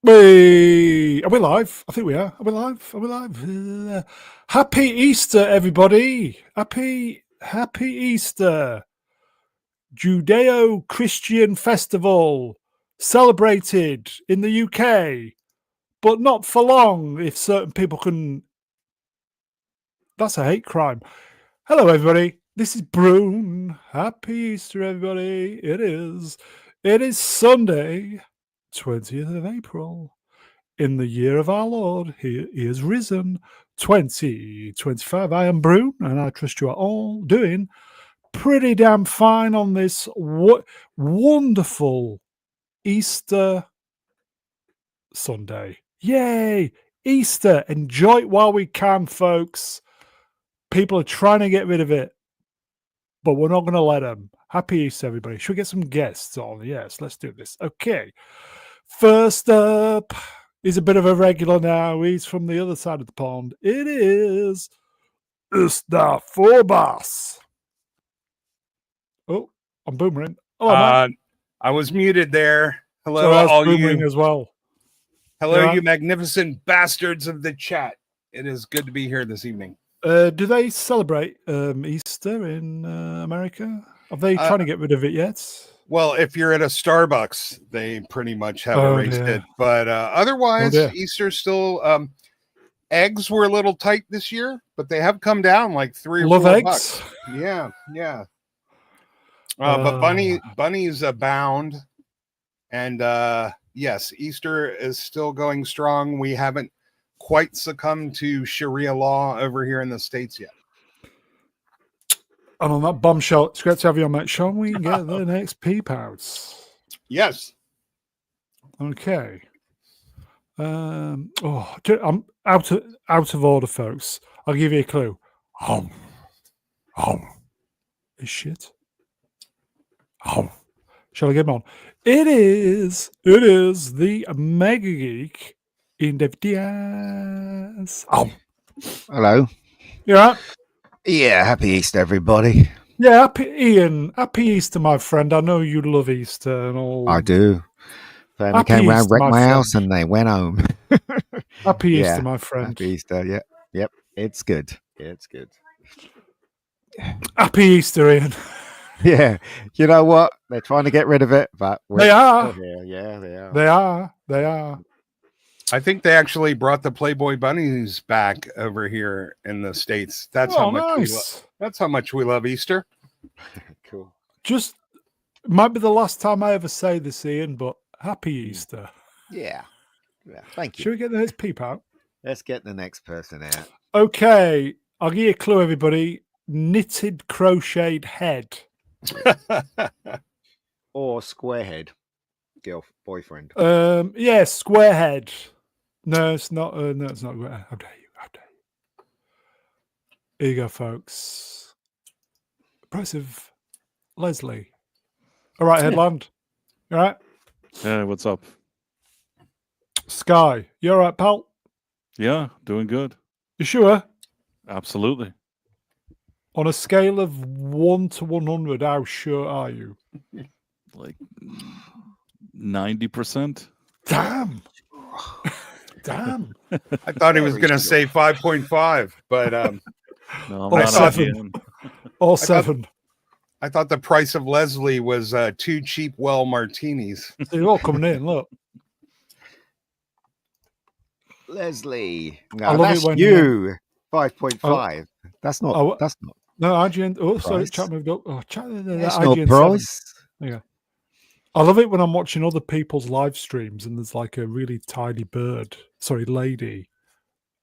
Hey, are we live? I think we are. Are we live? Are we live? Happy Easter, everybody! Happy Easter! Judeo-Christian festival celebrated in the UK, but not for long. If certain people can, that's a hate crime. Hello, everybody. This is Brune. Happy Easter, everybody! It is. It is Sunday, 20th of April. In the year of our Lord, he is risen, 2025. I am Brune, and I trust you are all doing pretty damn fine on this wonderful Easter Sunday. Yay! Easter. Enjoy it while we can, folks. People are trying to get rid of it, but we're not going to let them. Happy Easter, everybody. Should we get some guests on? Yes, let's do this. Okay. First up, he's a bit of a regular now. He's from the other side of the pond. It is Mr. Forbas. Oh, I'm boomering. Oh, man. I was muted there. Hello, So I was all boomering you. as well. Hello, Yeah. you magnificent bastards of the chat. It is good to be here this evening. Do they celebrate Easter in America? Are they trying to get rid of it yet? Well, if you're at a Starbucks, they pretty much have erased it. But otherwise, Easter's still. Eggs were a little tight this year, but they have come down like $3 or $4. Eggs? Yeah. But bunnies abound, and yes, Easter is still going strong. We haven't quite succumbed to Sharia law over here in the States yet. And on that bombshell, it's great to have you on, mate. Shall we get the next peep outs? Yes. Okay. I'm out of order, folks. I'll give you a clue. Is shit. Shall I get him on? It is the Mega Geek in the Diaz. Hello. You all right? Yeah, happy Easter, everybody. Yeah, happy Easter, my friend. I know you love Easter and all. I do. Family came round, wrecked my house, and they went home. Happy Easter, my friend. Happy Easter, yep. It's good. It's good. Happy Easter, Ian. Yeah, you know what? They're trying to get rid of it, but they are. Here. Yeah, they are. They are. I think they actually brought the Playboy bunnies back over here in the States. That's how much we love Easter. Cool. Just might be the last time I ever say this, Ian, but happy Easter. Yeah. Thank you. Should we get the next peep out? Let's get the next person out. Okay, I'll give you a clue, everybody. Knitted crocheted head. Or square head. Boyfriend. Yeah, square head. No, it's not. No, it's not. How dare you? Here you go, folks. Price of Leslie. All right, Headland. You all right? Hey, what's up? Sky, you all right, pal? Yeah, doing good. You sure? Absolutely. On a scale of 1 to 100, how sure are you? Like 90%. Damn. I thought he was going to say 5.5, but no, or 7. Or 7. I thought the price of Leslie was 2 cheap well martinis. They're all coming in. Look, Leslie. No, I love that's it when you. 5.5. That's not. That's not. No, IGN. Oh, price. sorry, chat moved up. Oh, chat. That's IGN not price. Yeah. I love it when I'm watching other people's live streams and there's like a really tiny lady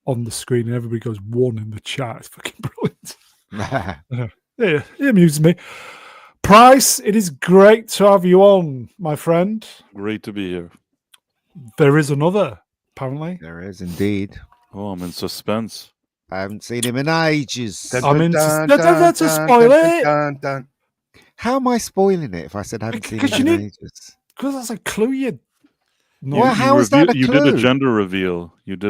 on the screen and everybody goes 1 in the chat. It's fucking brilliant. Yeah, it amuses me. Price, it is great to have you on, my friend. Great to be here. There is another, apparently. There is indeed. Oh, I'm in suspense. I haven't seen him in ages. That's a spoil it. How am I spoiling it if I said I haven't seen him in ages? Because that's a clue you. Well, how is that a clue? You did a gender reveal. People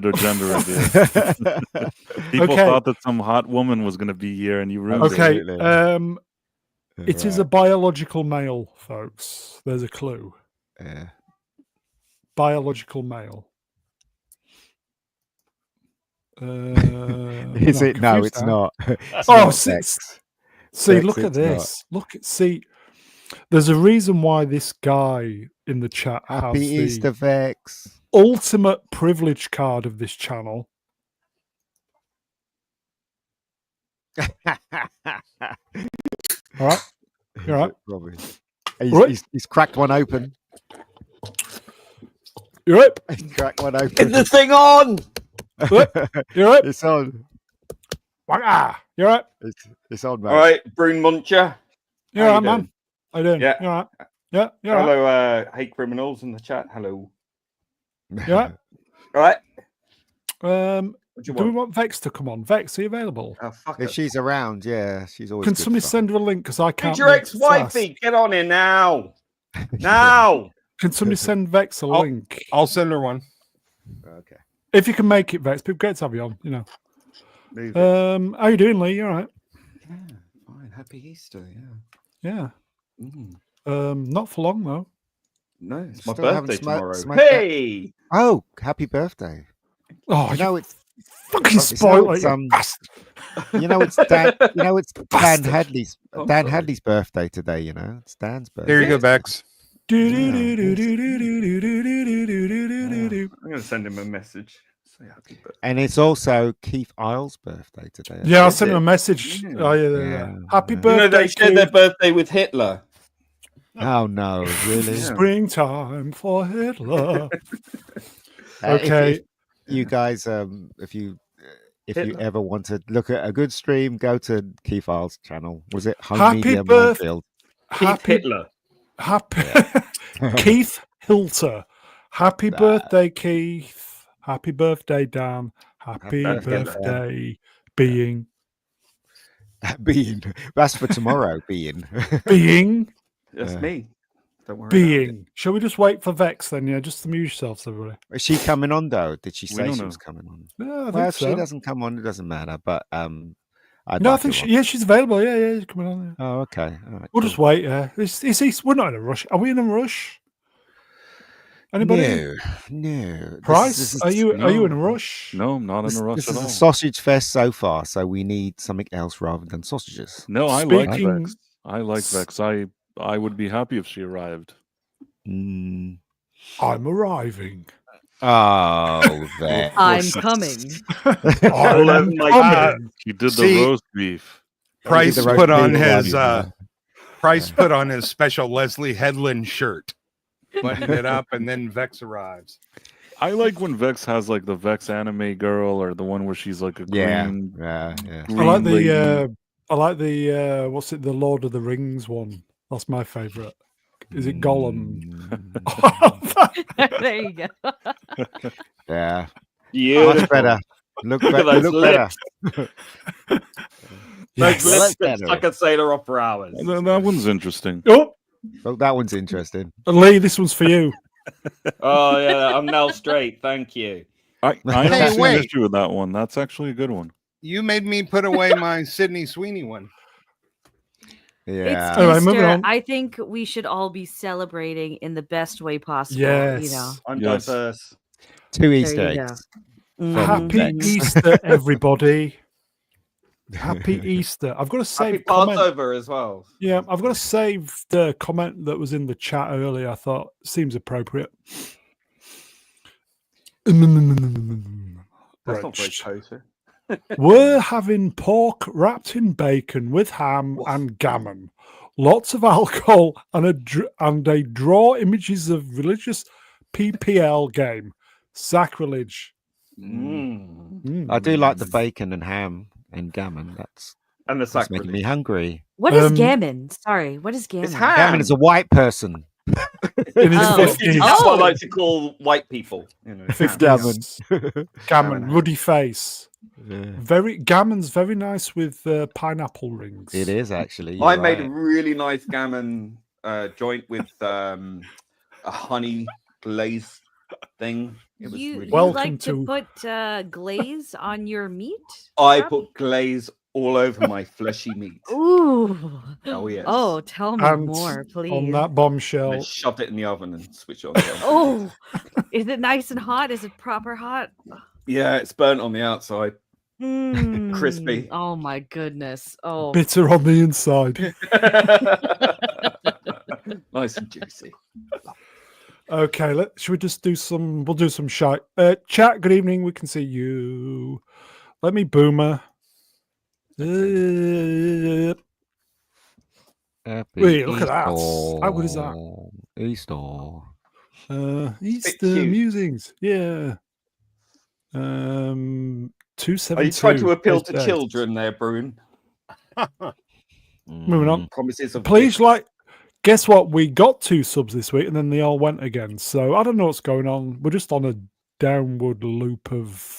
thought that some hot woman was going to be here, and you ruined it. Okay. It is a biological male, folks. There's a clue. Yeah. biological male. Is it? No, it's not. It's Oh, not see, Vex. Vex, look at it's this. See, there's a reason why this guy in the chat Happy has Easter, the Vex. ultimate privilege card of this channel. All right. You're right. Probably. Right. He's cracked one open. You're right. He's cracked one open. Get the thing on. You're right. It's on. You're right. It's on, mate. All right, Brune Muncher. You're right, man. How you doing? Yeah. You're right. Yeah. You're right. Hello, hate criminals in the chat. Hello. Yeah. All right. Do we want Vex to come on? Vex, are you available? Oh, fuck If she's around, yeah, she's always. Can good somebody fun. send her a link? Because I can't. Your ex-wifey, get on here now. Now. Can somebody send Vex a link? I'll send her one. Okay. If you can make it, Vex, people great to have you on. You know. How you doing, Lee? You all right? Yeah, fine. Happy Easter. Yeah. Yeah. Not for long though. No, it's my Still birthday tomorrow. smoked Hey. Oh, happy birthday! Oh, You know it's fucking spoiled. you know it's Dan. You know it's Dan Bastard. Hadley's Oh, Dan sorry. Hadley's birthday today. You know it's Dan's birthday. There you go, Vex. I'm going to send him a message. Say happy birthday. And it's also Keith Isles' birthday today. Yeah, I'll Is send him it? a message. Yeah. Oh yeah. Yeah. Happy You You birthday. know, they shared their Keith. birthday with Hitler. Oh no, really? Yeah. Springtime for Hitler. If Okay. you guys, if you Hitler. ever want to look at a good stream, go to Keith Isles' channel. Was it Home Happy Media birth- Minefield? Keith Hitler. Happy Keith Hilter. Happy birthday, Keith. Happy birthday, Dan. Happy Happy birthday, birthday, Being. Being. That's for tomorrow. Being. Being. That's Yeah. me. Don't worry. Being. Shall we just wait for Vex then? Yeah, just amuse yourselves, everybody. Is she coming on though? Did she We say don't she know. was coming on? Yeah, I think Well, if so. she doesn't come on, it doesn't matter. But I'd No, I like think her she, on. she's available. Yeah, she's coming on. Yeah. Oh, okay. All right. We'll just wait. Yeah, we're not in a rush. Are we in a rush? Anybody? No. Price? This is- Are you in a no. rush? No, I'm not This, in a rush this at is all. a sausage fest so far, so we need something else rather than sausages. No, I like Speaking- Vex. I like Vex. I would be happy if she arrived. Mm. I'm arriving. Oh, there. I'm coming. I'm my coming. She did the See- roast beef. Price the roast put on beef his one. Price put on his special Leslie Headland shirt, buttoned it up, and then Vex arrives. I like when Vex has like the Vex anime girl or the one where she's like a Yeah, green. yeah. I like green lady. the what's it? The Lord of the Rings one. That's my favorite. Is it Gollum? Mm, There you go. yeah, Yeah. much better. Look, Look at better. those Look better. Those Yes. Well, lips that's that stuck a sailor off for hours. That one's interesting. Oh, Well, that one's interesting. Lee, this one's for you. Oh yeah, I'm now straight. Thank you. I don't Hey, see an wait. issue with that one. That's actually a good one. You made me put away my Sydney Sweeney one. Yeah. It's Anyway, moving Easter. on. I think we should all be celebrating in the best way possible. Yes. You know. I'm Yes. diverse. 2 Easter you go. eggs. Mhm. Happy Vex. Easter, everybody. Happy Easter. I've got to Happy save comment. Passover as well. Yeah, I've got to save the comment that was in the chat earlier. I thought seems appropriate. That's Right. not very kosher. We're having pork wrapped in bacon with ham and gammon, lots of alcohol, and a draw images of religious PPL game. Sacrilege. I do like the bacon and ham and gammon. That's And the making me sacrilege. hungry. What is Um, gammon? Sorry, what is gammon? It's ham. Gammon is a white person. In his Oh. 50s. That's what I Oh. like to call white people. You know, ham. 50s. Gammon. Gammon, ruddy face. Yeah. Gammon's very nice with pineapple rings. It is actually. I you're made a right. really nice gammon joint with a honey glaze thing. It was You really Welcome like to to- put glaze on your meat? I Rob? put glaze all over my fleshy meat. Ooh. Oh, yes. Oh, tell me And more, please. on that I bombshell, shoved it in the oven and switched it on again. Oh, is it nice and hot? Is it proper hot? Yeah, it's burnt on the outside. Crispy. Oh my goodness. Oh. bitter on the inside. Nice and juicy. Okay, should we just do some? We'll do some shite. Chat. Good evening. We can see you. Let me boomer. Wait, look at that. How good is that? Easter. Easter cute. musings. Yeah. 272. Are you trying to appeal those to days. children there, Brune? Moving on. Promises of Please, gifts. guess what? We got 2 subs this week, and then they all went again. So I don't know what's going on. We're just on a downward loop of.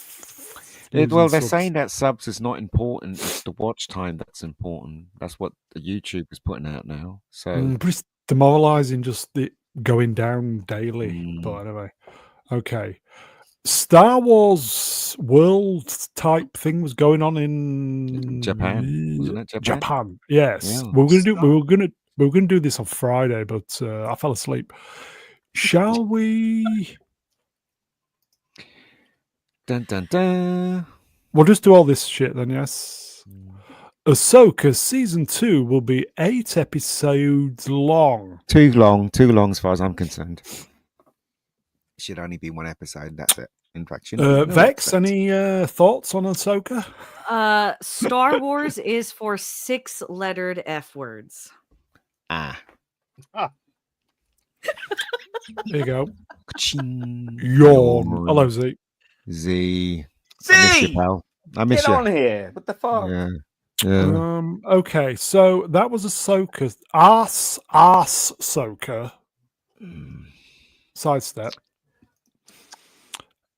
Well, they're subs. saying that subs is not important. It's the watch time that's important. That's what the YouTube is putting out now. So But it's demoralizing, just it going down daily. But anyway, okay. Star Wars world type thing was going on in Japan, wasn't it? Japan, yes. Yeah. We were gonna do this on Friday, but I fell asleep. Shall we? Dun dun dun. We'll just do all this shit then. Yes. Ahsoka season 2 will be 8 episodes long. Too long as far as I'm concerned. Should only be 1 episode. That's it. In fact, Vex, any thoughts on Ahsoka? Star Wars is for 6-lettered F words. Ah. There you go. Ka-ching. Yawn. Hello, Z. Z. Z! I miss you, pal. I miss Get you. on here. What the fuck? Yeah. Okay, so that was Ahsoka. Ahsoka. Sidestep.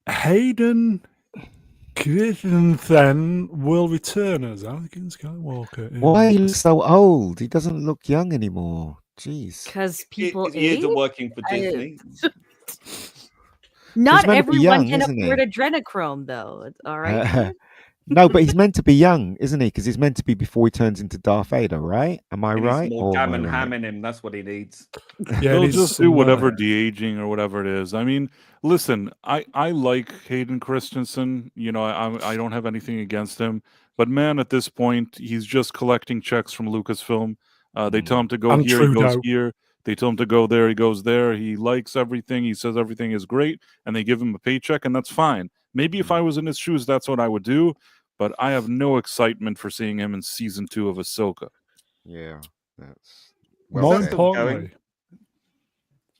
Hayden Christensen will return as Anakin Skywalker. Why he looks so old? He doesn't look young anymore. Jeez. Because people His years age? are working for Disney. Not meant to be everyone young, can isn't he? afford adrenochrome, though. All right. No, but he's meant to be young, isn't he? Because he's meant to be before he turns into Darth Vader, right? Am I He needs right? more Or am jam I and wrong? ham in him. That's what he needs. Yeah, They'll it is just do some, whatever de-aging or whatever it is. I mean, listen, I like Hayden Christensen. You know, I don't have anything against him. But man, at this point, he's just collecting checks from Lucasfilm. They tell him to go And here, he goes Trudeau. here. They tell him to go there, he goes there. He likes everything. He says everything is great, and they give him a paycheck, and that's fine. Maybe if I was in his shoes, that's what I would do. But I have no excitement for seeing him in season 2 of Ahsoka. Yeah, that's More said. importantly,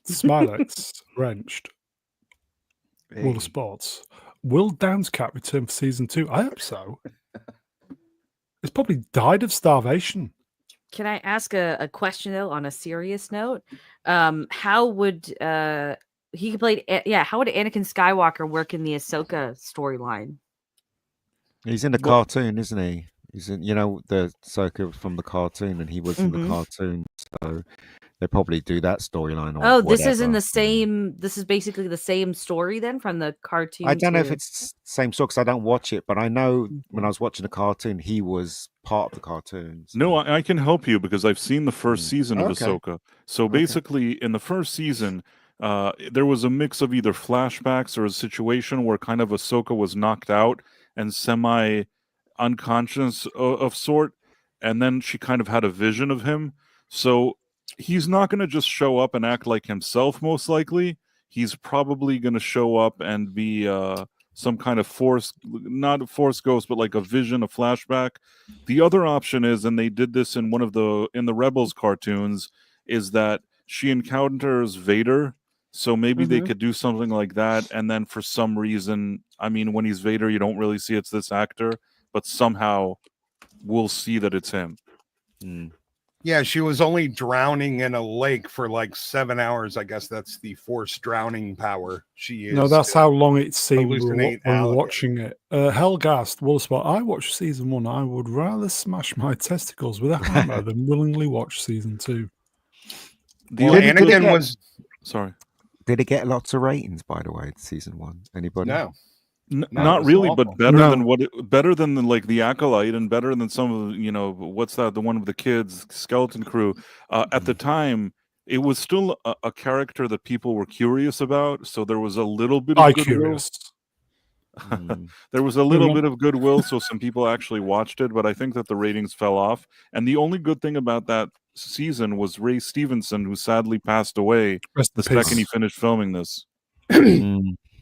Smilex wrenched. World of Sports. Will Downscat return for season 2? I hope so. It's probably died of starvation. Can I ask a question though on a serious note? How would he played? How would Anakin Skywalker work in the Ahsoka storyline? He's in the cartoon, isn't he? He's in, the Ahsoka from the cartoon, and he was in the cartoon. So they probably do that storyline. Oh, this is in the same. This is basically the same story then from the cartoon. I don't know if it's the same story because I don't watch it, but I know when I was watching the cartoon, he was part of the cartoon. So. No, I can help you because I've seen the first season of Ahsoka. So basically, in the first season, there was a mix of either flashbacks or a situation where kind of Ahsoka was knocked out and semi-unconscious of sort, and then she kind of had a vision of him. So he's not going to just show up and act like himself, most likely. He's probably going to show up and be some kind of not a force ghost, but like a vision, a flashback. The other option is, and they did this in in the Rebels cartoons, is that she encounters Vader. So maybe they could do something like that. And then for some reason, I mean, when he's Vader, you don't really see it's this actor, but somehow we'll see that it's him. Yeah, she was only drowning in a lake for like 7 hours. I guess that's the force drowning power she is. No, that's how long it seemed when alligator. watching it. Helgast, Wolfspot, I watched season 1. I would rather smash my testicles with a hammer than willingly watch season 2. Anakin was... Sorry. Did it get lots of ratings, by the way, season 1? Anybody? No. Not really, awful. but better than better than like the Acolyte, and better than some of what's that? The one with the kids, Skeleton Crew. At the time, it was still a character that people were curious about, so there was a little bit of goodwill. There was a little bit of goodwill, so some people actually watched it, but I think that the ratings fell off. And the only good thing about that season was Ray Stevenson, who sadly passed away the second he finished filming this.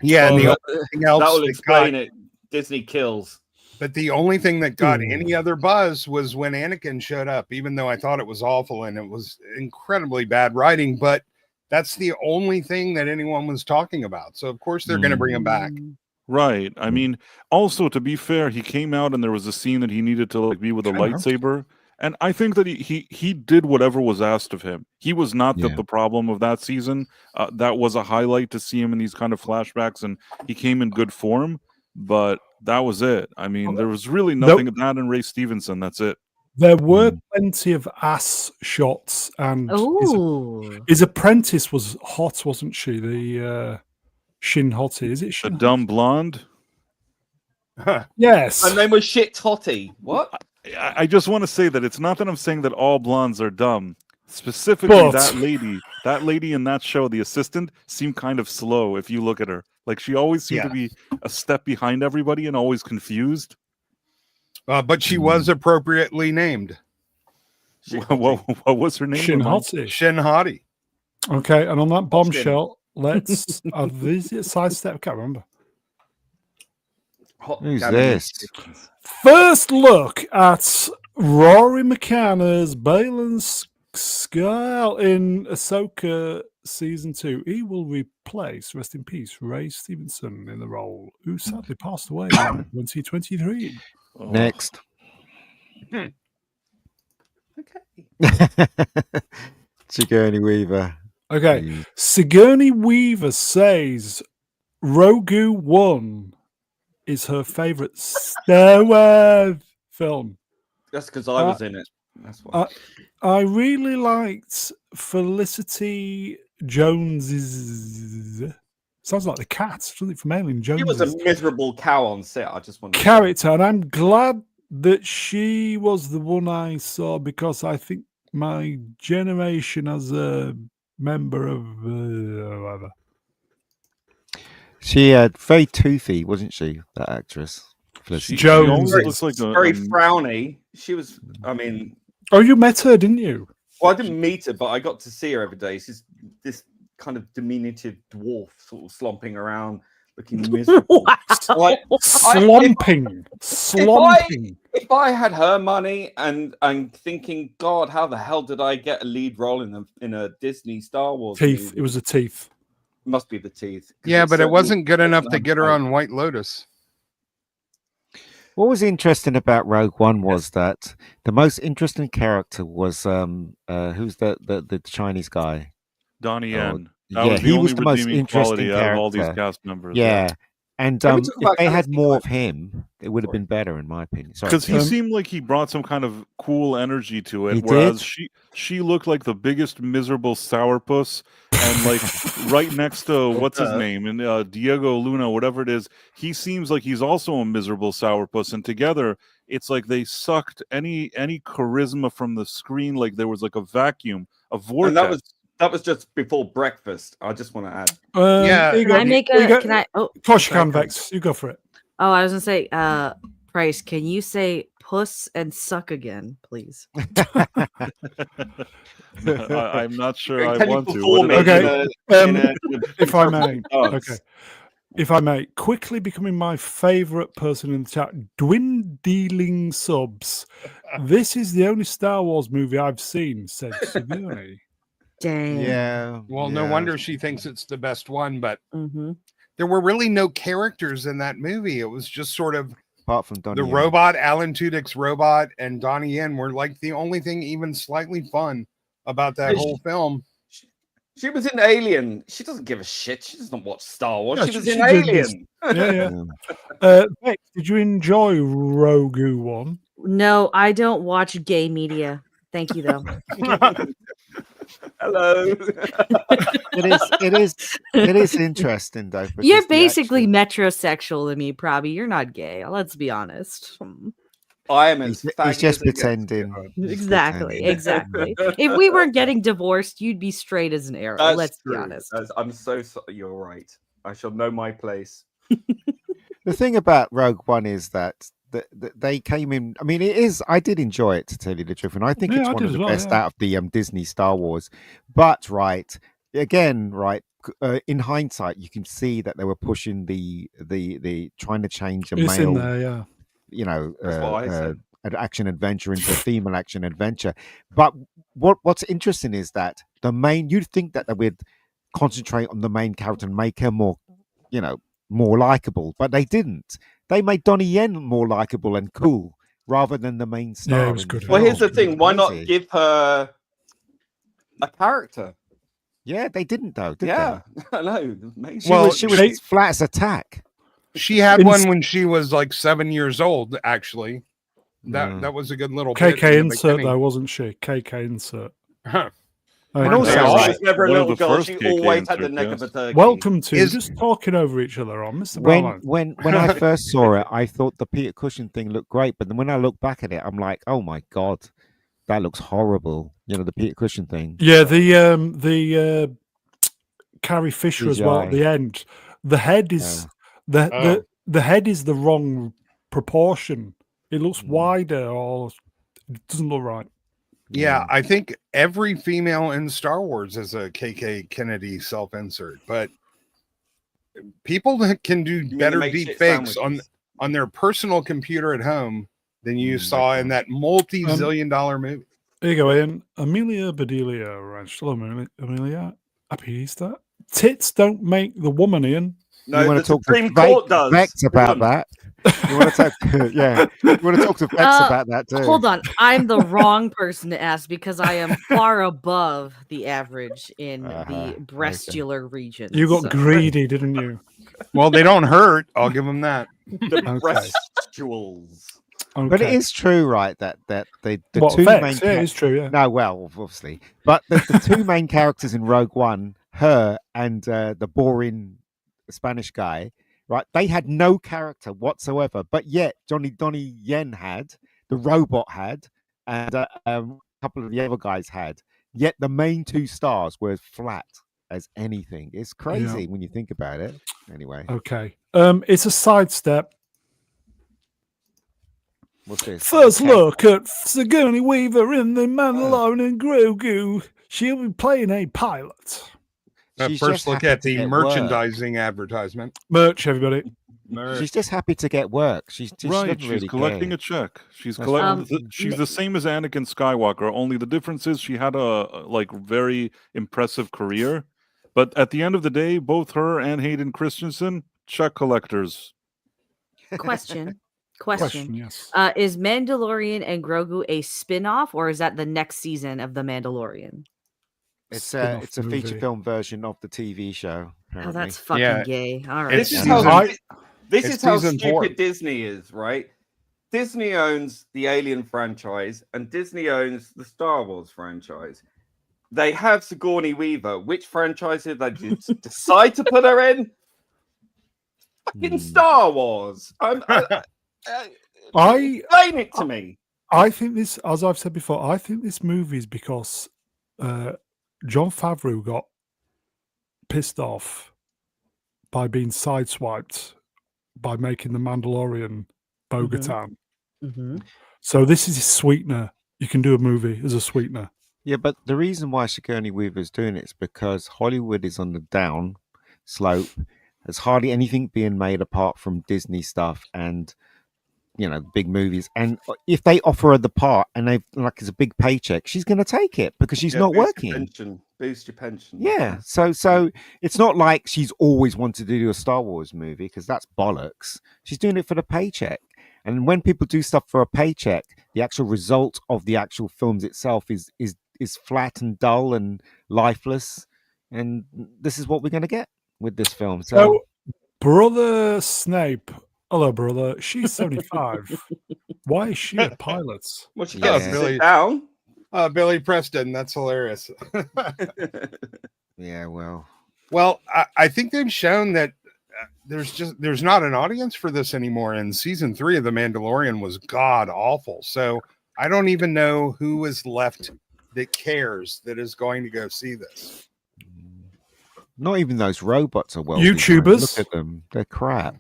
Yeah, and the only thing else that will explain it. Disney kills. But the only thing that got any other buzz was when Anakin showed up, even though I thought it was awful and it was incredibly bad writing. But that's the only thing that anyone was talking about. So, of course, they're going to bring him back. Right. I mean, also, to be fair, he came out and there was a scene that he needed to like be with a lightsaber. And I think that he did whatever was asked of him. He was not the problem of that season. That was a highlight to see him in these kind of flashbacks, and he came in good form. But that was it. I mean, there was really nothing of that in Ray Stevenson. That's it. There were plenty of ass shots, and his apprentice was hot, wasn't she? The Shin Hottie. Is it Shin? The dumb blonde? Yes. Her name was Shit Totty. What? I just want to say that it's not that I'm saying that all blondes are dumb. Specifically, that lady in that show, the assistant, seemed kind of slow if you look at her. Like, she always seemed to be a step behind everybody and always confused. But she was appropriately named. What was her name? Shin Hottie. Shin Hottie. Okay, and on that bombshell, let's sidestep. I can't remember. Who's this? First look at Rory McCann as Balin Skyle in Ahsoka Season 2. He will replace, rest in peace, Ray Stevenson in the role, who sadly passed away in 2023. Next. Sigourney Weaver. Okay. Sigourney Weaver says Rogue One is her favorite Star Wars film. That's because I was in it. That's why. I really liked Felicity Jones's. Sounds like the cat, doesn't it, from Alien Jones? She was a miserable cow on set. I just want character, and I'm glad that she was the one I saw, because I think my generation as a member of whatever. She had very toothy, wasn't she? That actress. Jones looks like very frowny. She was. I mean, you met her, didn't you? Well, I didn't meet her, but I got to see her every day. She's this kind of diminutive dwarf, sort of slomping around, looking miserable. Like, slumping. If I had her money and thinking, God, how the hell did I get a lead role in a Disney Star Wars teeth? movie? It was the teeth. Must be the teeth. Yeah, but it wasn't good enough to get her on White Lotus. What was interesting about Rogue One was that the most interesting character was who's the Chinese guy? Donnie Yen. He was the most interesting character out of all these cast members. Yeah. And if they had more of him, it would have been better, in my opinion. Because he seemed like he brought some kind of cool energy to it, she looked like the biggest miserable sourpuss, and like right next to what's his name, and Diego Luna, whatever it is, he seems like he's also a miserable sourpuss, and together it's like they sucked any charisma from the screen, like there was like a vacuum, a vortex. And that was just before breakfast. I just want to add. Can I make a? Can I? Oh, of course you can, Vex. You go for it. Oh, I was gonna say, Price. Can you say "puss" and "suck" again, please? I'm not sure I Can want you to. perform it Okay. if I may. Okay. If I may, quickly becoming my favourite person in the chat, dwindling subs. This is the only Star Wars movie I've seen, said Sigourney. Dang. Yeah. Well, no wonder she thinks it's the best one, but there were really no characters in that movie. It was just sort of apart from Donnie the Yen. robot, Alan Tudyk's robot, and Donnie Yen were like the only thing even slightly fun about that whole film. She was in Alien. She doesn't give a shit. She doesn't watch Star Wars. Yeah, she was she in did. Alien. Vex, did you enjoy Rogue One? No, I don't watch gay media. Thank you, though. Hello. It is interesting though. You're because the basically actual- metrosexual to me, Probby. You're not gay. Let's be honest. I am as he's faggy just as it gets. pretending. He's Exactly, pretending. exactly. If we weren't getting divorced, you'd be straight as an arrow. That's Let's be true. honest. I'm so sorry. You're right. I shall know my place. The thing about Rogue One is that they came in. I mean, it is. I did enjoy it, to tell you the truth, and I think Yeah, it's I one did of as the well, best yeah. out of the Disney Star Wars. But in hindsight, you can see that they were pushing the trying to change a It's in male, there, yeah. you know, That's what I said. an action adventure into a female action adventure. But what's interesting is that the main. You'd think that they would concentrate on the main character and make her more, more likable, but they didn't. They made Donnie Yen more likable and cool rather than the main star. Yeah, it was in the good. Well, film. here's the thing. Why not Crazy. give her a character? Yeah, they didn't though, did Yeah, I know. Amazing. they? Well, She was as flat as a tack. She had In- one when she was like 7 years old. Actually, Yeah. that was a good little bit KK in the insert beginning. though, wasn't she? KK insert. Huh. And Okay. also, She right, was never a One of little the girl. first She KK always had the inserts, neck yes. of a turkey. Welcome to Is- just talking over each other on Mr. when Brownline. when I first saw it, I thought the Peter Cushing thing looked great, but then when I look back at it, I'm like, oh my god, that looks horrible. The Peter Cushing thing. Yeah, the Carrie Fisher as well at CGI. the end. The head is the head is the wrong proportion. It looks wider, or it doesn't look right. Yeah, I think every female in Star Wars is a KK Kennedy self-insert, but people that can do mean better to make shit deep fakes sandwiches? on their personal computer at home than you saw in that multi-zillion-dollar movie. There you go, Ian. Amelia Bedelia. Right. Hello, Amelia. Happy Easter. Tits don't make the woman, Ian. No, you want the to talk Supreme to Court does. Vex about Come that? You want to talk? Yeah, you want to talk to Vex about that too? Hold on. I'm the wrong person to ask because I am far above the average in the breastular region. You got greedy, didn't you? Well, they don't hurt. I'll give them that. The Okay. breastuals. Okay. But it is true, right? That the What, two Vex? main Yeah, it's true. Yeah. no, well, obviously, but the two main characters in Rogue One, her and the boring Spanish guy, right? They had no character whatsoever, but yet Donnie Yen had, the robot had, and a couple of the other guys had. Yet the main two stars were flat as anything. It's crazy when you think about it. Anyway, Okay. It's a sidestep. what's this? First Okay. look at Sigourney Weaver in The Mandalorian and Grogu. She'll be playing a pilot. She's First just look happy at to the get merchandising advertisement. Merch, everybody. She's just happy to get work. She Right, doesn't she's really collecting care. a check. She's That's collecting. right. She's the same as Anakin Skywalker. Only the difference is she had a very impressive career, but at the end of the day, both her and Hayden Christensen check collectors. Question. Yes. Is Mandalorian and Grogu a spin-off, or is that the next season of The Mandalorian? It's Spin-off a feature movie. film version of the TV show. Oh, Apparently. that's fucking Yeah. gay. All right. It's This is season- how I- this it's is how season stupid 4. Disney is, right? Disney owns the Alien franchise and Disney owns the Star Wars franchise. They have Sigourney Weaver. Which franchise did they decide to put her in? Fucking Star Wars. Explain it to me. I think this, as I've said before, I think this movie is because Jon Favreau got pissed off by being sideswiped by making The Mandalorian Bo-Katan. Mm-hmm. So this is his sweetener. You can do a movie as a sweetener. Yeah, but the reason why Sigourney Weaver is doing it is because Hollywood is on the down slope. There's hardly anything being made apart from Disney stuff and big movies. And if they offer her the part and they like it's a big paycheck, she's going to take it because she's not working. Boost your pension. Yeah, so it's not like she's always wanted to do a Star Wars movie because that's bollocks. She's doing it for the paycheck. And when people do stuff for a paycheck, the actual result of the actual films itself is flat and dull and lifeless. And this is what we're going to get with this film. So, Brother Snape, hello, brother. She's 75. Why is she a pilot? Well, she Yeah. gets to sit down. Billy Preston. That's hilarious. Yeah, well, I think they've shown that there's not an audience for this anymore. And season 3 of The Mandalorian was god awful. So I don't even know who is left that cares that is going to go see this. not even those robots are well YouTubers. designed. Look at them; they're crap.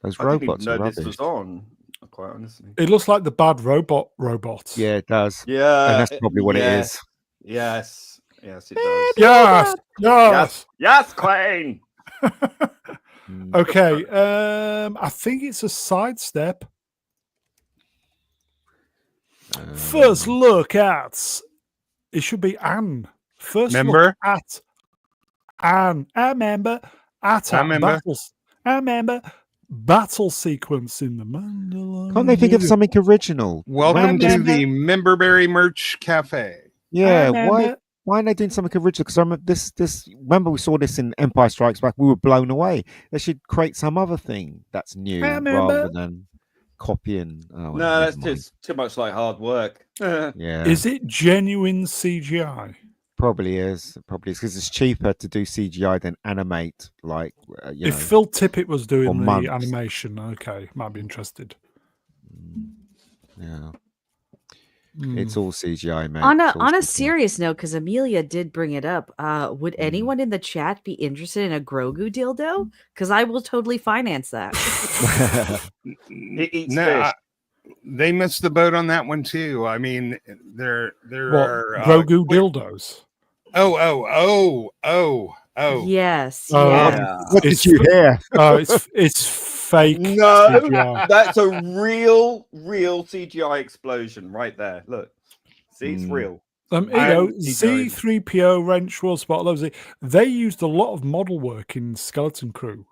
Those I didn't even robots know are this rubbish. was on. Quite honestly. It looks like the bad robots. Yeah, it does. Yeah, And that's probably what it is. Yes, yes, it does. Yes. Yes. Yes, Queen. Okay. I think it's a sidestep. First look at. It should be Anne. First Member? look at Anne. I remember. Battles. I remember. Battle sequence in the Mandalorian. Can't they think of something original? Welcome to Remember. the Memberberry Merch Cafe. Yeah, I why remember. aren't they doing something original? Because I remember this. Remember, we saw this in Empire Strikes Back. We were blown away. They should create some other thing that's new I remember. rather than copying. Oh, No, never that's mind. just too much like hard work. Yeah. Is it genuine CGI? Probably is. It probably is because it's cheaper to do CGI than animate. Like If Phil Tippett was doing for the months. animation, okay, might be interested. Yeah, Mm. it's all CGI, mate. On It's all a CGI. serious note, because Amelia did bring it up, would Mm. anyone in the chat be interested in a Grogu dildo? Because I will totally finance that. It eats No, fish. they missed the boat on that one too. I mean, there What, are Grogu dildos? Oh. Yes. Oh, yes. What did It's you hear? Oh, it's fake. No, CGI. that's a real CGI explosion right there. Look, see, it's Mm. real. You know, CGI. Z3PO, Wrench, Will Spot, they used a lot of model work in Skeleton Crew.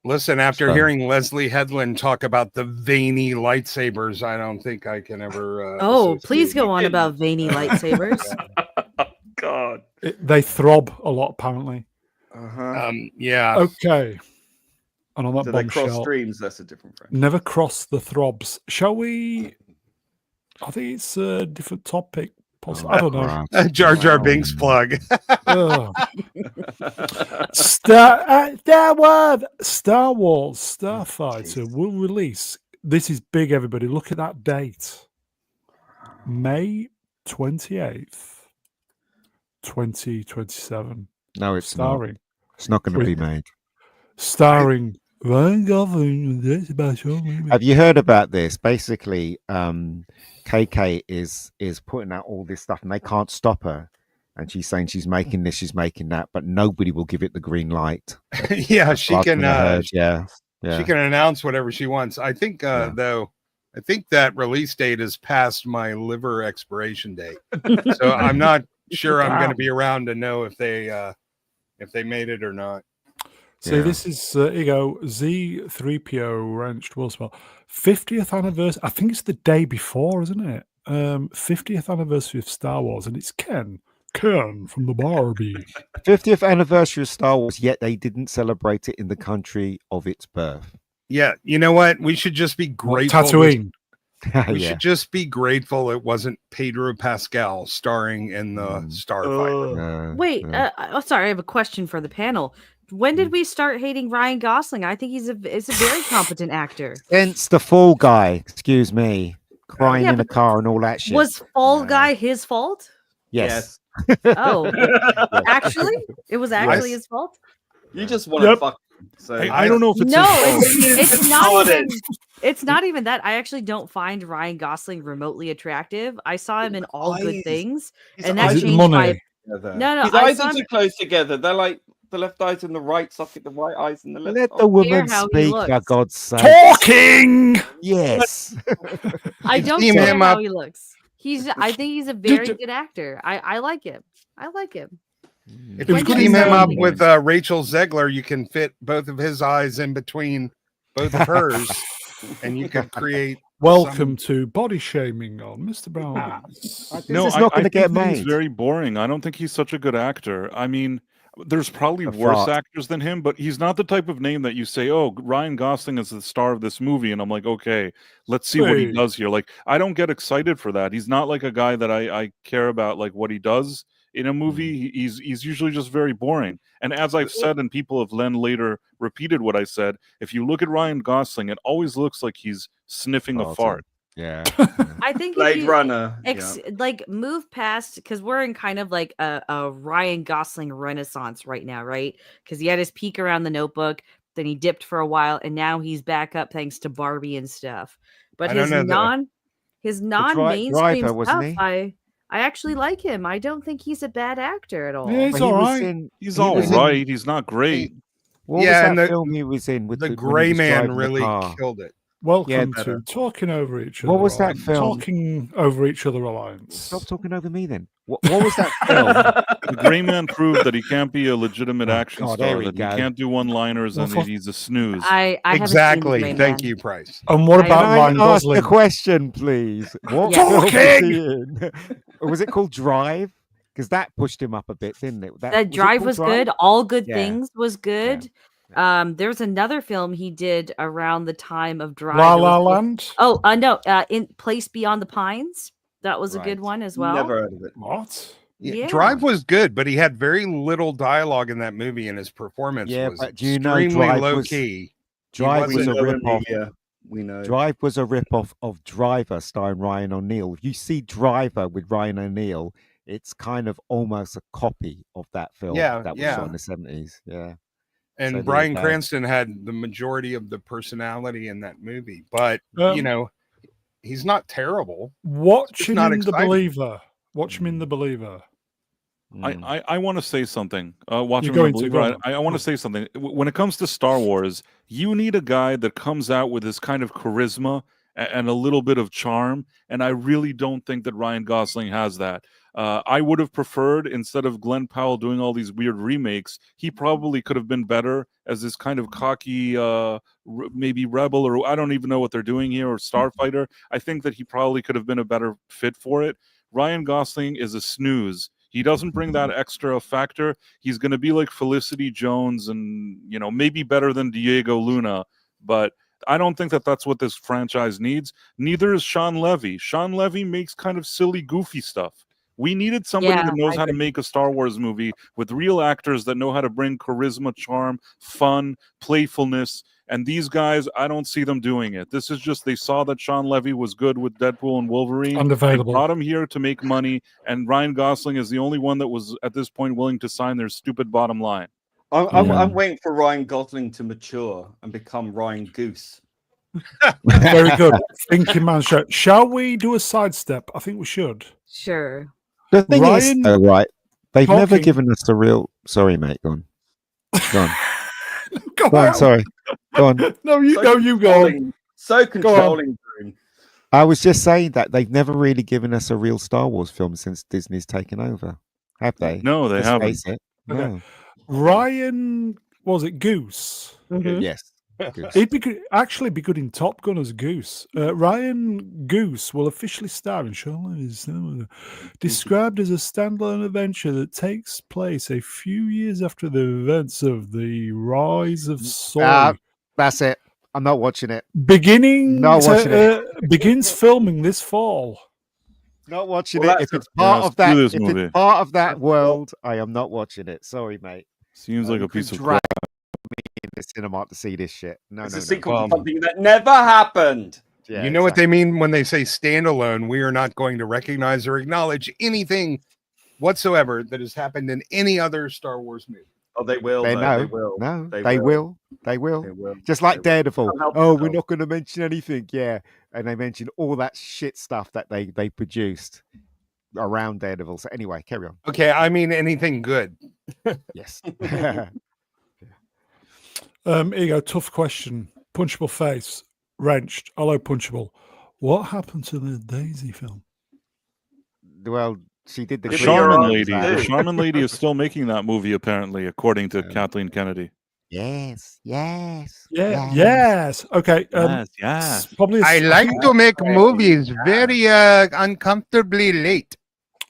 Listen, after So- hearing Leslie Headland talk about the veiny lightsabers, I don't think I can ever. Oh, associate please go it. on about veiny lightsabers. God. They throb a lot, apparently. Uh-huh. Yeah. Okay. And on that Do they cross bombshell, streams? That's a different friend. never cross the throbs. Shall we? I think it's a different topic. I don't know. Crap. Jar Jar Binks plug. Ugh. Star Wars Starfighter will release. This is big, everybody. Look at that date. May 28th, 2027. No, it's not. Starring. It's not going to be made. Starring Ryan Gosling. That's about your movie. Have you heard about this? Basically, KK is putting out all this stuff, and they can't stop her. And she's saying she's making this, she's making that, but nobody will give it the green light. Yeah, she I've can. heard, yeah. She can announce whatever she wants. I think, though, I think that release date is past my liver expiration date, so I'm not sure I'm going to be around to know if they made it or not. So this is here you go, Z3PO Wrenched Will Spot 50th anniversary. I think it's the day before, isn't it? 50th anniversary of Star Wars, and it's Ken from the Barbie. 50th anniversary of Star Wars, yet they didn't celebrate it in the country of its birth. Yeah, you know what? We should just be grateful. Tatooine. We should just be grateful it wasn't Pedro Pascal starring in the Starfighter. Wait, sorry, I have a question for the panel. When did we start hating Ryan Gosling? I think he's a very competent actor. Since the Fall Guy, excuse me, crying Yeah, in a but car and all that shit. Was Fall Guy his fault? Yes. Oh, actually, it was actually his fault. You just want to fuck. So I don't know if it's No, his fault. it's not even. It's not even that. I actually don't find Ryan Gosling remotely attractive. I saw him in All Good Things, and that Is it changed money? my. No, His I eyes saw are him. too close together. They're like the left eyes in the right socket, the right eyes in the left. Let socket. the woman how he speak, for looks. God's sake. Talking. Yes. I don't Team care him how up. he looks. I think he's a very good actor. I like him. I like him. If When you did team he him say- up with Rachel Zegler, you can fit both of his eyes in between both of hers, and you could create. Welcome to body shaming on Mr. Brown. This No, is not I going to think get that he's made. very boring. I don't think he's such a good actor. I mean, There's probably A worse fart. actors than him, but he's not the type of name that you say, "Oh, Ryan Gosling is the star of this movie," and I'm like, "Okay, let's see what he Hey. does here." Like, I don't get excited for that. He's not like a guy that I care about like what he does in a movie. He's usually just very boring. And as I've said, and people have then later repeated what I said, if you look at Ryan Gosling, it always looks like he's sniffing a Farting. fart. Yeah. I think if Blade you Runner. like move past, because we're in kind of like a Ryan Gosling renaissance right now, right? Because he had his peak around The Notebook, then he dipped for a while, and now he's back up thanks to Barbie and stuff. But I don't know his non-mainstream Driver, wasn't stuff, he? I actually like him. I don't think he's a bad actor at all. Yeah, he's But all was right. in. He's he all was in- right. He's not great. What was Yeah, and that the- film he was in with The when he Gray was Man driving the really car? killed it. Welcome Yeah, to Talking Over Each Other. What was that Alliance. film? Talking Over Each Other Alliance. Stop talking over me then. What was that film? The Gray Man proved that he can't be a legitimate Oh, action God, there star, we that he go. can't do one-liners, Well, and for- he's a snooze. I haven't Exactly. seen The Gray Thank Man. you, Price. And what I- about Can I Ryan ask Gosling? a question, please? What Yeah. film was Talking! he in? Or was it called Drive? Because that pushed him up a bit, didn't it? The Was it Drive called was Drive? good. All Good Yeah. Things was good. There's another film he did around the time of Drive. La It was La called- Land? Oh, no, in Place Beyond the Pines. That was a good Right. one as well. Never heard of it. What? Yeah. Drive was good, but he had very little dialogue in that movie, and his performance Yeah, was but do you know extremely Drive low was- key. Drive He was a wasn't- rip-off. Yeah, we know. Drive was a rip-off of Driver starring Ryan O'Neill. If you see Driver with Ryan O'Neill, it's kind of almost a copy of that film Yeah, that was yeah. shot in the 70s. Yeah. And So there you Bryan go. Cranston had the majority of the personality in that movie, but Um, he's not terrible. Watch him not in The exciting. Believer. Watch him in The Believer. Mm. I want to say something. Watch You're him in going the to, Believer. go on. I want to say something. When it comes to Star Wars, you need a guy that comes out with this kind of charisma and a little bit of charm, and I really don't think that Ryan Gosling has that. I would have preferred, instead of Glenn Powell doing all these weird remakes, he probably could have been better as this kind of cocky, maybe rebel, or I don't even know what they're doing here, or starfighter. I think that he probably could have been a better fit for it. Ryan Gosling is a snooze. He doesn't bring that extra factor. He's going to be like Felicity Jones and, maybe better than Diego Luna, but I don't think that that's what this franchise needs. Neither is Sean Levy. Sean Levy makes kind of silly, goofy stuff. We needed somebody Yeah, that knows I how to make a Star Wars movie with real actors that know how to bring charisma, charm, fun, playfulness. And these guys, I don't see them doing it. This is just, they saw that Sean Levy was good with Deadpool and Wolverine. And They available. brought him here to make money. And Ryan Gosling is the only one that was, at this point, willing to sign their stupid bottom line. I'm waiting for Ryan Gosling to mature and become Ryan Goose. Very good. Thinking man show. Shall we do a sidestep? I think we should. Sure. The thing Ryan is, right, they've never talking- given us a real... Sorry, mate, go on. Go on. Go Go on, on. sorry. Go on. No, you go on. controlling- So controlling. Brune. I was just saying that they've never really given us a real Star Wars film since Disney's taken over. Have they? No, they Let's haven't. face it. Okay. No. Ryan, was it Goose? Mhm. Yes. Good. He'd be good, actually be good in Top Gun as Goose. Ryan Goose will officially star in Sean Levy's cinema, described as a standalone adventure that takes place a few years after the events of the Rise of Soy. That's it. I'm not watching it. Beginning Not watching begins filming this fall. Not watching Well, it. If that's it's part Yeah, of that, screw this if movie. it's part of that That's world, I am not watching it. Sorry, mate. Seems like You a piece could of drag crap. me in the cinema to see this shit. No, It's no, a no. sequel Well, to something that never happened. Yeah, You know what exactly. they mean when they say standalone? We are not going to recognize or acknowledge anything whatsoever that has happened in any other Star Wars movie. Oh, they will. They though. know. They will. No, They they will. will. They will. They will. Just like They will. Daredevil. Can't help Oh, we're themselves. not going to mention anything. Yeah, and they mention all that shit stuff that they produced around Daredevil. So anyway, carry on. Okay, I mean anything good. Yes. Here you go. Tough question. Punchable face. Wrenched. Hello, Punchable. What happened to the Daisy film? Well, she did the The Give me Green your Charmin Lantern. lady. answer. The Charmin lady is still making that movie, apparently, according to Yeah. Kathleen Kennedy. Yes, yes. Yeah. yes. Yes. Okay. yes. Probably. I like to make movies very uncomfortably late.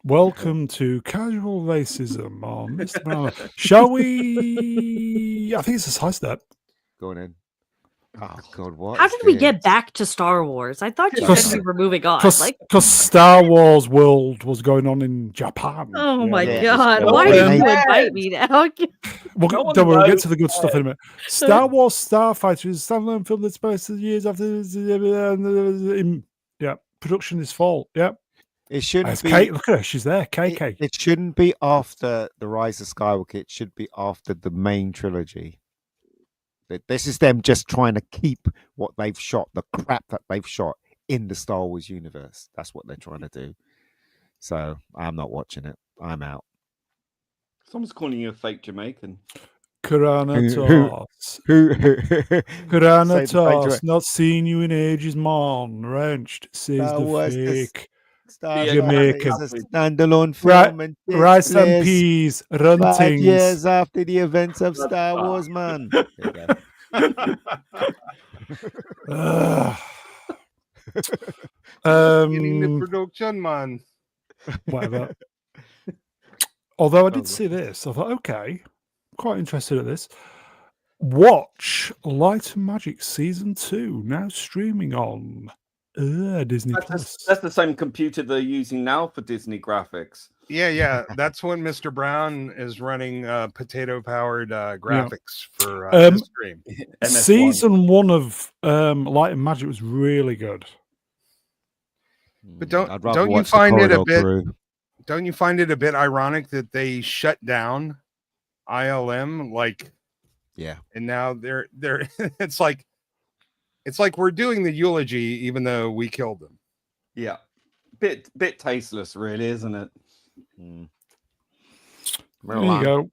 Welcome to Casual Racism on Mr. Brown. Shall we? I think it's a sidestep. Go on in. Oh God, what? How did we get back to Star Wars? I thought you said we were moving on. Because Star Wars World was going on in Japan. Oh my Yeah, God! it's Why still did you amazing. invite me now? We'll get to the good stuff in a minute. Star Wars Starfighter is a standalone film that's supposed to years after. Yeah, production is fall. Yeah, It shouldn't be. Kate, look at her. She's there. KK. It shouldn't be after the Rise of Skywalker. It should be after the main trilogy. This is them just trying to keep what they've shot, the crap that they've shot in the Star Wars universe. That's what they're trying to do. So I'm not watching it. I'm out. Someone's calling you a fake Jamaican. Kuranatos. Who? Kuranatos. Not seen you in ages, man. Wrenched. Says the fake. Jamaican. It's a standalone film and rice and peas. 5 years after the events of Star Wars, man. Getting the production, man. Whatever. Although I did see this, I thought, okay, quite interested in this. Watch Light and Magic Season 2, now streaming on Disney Plus. That's the same computer they're using now for Disney graphics. Yeah. That's when Mr. Brown is running potato-powered graphics for the stream. Season 1 of Light and Magic was really good. But don't you find it a bit? Don't you find it a bit ironic that they shut down ILM? Yeah, and now they're it's like we're doing the eulogy even though we killed them. Yeah, bit tasteless, really, isn't it? There you go.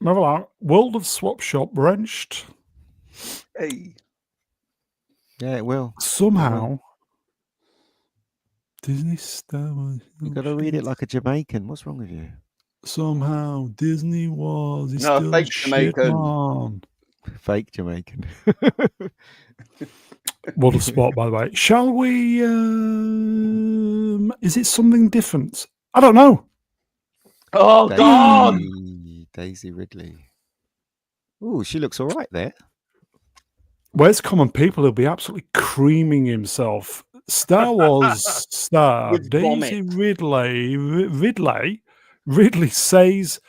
Move along. World of Swap Shop wrenched. Hey, yeah, it will somehow. Disney Star Wars. You got to read it like a Jamaican. What's wrong with you? Somehow Disney Wars is no, still fake shit, Jamaican. Man. Fake Jamaican. What a spot, by the way. Shall we? Is it something different? I don't know. Oh God! Daisy Ridley. Oh, she looks all right there. Where's Common People? He'll be absolutely creaming himself. Star Wars star Daisy Ridley says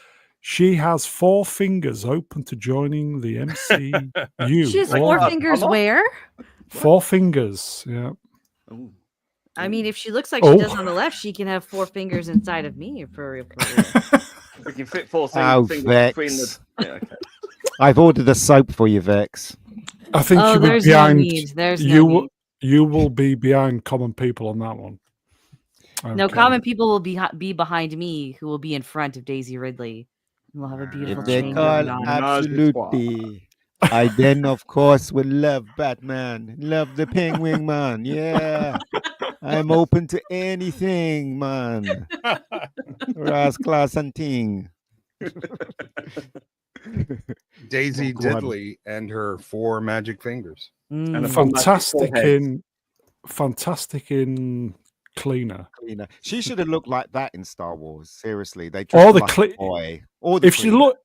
she has 4 fingers open to joining the MCU. She has 4 fingers where? 4 fingers, yeah. Ooh. I mean, if she looks like she does on the left, she can have 4 fingers inside of me for real. We can fit 4 fingers Vex. between the. Yeah, okay. I've ordered a soap for you, Vex. I think you'll be there's behind. No need. There's no need. You will be behind Common People on that one. Okay. No, Common People will be behind me, who will be in front of Daisy Ridley. We'll have a beautiful They call absolutely. I then, of course, would love Batman, love the Penguin, man. Yeah, I'm open to anything, man. Ras class and ting. Daisy Diddley and her 4 magic fingers. And fantastic in Cleaner. She should have looked like that in Star Wars. Seriously, they or the like boy. Or the if cleaner. she look,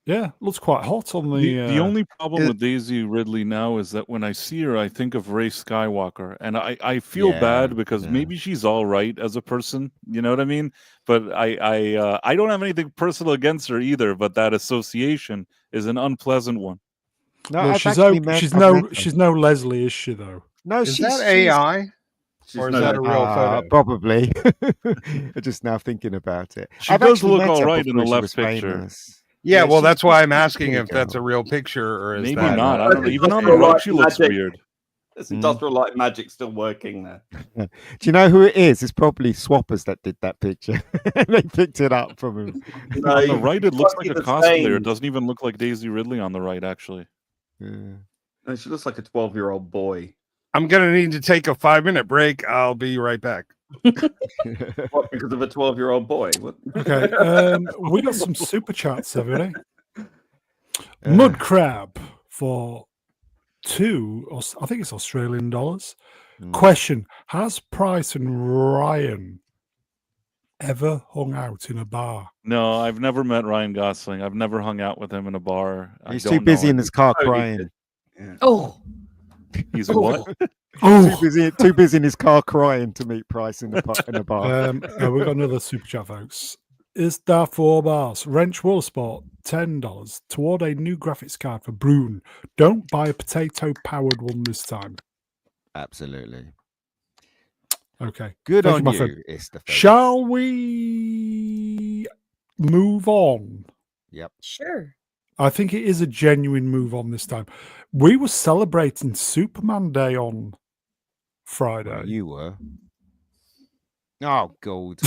yeah, looks quite hot on the only problem with Daisy Ridley now is that when I see her, I think of Rey Skywalker, and I feel bad because maybe she's all right as a person, you know what I mean? But I don't have anything personal against her either, but that association is an unpleasant one. No, she's no Leslie, is she though? No, is that AI? Or is that a real photo? Probably. Just now thinking about it. She does look all right in the left picture. Famous. Yeah, well, that's why I'm asking if that's a real picture or is maybe that not. I don't know. Even on the right, she looks weird. This industrial light magic still working there. Do you know who it is? It's probably Swappers that did that picture. They picked it up from him. No, on the right, it looks like a cosplayer. It doesn't even look like Daisy Ridley on the right, actually. No, she looks like a 12-year-old boy. I'm gonna need to take a 5-minute break. I'll be right back. What, because of a 12-year-old boy? What? Okay, we got some super chats, everybody. Mud Crab for I think it's Australian dollars. Mm. Question: has Price and Ryan ever hung out in a bar? No, I've never met Ryan Gosling. I've never hung out with him in a bar. He's too busy in his car crying. Yeah. Oh, He's a what? Oh, Too busy in his car crying to meet Price in a bar. we got another super chat, folks. Is there 4 bars? Wrench Woolsport, $10 toward a new graphics card for Brune. Don't buy a potato-powered one this time. Absolutely. Okay. Good Thank on my you, friend. Esther. Shall we move on? Yep. sure. I think it is a genuine move on this time. We were celebrating Superman Day on Friday. Well, you were. Oh, God.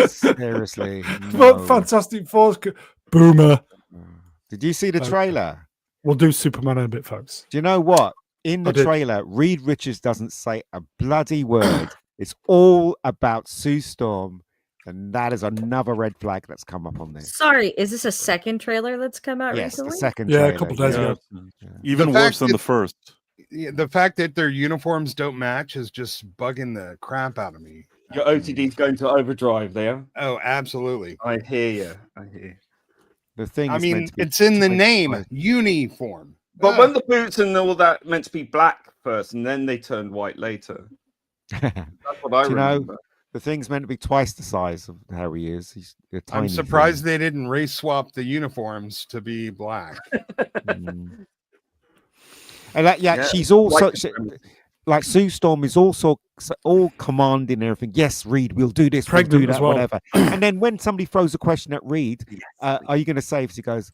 Seriously. But No. Fantastic Four. Boomer. Did you see the Okay. trailer? We'll do Superman in a bit, folks. Do you know what? In the I did. trailer, Reed Richards doesn't say a bloody word. It's all about Sue Storm, and that is another red flag that's come up on this. Sorry, is this a second trailer that's come out Yes, recently? the second Yeah, a trailer. couple days yeah. ago. Yeah. Even The worse fact than the that- first. Yeah, the fact that their uniforms don't match is just bugging the crap out of me. Your OCD's going to overdrive there. Oh, absolutely. I hear you. I hear you. The thing I is mean, meant to be it's in the 25. name, uniform. But when the boots and all that meant to be black first, and then they turned white later. That's what I Do you know, remember. the thing's meant to be twice the size of how he is. He's a tiny I'm surprised they didn't race swap the uniforms to be black. thing. And that, Yeah, she's also white like Sue Storm is also all commanding and everything. Yes, Reed, we'll do this, Pregnant we'll do as that, well. whatever. And then when somebody throws a question at Reed, Yes. are you going to save? She goes,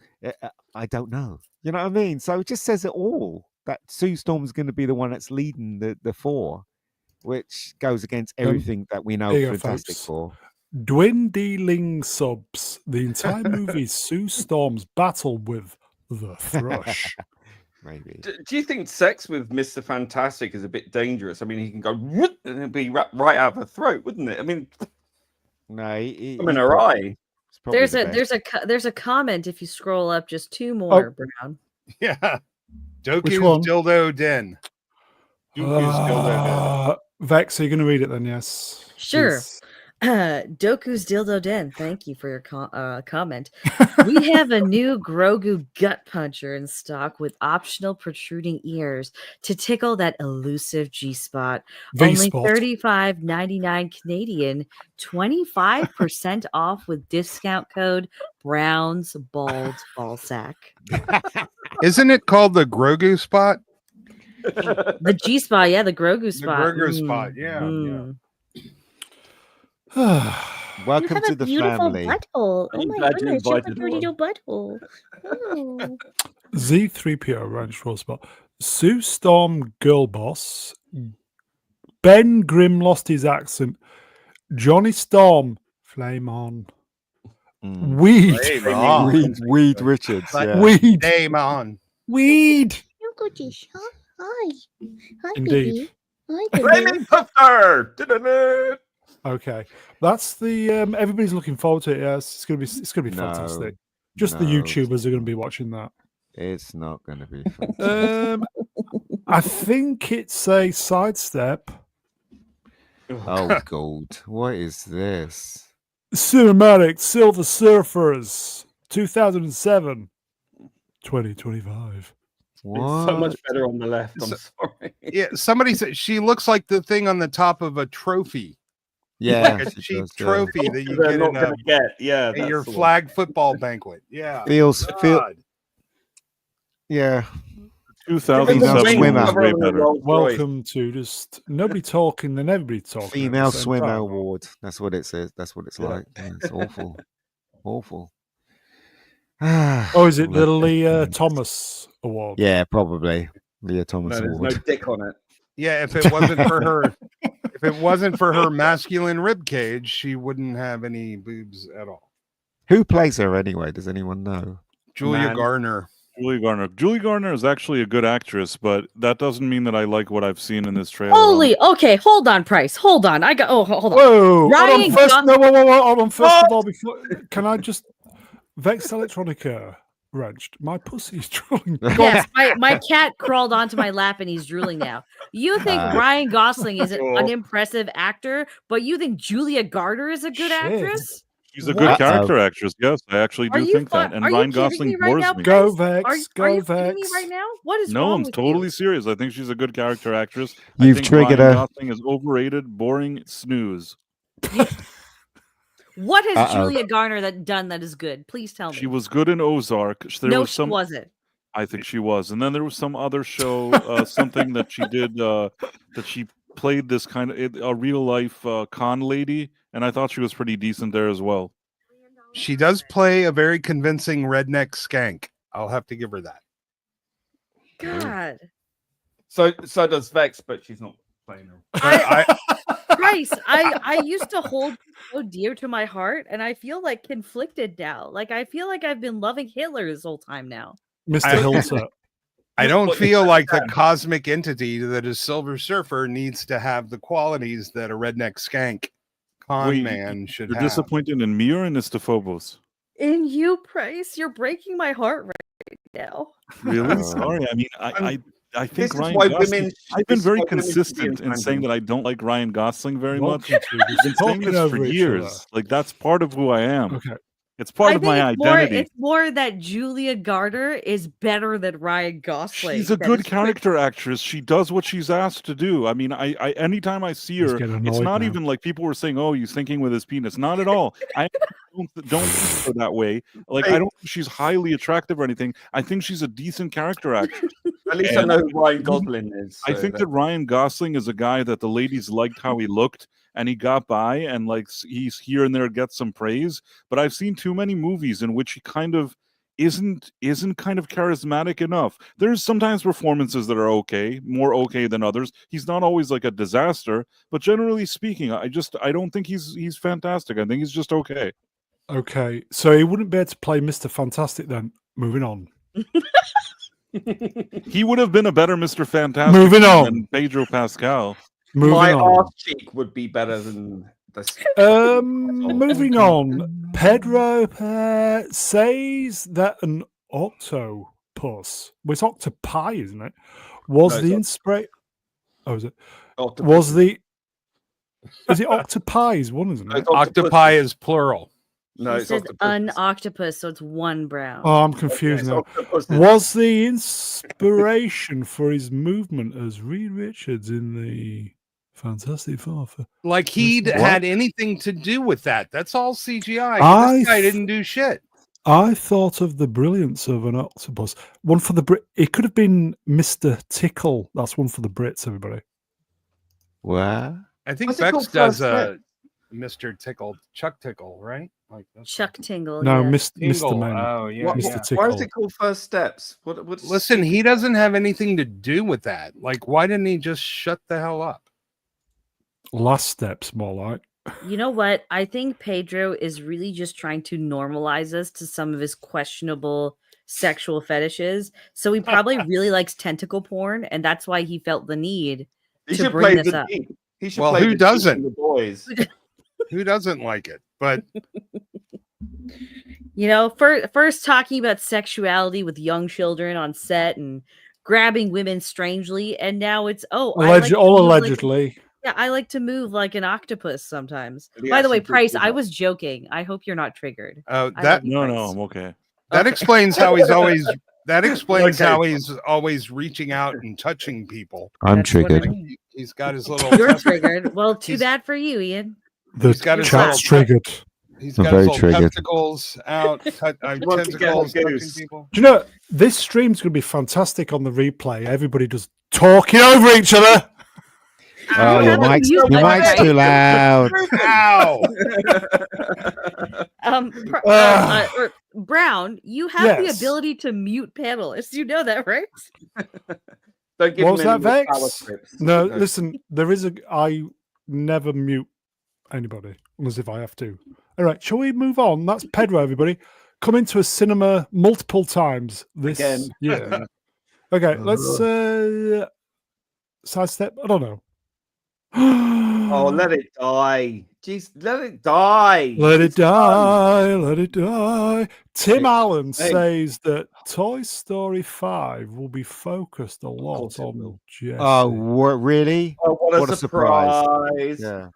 I don't know. You know what I mean? So it just says it all that Sue Storm's going to be the one that's leading the 4, which goes against everything that we know there you go, Fantastic folks. Four. Dwindling subs. The entire movie is Sue Storm's battle with the Thrush. Maybe. Do you think sex with Mr. Fantastic is a bit dangerous? I mean, he can go "Whoop," and it'd be right out of her throat, wouldn't it? I mean, No, I'm in her eye. There's a comment if you scroll up just 2 more, Brown. Yeah. Which Doku's one? Dildo Den. Doku's Dildo Den. Vex, are you going to read it then? Yes. Sure. Please. Doku's Dildo Den. Thank you for your comment. We have a new Grogu gut puncher in stock with optional protruding ears to tickle that elusive G spot. Only V-spot. $35.99 Canadian, 25% off with discount code Brown's Bald Ballsack. Isn't it called the Grogu spot? The G spot, yeah, the Grogu spot. Grogu spot, yeah, Welcome to the family. butthole. I'm Oh my glad you goodness, your invited pretty little butthole. Oh. Z3PO Ranch Roll Spot. Sue Storm Girl Boss. Ben Grimm lost his accent. Johnny Storm Flame On. Mm. Weed. Flame on. Reed Richards. Like- Yeah. Weed. Flame on. Weed. Look at this, huh? Hi. Hi, Indeed. baby. Hi, baby. Flaming puffer. Da-da-da. Okay. That's the everybody's looking forward to it. Yes, it's gonna be No, fantastic. Just the no. YouTubers are gonna be watching that. It's not going to be fun. I think it's a sidestep. Oh, God. What is this? Cinematic Silver Surfers 2007 2025. What? It's so much better on the left. I'm So- sorry. Yeah, somebody said she looks like the thing on the top of a trophy. Yeah. Like a she cheap does, yeah. trophy that you They're get not in gonna get. Yeah, at that's your the one. flag football banquet. Yeah. Feels, God. yeah. 2007 Female was swimmer. way better. Welcome to just nobody talking and everybody talking. at the Female same Swimmer time. Award. That's what it says. That's what it's Yeah. like. Yeah, it's awful. Awful. Oh, is it the Lovely. Leah Thomas Award? Yeah, probably. Leah No, Thomas there's no Award. dick on it. Yeah, if it wasn't for her, if it wasn't for her masculine rib cage, she wouldn't have any boobs at all. Who plays her anyway? Does anyone know? Julia Man. Garner. Julie Garner. Julie Garner is actually a good actress, but that doesn't mean that I like what I've seen in this trailer. Holy, okay, hold on, Price. Hold on. I got hold on. Whoa! Hold Ryan on, first, Gos- no, whoa, hold on. First of all, before, can I just Vex Electronica? wrenched. My pussy's drooling. Yes, my cat crawled onto my lap and he's drooling now. You think Ryan Gosling is an unimpressive actor, but you think Julia Garner is a good actress? She's a good character actress. Yes, I actually do think that. And Ryan Gosling bores me. Go Vex. Are you kidding me right now? What is wrong I'm with totally you? serious. I think she's a good character actress. You've I think triggered Ryan her. Gosling is overrated, boring, snooze. What has Julia Garner done that is good? Please tell me. She was good in Ozark. She wasn't. I think she was. And then there was some other show, something that she did, that she played this kind of a real life con lady, and I thought she was pretty decent there as well. She does play a very convincing redneck skank. I'll have to give her that. God. So does Vex, but she's not playing her. Bryce, I used to hold so dear to my heart, and I feel like conflicted now. Like I feel like I've been loving Hitler this whole time now. Mr. Hilser. I don't feel like the cosmic entity that is Silver Surfer needs to have the qualities that a redneck skank man should have. You're disappointed in me or in Istophobos? In you, Bryce, you're breaking my heart right now. Really? Sorry. I mean, I think Ryan Gosling. I've been very consistent in saying that I don't like Ryan Gosling very much. I've been saying this for years. Like that's part of who I am. Okay. It's part of my identity. It's more that Julia Garner is better than Ryan Gosling. She's a good character actress. She does what she's asked to do. I mean, I anytime I see her, it's not even like people were saying, "Oh, he's thinking with his penis." Not at all. I don't think her that way. Like I don't think she's highly attractive or anything. I think she's a decent character actress. At least I know who Ryan Gosling is. I think that Ryan Gosling is a guy that the ladies liked how he looked. And he got by, and like he's here and there gets some praise. But I've seen too many movies in which he kind of isn't kind of charismatic enough. There's sometimes performances that are okay, more okay than others. He's not always like a disaster, but generally speaking, I don't think he's fantastic. I think he's just okay. Okay, so he wouldn't be able to play Mr. Fantastic then. Moving on. He would have been a better Mr. Fantastic than Pedro Pascal. My arse cheek would be better than this. Moving on. Pedro says that an octopus, well, it's octopi, isn't it? Was the inspiration? Oh, is it? Octopus. Was the? Is it octopi? Is one, isn't it? Octopi is plural. No, it says an octopus, so it's one brown. Oh, I'm confused now. Was the inspiration for his movement as Reed Richards in the Fantastic Four? Like he'd had anything to do with that. That's all CGI. This guy didn't do shit. I thought of the brilliance of an octopus. One for the Brit. It could have been Mr. Tickle. That's one for the Brits, everybody. What? I think Bex does Mr. Tickle, Chuck Tickle, right? Like Chuck Tingle. No, yeah. Mr. Men. Oh, yeah. Mr. Tickle. Why is it called First Steps? Listen, he doesn't have anything to do with that. Like, why didn't he just shut the hell up? Last Steps, more like. You know what? I think Pedro is really just trying to normalize us to some of his questionable sexual fetishes. So he probably really likes tentacle porn, and that's why he felt the need to bring this up. He should well, play who doesn't? The boys. Who doesn't like it? But you know, first talking about sexuality with young children on set and grabbing women strangely, and now it's allegedly. Yeah, I like to move like an octopus sometimes. By the way, Price, I was joking. I hope you're not triggered. No, I'm okay. That explains how he's always. That explains how he's always reaching out and touching people. I'm triggered. He's got his little. You're triggered. Well, too bad for you, Ian. The chat's triggered. He's got his little testicles out. Tentacles touching people. Do you know this stream's going to be fantastic on the replay? Everybody just talking over each other. Oh, your mic's too loud. Ow. Brown, you have the ability to mute panelists. You know that, right? Don't give what was that, Vex? No, listen, I never mute anybody, unless if I have to. All right, shall we move on? That's Pedro, everybody. Come into a cinema multiple times this year. Okay, let's sidestep. I don't know. Oh, let it die. Jeez, let it die. Let it It's fun. die, let it die. Tim Hey, Allen hey. says that Toy Story 5 will be focused a lot course it on will. Jesse. Oh, really? Oh, what What a a surprise. surprise. Yeah.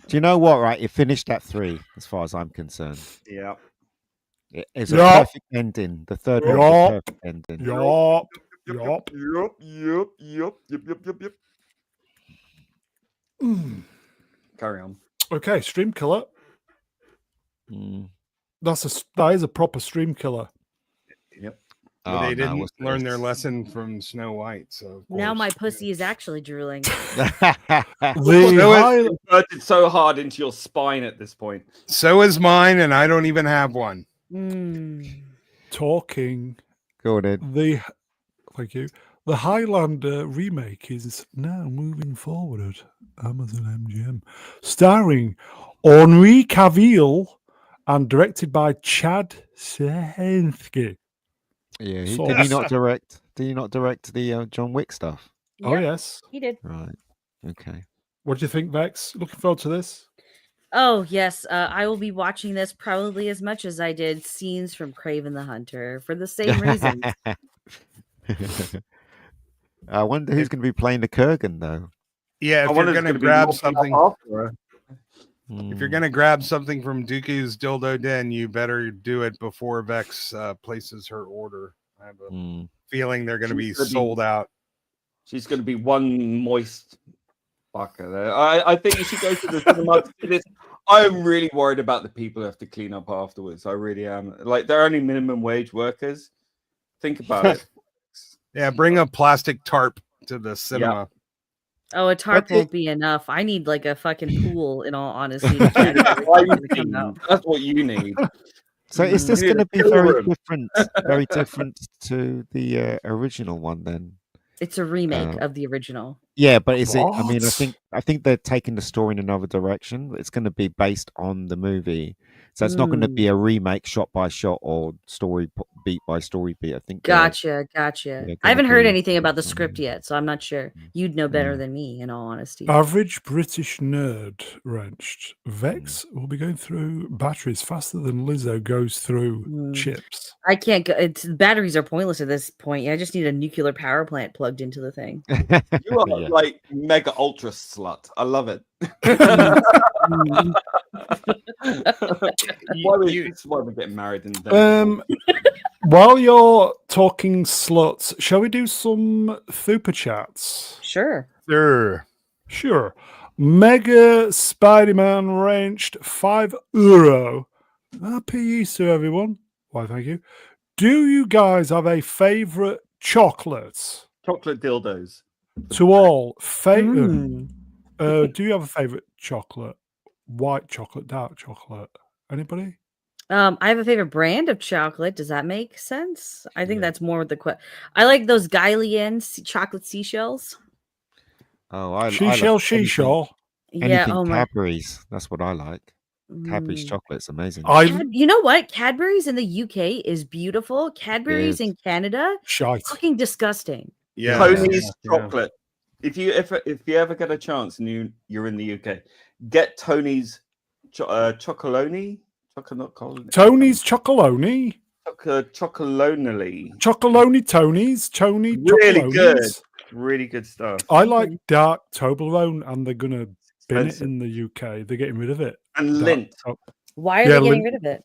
Do you know what? Right, it finished at 3, as far as I'm concerned. Yeah. It is a Yup. perfect ending. The third one was a Yup. perfect ending. Yup. Yup. Yup. Yep. Mm. Carry on. Okay, stream killer. Mm. That is a proper stream killer. Yep. Well, Oh, they no, didn't what's learn their this? lesson from Snow White, so of Now my course, pussy is actually drooling. The Inverted so hard into your spine at this point. So is mine, and I don't even have one. talking. Go on in. Thank you. The Highlander remake is now moving forward at Amazon MGM, starring Henri Cavill and directed by Chad Stahelski. Yeah, So- did he not direct? Did he not direct the John Wick stuff? Oh yes. He did. Right. Okay. What do you think, Vex? Looking forward to this. Oh yes, I will be watching this probably as much as I did scenes from Craven the Hunter for the same reason. I wonder who's going to be playing the Kurgan though. Yeah, I if wonder you're if gonna it's gonna be grab more something, after her. if you're Mm. gonna grab something from Dooku's Dildo Den, you better do it before Vex places her order. I have a Mm. feeling they're gonna be She's gonna be- sold out. She's going to be one moist fucker there. I think you should go to the cinema to see this. I'm really worried about the people who have to clean up afterwards. I really am. Like, they're only minimum wage workers. Think about it. Yeah, bring a plastic tarp to the cinema. Oh, a tarp But won't be enough. I need like a fucking pool, in all honesty. To catch That's everything what that's you gonna come need. out. That's what you need. So is this You need going to a be killer very room. different to the original one then? It's a remake of the original. Yeah, but is it? I mean, What? I think they're taking the story in another direction. It's going to be based on the movie, so it's not going to be a remake shot by shot or beat by story beat. I think. Gotcha. they're I haven't gonna heard be- anything about the script yet, so I'm not sure. You'd know better Yeah. than me, in all honesty. Average British nerd wrenched. Vex will be going through batteries faster than Lizzo goes through chips. I can't go. Batteries are pointless at this point. I just need a nuclear power plant plugged into the thing. You are Yeah. like mega ultra slut. I love it. It's why we're getting married in Denver. While you're talking sluts, shall we do some Thupa chats? Sure. Sure. Mega Spider-Man wrenched €5. Happy Easter, everyone. Why, thank you. Do you guys have a favorite chocolate? Chocolate dildos. To all, Mm. do you have a favorite chocolate? White chocolate, dark chocolate? Anybody? I have a favorite brand of chocolate. Does that make sense? I think that's more the I like those Guylian chocolate seashells. Oh, I Seashell, like seashell. Yeah. anything Oh my. Cadbury's. That's what I like. Cadbury's chocolate's amazing. You know what? Cadbury's in the UK is beautiful. Cadbury's in Canada, Shite. fucking disgusting. Yeah. Tony's chocolate. If you ever get a chance and you're in the UK, get Tony's chocolonely. Tony's Chocolonely. Chocolonely. Chocolonely Tony's. Tony Really good. Chocolonies. Really good stuff. I like dark Toblerone, and they're going to bin it in the UK. They're getting rid of it. And Lindt. Why are they getting rid of it?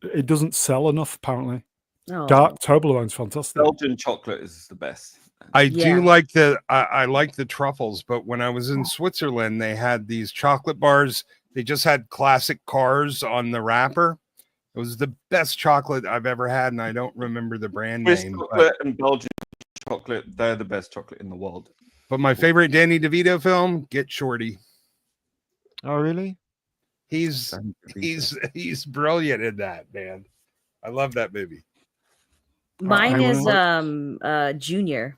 It doesn't sell enough, apparently. Oh. Dark Toblerone's fantastic. Belgian chocolate is the best. I do like I like the truffles, but when I was in Switzerland, they had these chocolate bars. They just had classic cars on the wrapper. It was the best chocolate I've ever had, and I don't remember the brand Swiss name. chocolate and Belgian chocolate, they're the best chocolate in the world. But my favorite Danny DeVito film, Get Shorty. Oh, really? He's brilliant in that, man. I love that movie. Mine is Junior.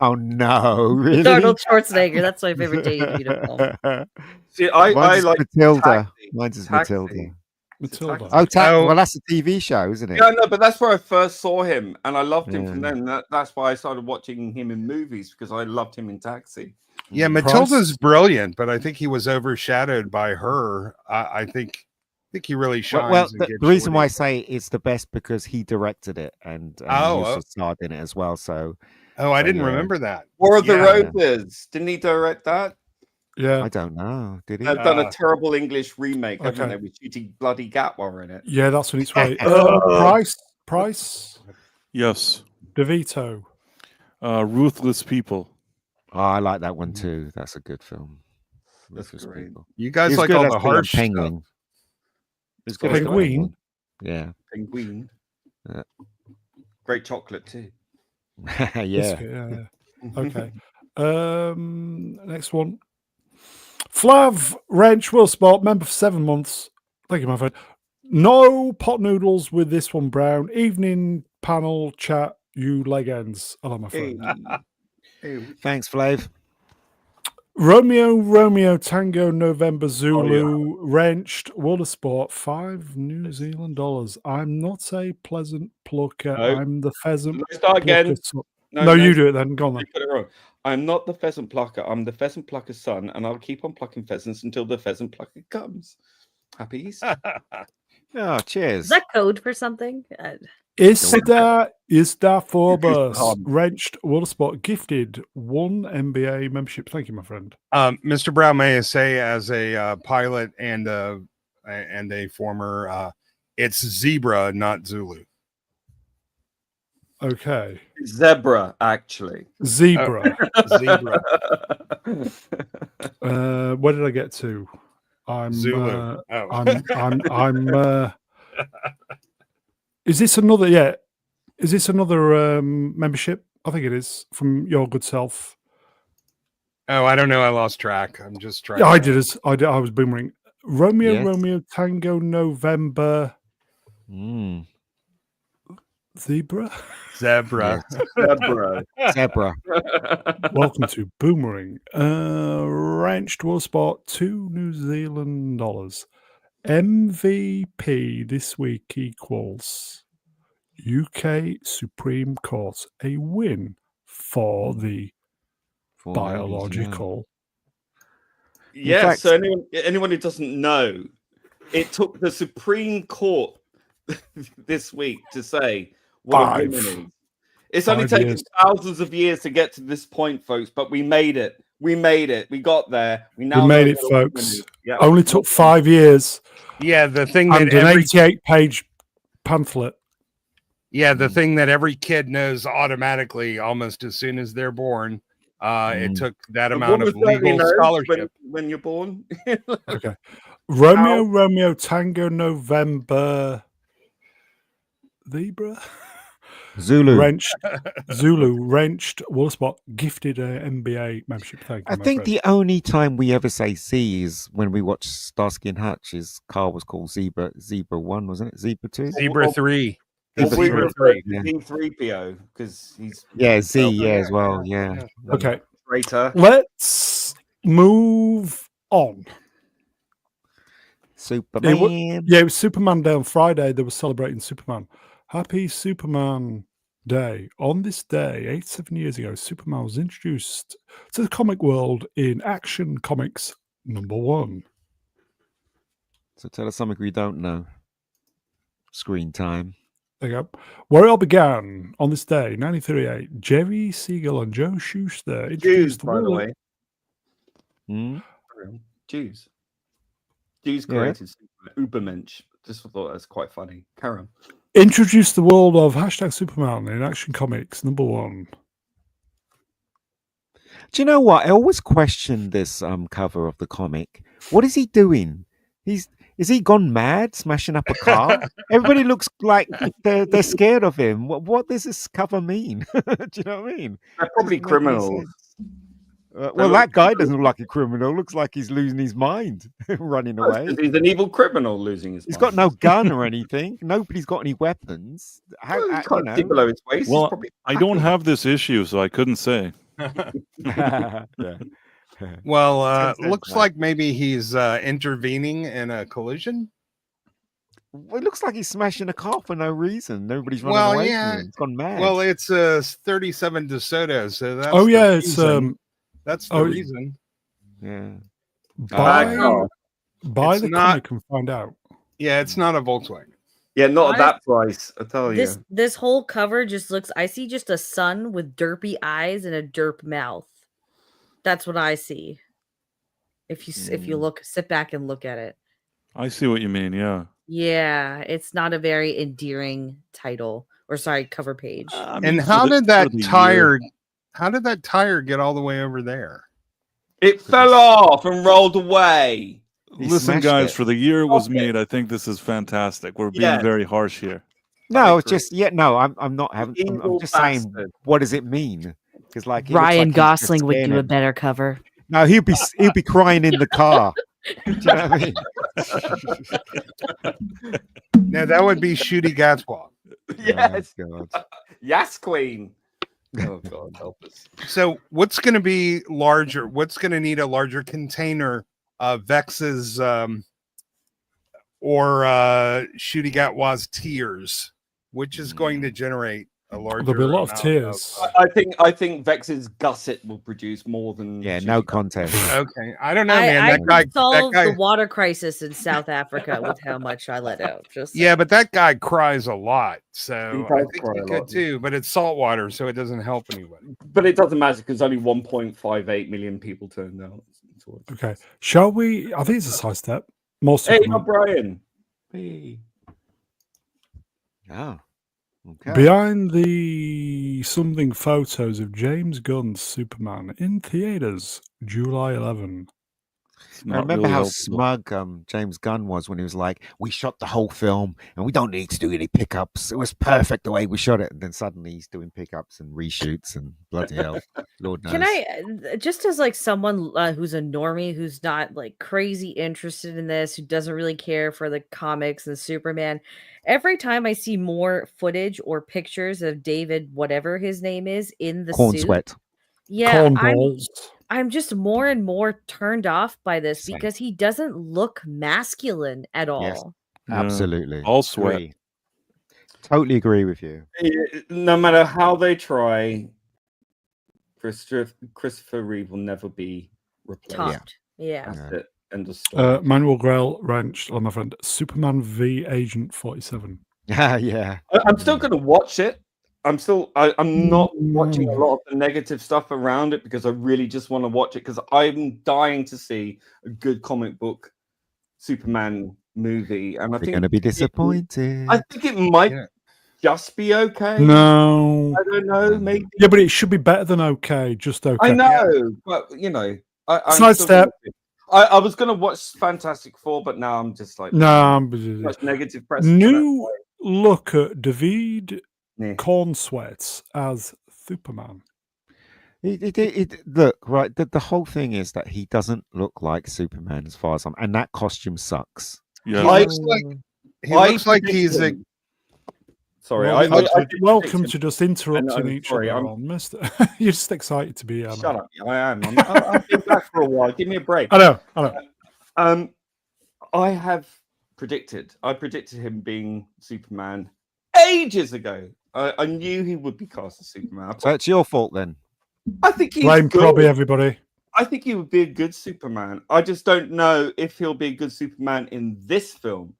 Oh no, really? Arnold Schwarzenegger. That's my favorite Danny DeVito film. See, I like Matilda. Taxi. Mine's is Taxi. Matilda. Matilda. Oh, well, that's a TV show, isn't it? Yeah, no, but that's where I first saw him, and I loved him from Yeah. then. That's why I started watching him in movies because I loved him in Taxi. Yeah, Matilda's brilliant, but I think he was overshadowed by her. I think he really shines. Well, the reason why I say it's the best because he directed it and he also starred in it as well. So, I didn't remember that. War of the Roses. Didn't he direct that? Yeah, I don't know. Did he? They've done a terrible English remake, haven't they? With shooting bloody Gatwa in it. Yeah, that's when it's way. Price. Yes. DeVito. Ruthless People. Oh, I like that one too. That's a good film. Ruthless People. You guys like all the harsh Penguin. Stuff. Penguin. Yeah. Penguin. Yeah. Great chocolate too. Yeah. Okay. Next one. Flav Wrench Will Sport, member for 7 months. Thank you, my friend. No pot noodles with this one, Brown. Evening panel chat, you leg ends. Hello, my friend. Thanks, Flav. Romeo Tango November Zulu Wrenched World of Sport $5 New Zealand dollars. I'm not a pleasant plucker. No. I'm the pheasant. Let's start again. No, you do it then. Go on then. You put it wrong. I'm not the pheasant plucker. I'm the pheasant plucker's son, and I'll keep on plucking pheasants until the pheasant plucker comes. Happy Easter. Oh, cheers. Is that code for something? Ista Forbes Wrenched World of Sport gifted 1 NBA membership. Thank you, my friend. Mr. Brown, may I say, as a pilot and a former, it's Zebra, not Zulu. Okay. Zebra, actually. Zebra. Zebra. Where did I get to? I'm Zulu. I'm Is this another? Yeah. Is this another membership? I think it is from your good self. Oh, I don't know. I lost track. I'm just trying. Yeah, I did. I was boomering. Romeo Tango November. Zebra. Zebra. Welcome to Boomerang. Wrenched World Sport $2 New Zealand dollars. MVP this week equals UK Supreme Court, a win for the biological. Yeah, fact, so anyone who doesn't know, it took the Supreme Court this week to say what a woman is. It's only taken thousands of years to get to this point, folks, but we made it. We made it. We got there. We made it, folks. Yeah. Only took 5 years. Yeah, the thing that an 88-page pamphlet. Yeah, the thing that every kid knows automatically almost as soon as they're born. It took that amount of legal scholarship when you're born. Okay. Romeo Tango November Zebra Zulu Wrenched World Sport gifted an NBA membership. Thank you. I think the only time we ever say Z is when we watch Starsky and Hutch. His car was called Zebra 1, wasn't it? Zebra 2? Zebra 3. Zebra 3. Z3PO because he's Z as well. Yeah. Okay. Traitor. Let's move on. Superman. It was Superman Day on Friday. They were celebrating Superman. Happy Superman Day. On this day, 87 years ago, Superman was introduced to the comic world in Action Comics #1. So tell us something we don't know. Screen time. There you go. Where it all began on this day, 1938, Jerry Siegel and Joe Shuster introduced by the way. Jews created Ubermensch. Just thought that's quite funny. Karen. Introduced the world of #Superman in Action Comics #1. Do you know what? I always question this cover of the comic. What is he doing? Is he gone mad, smashing up a car? Everybody looks like they're scared of him. What does this cover mean? Do you know what I mean? They're probably criminals. Well, that guy doesn't look like a criminal. Looks like he's losing his mind, running away. He's an evil criminal losing his mind. He's got no gun or anything. Nobody's got any weapons. Below his waist. Well, I don't have this issue, so I couldn't say. Well, looks like maybe he's intervening in a collision. Well, it looks like he's smashing a car for no reason. Nobody's running away from him. It's gone mad. Well, it's 37 DeSoto, so that's it's That's the reason. Yeah. Buy It's the not- comic and find out. Yeah, it's not a Volkswagen. Yeah, not at that price, I tell you. This whole cover just looks. I see just a sun with derpy eyes and a derp mouth. That's what I see. If you look, sit back and look at it. I see what you mean. Yeah. Yeah, it's not a very endearing title or cover page. I mean, And how did that for the tire? year- How did that tire get all the way over there? It fell off and rolled away. He Listen, smashed guys, it. for the year it was Stop it. made, I think this is fantastic. We're being Yes. very harsh here. No, it's agree. just no. I'm not having. I'm Evil just saying. bastard. What does it mean? Because like it looks Ryan like he's just Gosling would scaring do a him. better cover. No, he'll be crying in the car. Do you know what I mean? Now that would be Shooty Gatswall. Yes. Oh, God. Yes, Queen. Oh God, help us. So what's going to be larger? What's going to need a larger container of Vex's or Shooty Gatwa's tears, which is going to generate a larger. There'll be a lot of amount tears. I think Vex's gusset will produce more than. Yeah, Shooty no Gat. contest. Okay, I don't know, man. I That guy. could solve That guy. the water crisis in South Africa with how much I let out. Just Yeah, but that guy cries a lot, so He I does think cry he a could lot. too. But it's salt water, so it doesn't help anybody. But it doesn't matter because only 1.58 million people turned out. Okay, shall we? I think it's a side step. More Hey, Superman. O'Brien. Hey. Oh, okay. Behind the something photos of James Gunn's Superman in theaters, July 11. It's I not remember really how helpful. smug James Gunn was when he was like, "We shot the whole film, and we don't need to do any pickups. It was perfect the way we shot it." And then suddenly he's doing pickups and reshoots, and bloody hell, Lord knows. Can I, just as like someone who's a normie, who's not like crazy interested in this, who doesn't really care for the comics and Superman, every time I see more footage or pictures of David, whatever his name is, in the Corn suit, sweat? yeah, Corn balls. I'm just more and more turned off by this Same. because he doesn't look masculine at all. Yes. Yeah. Absolutely, All sweat. Agree. Totally agree with you. No matter how they try, Christopher Reeve will never be replaced. Topped. Yeah. That's it. End of story. Manuel Grell wrenched on my friend Superman v Agent 47. Yeah. I'm still going to watch it. I'm not watching a lot of the negative stuff around it because I really just want to watch it because I'm dying to see a good comic book Superman movie, and I We're think going to be disappointed. I think it might just be okay. No. I don't know. Maybe Yeah, but it should be better than okay. Just okay. I know, but you know, I'm Side still step. I was going to watch Fantastic Four, but now I'm just like No. too much negative press. New look at David Yeah. Cornsweat as Superman. Look, right. The whole thing is that he doesn't look like Superman as far as and that costume sucks. Yeah. He looks like he's a. Sorry, Welcome to just interrupting I'm each sorry, other I'm- on Mister. You're just excited to be here. Shut up! I am. I've been back for a while. Give me a break. I know. I predicted him being Superman ages ago. I knew he would be cast as Superman. So it's your fault then. I think he's Blame good. probably everybody. I think he would be a good Superman. I just don't know if he'll be a good Superman in this film,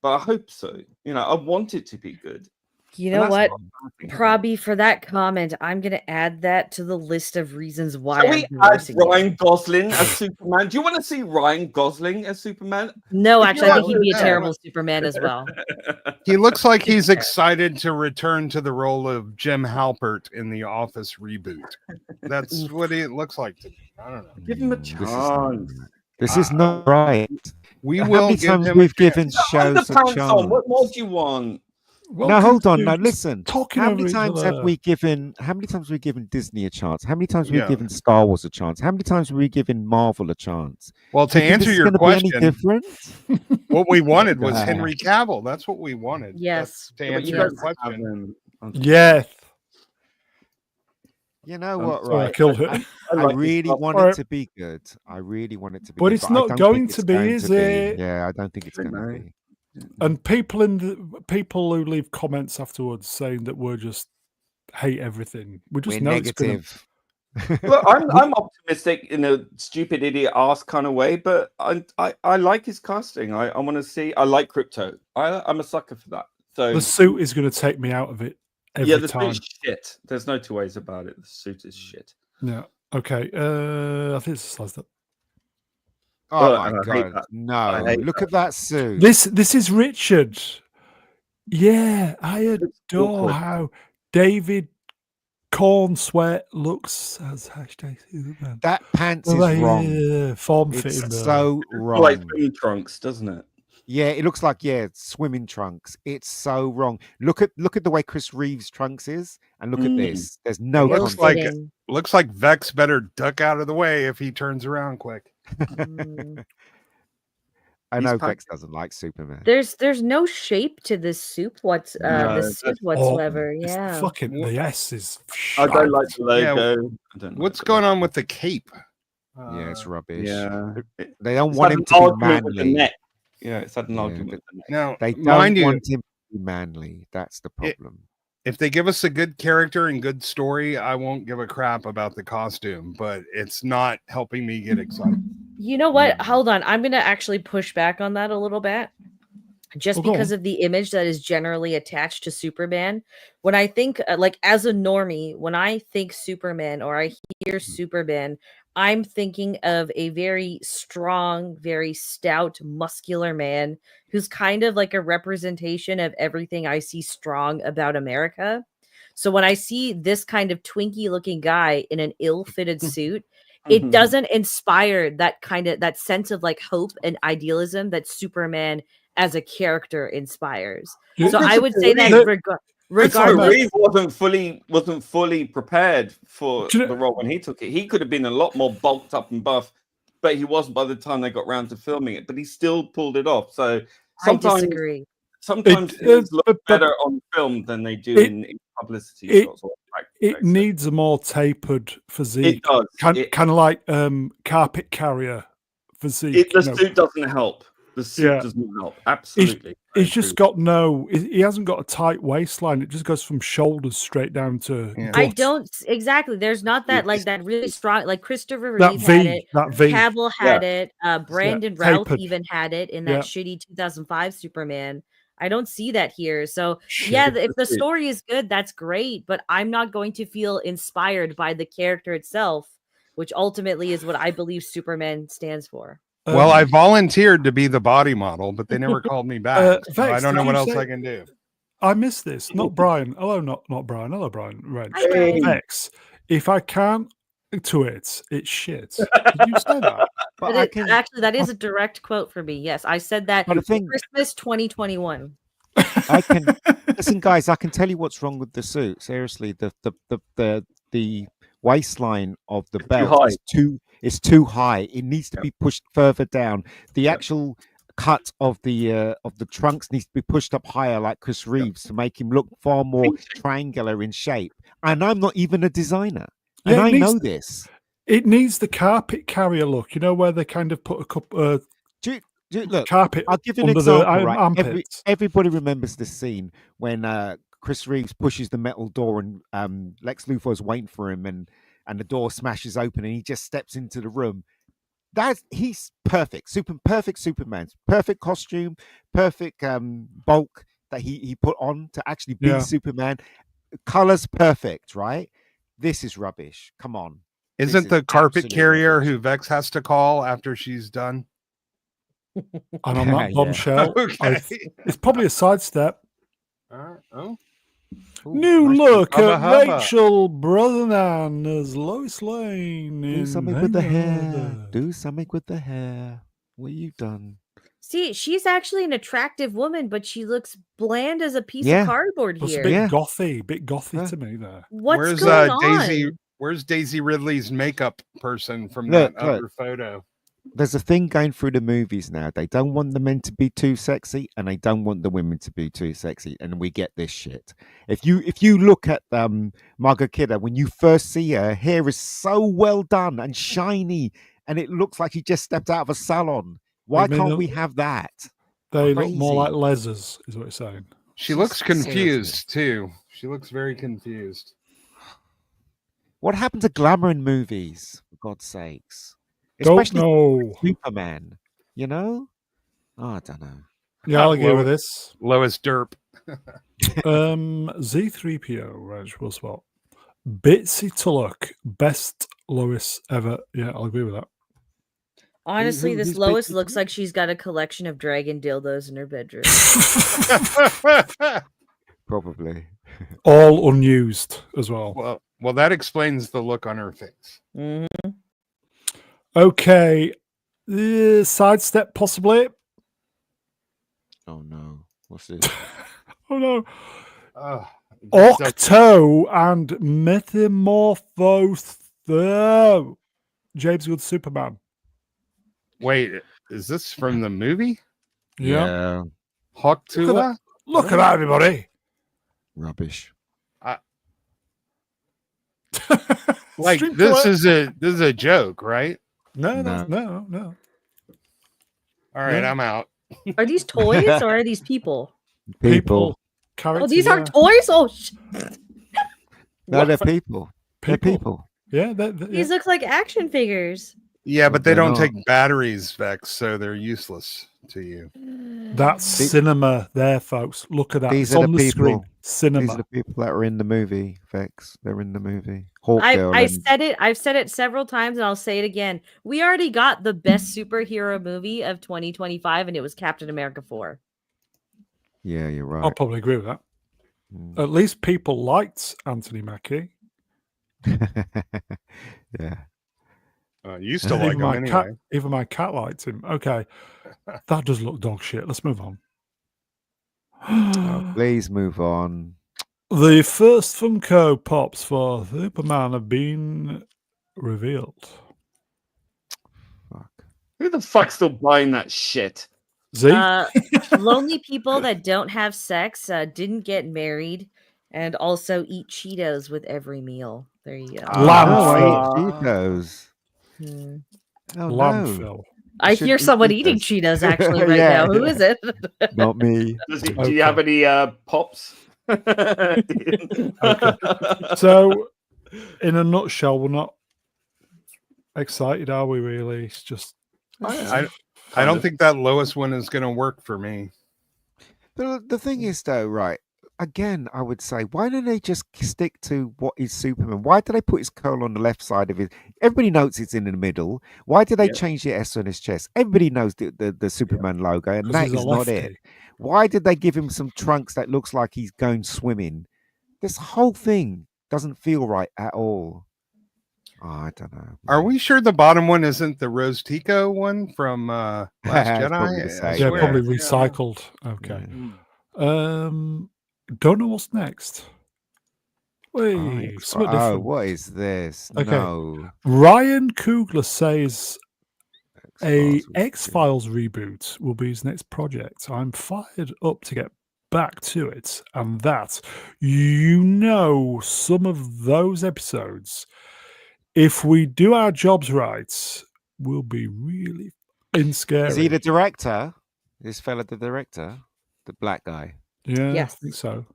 but I hope so. You know, I want it to be good. You And know that's what? not a bad thing. Probby, for that comment, I'm going to add that to the list of reasons why Shall I'm we add divorcing you. Ryan Gosling as Superman? Do you want to see Ryan Gosling as Superman? No, If actually, you I think he'd be a want- terrible Superman as well. He looks like he's excited to return to the role of Jim Halpert in the Office reboot. That's what it looks like to me. I don't know. Give him a This is not chance. right. This is not right. We How will many give times him a we've chance. given shows a Underpants on. chance? What more do you want? Now hold on. Now listen. Talking How over many each times other. have we given? How many times have we given Disney a chance? How many times have we Yeah. given Star Wars a chance? How many times have we given Marvel a chance? Well, to Do you think answer this is your gonna be any question, different? what we wanted was Ah. Henry Cavill. That's what we wanted. Yes. To Yeah, but answer you your guys have question. him. Yes. You know what? Sorry, I Right. killed it. I like his really stuff. want Alright. it to be good. I really want it to be But good. it's I not don't going think to it's be, going is to be. it? Yeah, I don't think it's I going to know. be. And people who leave comments afterwards saying that we're just hate everything. We just We're know it's gonna. negative. Look, I'm optimistic in a stupid idiot ass kind of way, but I like his casting. I want to see. I like Crypto. I'm a sucker for that. So The suit is going to take me out of it every the time. suit's shit. There's no two ways about it. The suit is shit. Yeah. Okay. I think it's the Oh I my hate god! that. No, hate look at that suit. This is Richard. Yeah, I adore awkward. how David Cornsweat looks as hashtag Superman. That pants is wrong. Form It's fitting. so wrong. Like swimming trunks, doesn't it? Yeah, it looks like swimming trunks. It's so wrong. Look at the way Chris Reeves' trunks is, and look at this. There's no looks context. like Vex better duck out of the way if he turns around quick. I know Vex doesn't like Superman. There's no shape to this suit whatsoever. Yeah. Fucking the S is. I don't like the logo. Yeah, what's going on with the cape? Yeah, it's rubbish. Yeah, they don't want him to be manly. Yeah, it's had an argument with the neck. Now, they don't want him to be manly. That's the problem. If they give us a good character and good story, I won't give a crap about the costume, but it's not helping me get excited. You know what? Hold on. I'm going to actually push back on that a little bit. Just because of the image that is generally attached to Superman. When I think, like, as a normie, when I think Superman or I hear Superman, I'm thinking of a very strong, very stout, muscular man who's kind of like a representation of everything I see strong about America. So when I see this kind of Twinkie looking guy in an ill-fitted suit, it doesn't inspire that sense of like hope and idealism that Superman as a character inspires. So I would say that regardless, Reeve wasn't fully prepared for the role when he took it. He could have been a lot more bulked up and buff, but he wasn't by the time they got around to filming it. But he still pulled it off. So sometimes I disagree. Sometimes things look better on film than they do in publicity shots. It needs a more tapered physique. It does. Kind of like carpet carrier physique. The suit doesn't help. The suit doesn't help. Absolutely. He's just got he hasn't got a tight waistline. It just goes from shoulders straight down to gut. I don't exactly. There's not that like that really strong, like Christopher Reeve had it. Cavill had it. Brandon Routh even had it in that shitty 2005 Superman. I don't see that here. So if the story is good, that's great. But I'm not going to feel inspired by the character itself, which ultimately is what I believe Superman stands for. Well, I volunteered to be the body model, but they never called me back. So I don't know what else I can do. I missed this. Not Brian. Hello, not Brian. Hello, Brian. Right. Vex. If I can't to it's shit. Did you say that? Actually, that is a direct quote for me. Yes, I said that Christmas 2021. I can listen, guys. I can tell you what's wrong with the suit. Seriously, the waistline of the belt is too high. It needs to be pushed further down. The actual cut of the trunks needs to be pushed up higher, like Chris Reeves, to make him look far more triangular in shape. And I'm not even a designer, and I know this. It needs the carpet carrier look. You know where they kind of put a couple. Look, carpet. I'll give you an example. Right? Everybody remembers this scene when Chris Reeves pushes the metal door and Lex Luthor's waiting for him, and the door smashes open and he just steps into the room. He's perfect, perfect Superman, perfect costume, perfect bulk that he put on to actually be Superman. Colors perfect, right? This is rubbish. Come on. Isn't the carpet carrier who Vex has to call after she's done? And on that bombshell, it's probably a sidestep. New look at Rachel Brosnahan as Lois Lane. Do something with the hair. Do something with the hair. What you done? See, she's actually an attractive woman, but she looks bland as a piece of cardboard here. It's a bit gothy to me there. What's going on? Where's Daisy Ridley's makeup person from that other photo? There's a thing going through the movies now. They don't want the men to be too sexy, and they don't want the women to be too sexy, and we get this shit. If you look at Margot Kidder, when you first see her hair is so well done and shiny, and it looks like she just stepped out of a salon. Why can't we have that? They look more like lesers, is what you're saying. She looks confused too. She looks very confused. What happened to glamour in movies? For God's sakes, Don't especially know. Superman. You know, oh, I don't know. Yeah, I'll agree with this. Lois Derp. Z3PO, right? We'll spot. Bitsy Tulloch, best Lois ever. Yeah, I'll agree with that. Honestly, this who's Lois Bitsy looks Tulloch? like she's got a collection of dragon dildos in her bedroom. Probably. All unused as well. Well, that explains the look on her face. Mhm. Okay. Sidestep, possibly. Oh no, what's this? Oh no. This does- Octo and Metamorphose. James Good Superman. Wait, is this from the movie? Yeah. Hawktula? Look at that, everybody. Rubbish. Like Stream this killer. is a joke, right? No. All right, Yeah. I'm out. Are these toys or are these people? People. Characters, Oh, these yeah. are toys. Oh, No, they're people. They're people. Yeah, these look like action figures. Yeah, but they They're don't not. take batteries, Vex, so they're useless to you. That's cinema there, folks. Look at that. These It's are on the the screen. people. Cinema. These are the people that are in the movie, Vex. They're in the movie. Hawk I Girl. said it. I've said it several times, and I'll say it again. We already got the best superhero movie of 2025, and it was Captain America 4. Yeah, you're right. I'll probably agree with that. Mm. At least people liked Anthony Mackie. Yeah. You used to like him anyway. Even my cat liked him. Okay. That does look dog shit. Let's move on. Oh, please move on. The first Funko Pops for Superman have been revealed. Fuck. Who the fuck's still buying that shit? Z? Lonely people that don't have sex, didn't get married, and also eat Cheetos with every meal. There you go. Landfill. Cheetos. Hmm. Oh, Landfill. no. I should hear eat someone Cheetos. eating Cheetos actually right Yeah. now. Who is it? Not me. Do you have any pops? So, in a nutshell, we're not excited, are we? Really? It's just. I don't think that Lois one is going to work for me. The thing is, though, right? Again, I would say, why don't they just stick to what is Superman? Why did they put his curl on the left side of it? Everybody knows it's in the middle. Why did they change the S on his chest? Everybody knows the Superman logo, and 'Cause that he's a is not it. lefty. Why did they give him some trunks that looks like he's going swimming? This whole thing doesn't feel right at all. Oh, I don't know. Are we sure the bottom one isn't the Rose Tico one from Last It's probably the Jedi? same. I Yeah, swear. probably recycled. Okay. Don't know what's next. Wait, something different. What is this? Okay. No. Ryan Coogler says a X-Files. X-Files reboot will be his next project. I'm fired up to get back to it, and that, some of those episodes, if we do our jobs right, will be really scary. Is he the director? This fella, the director, the black guy. Yeah, Yes. I think so.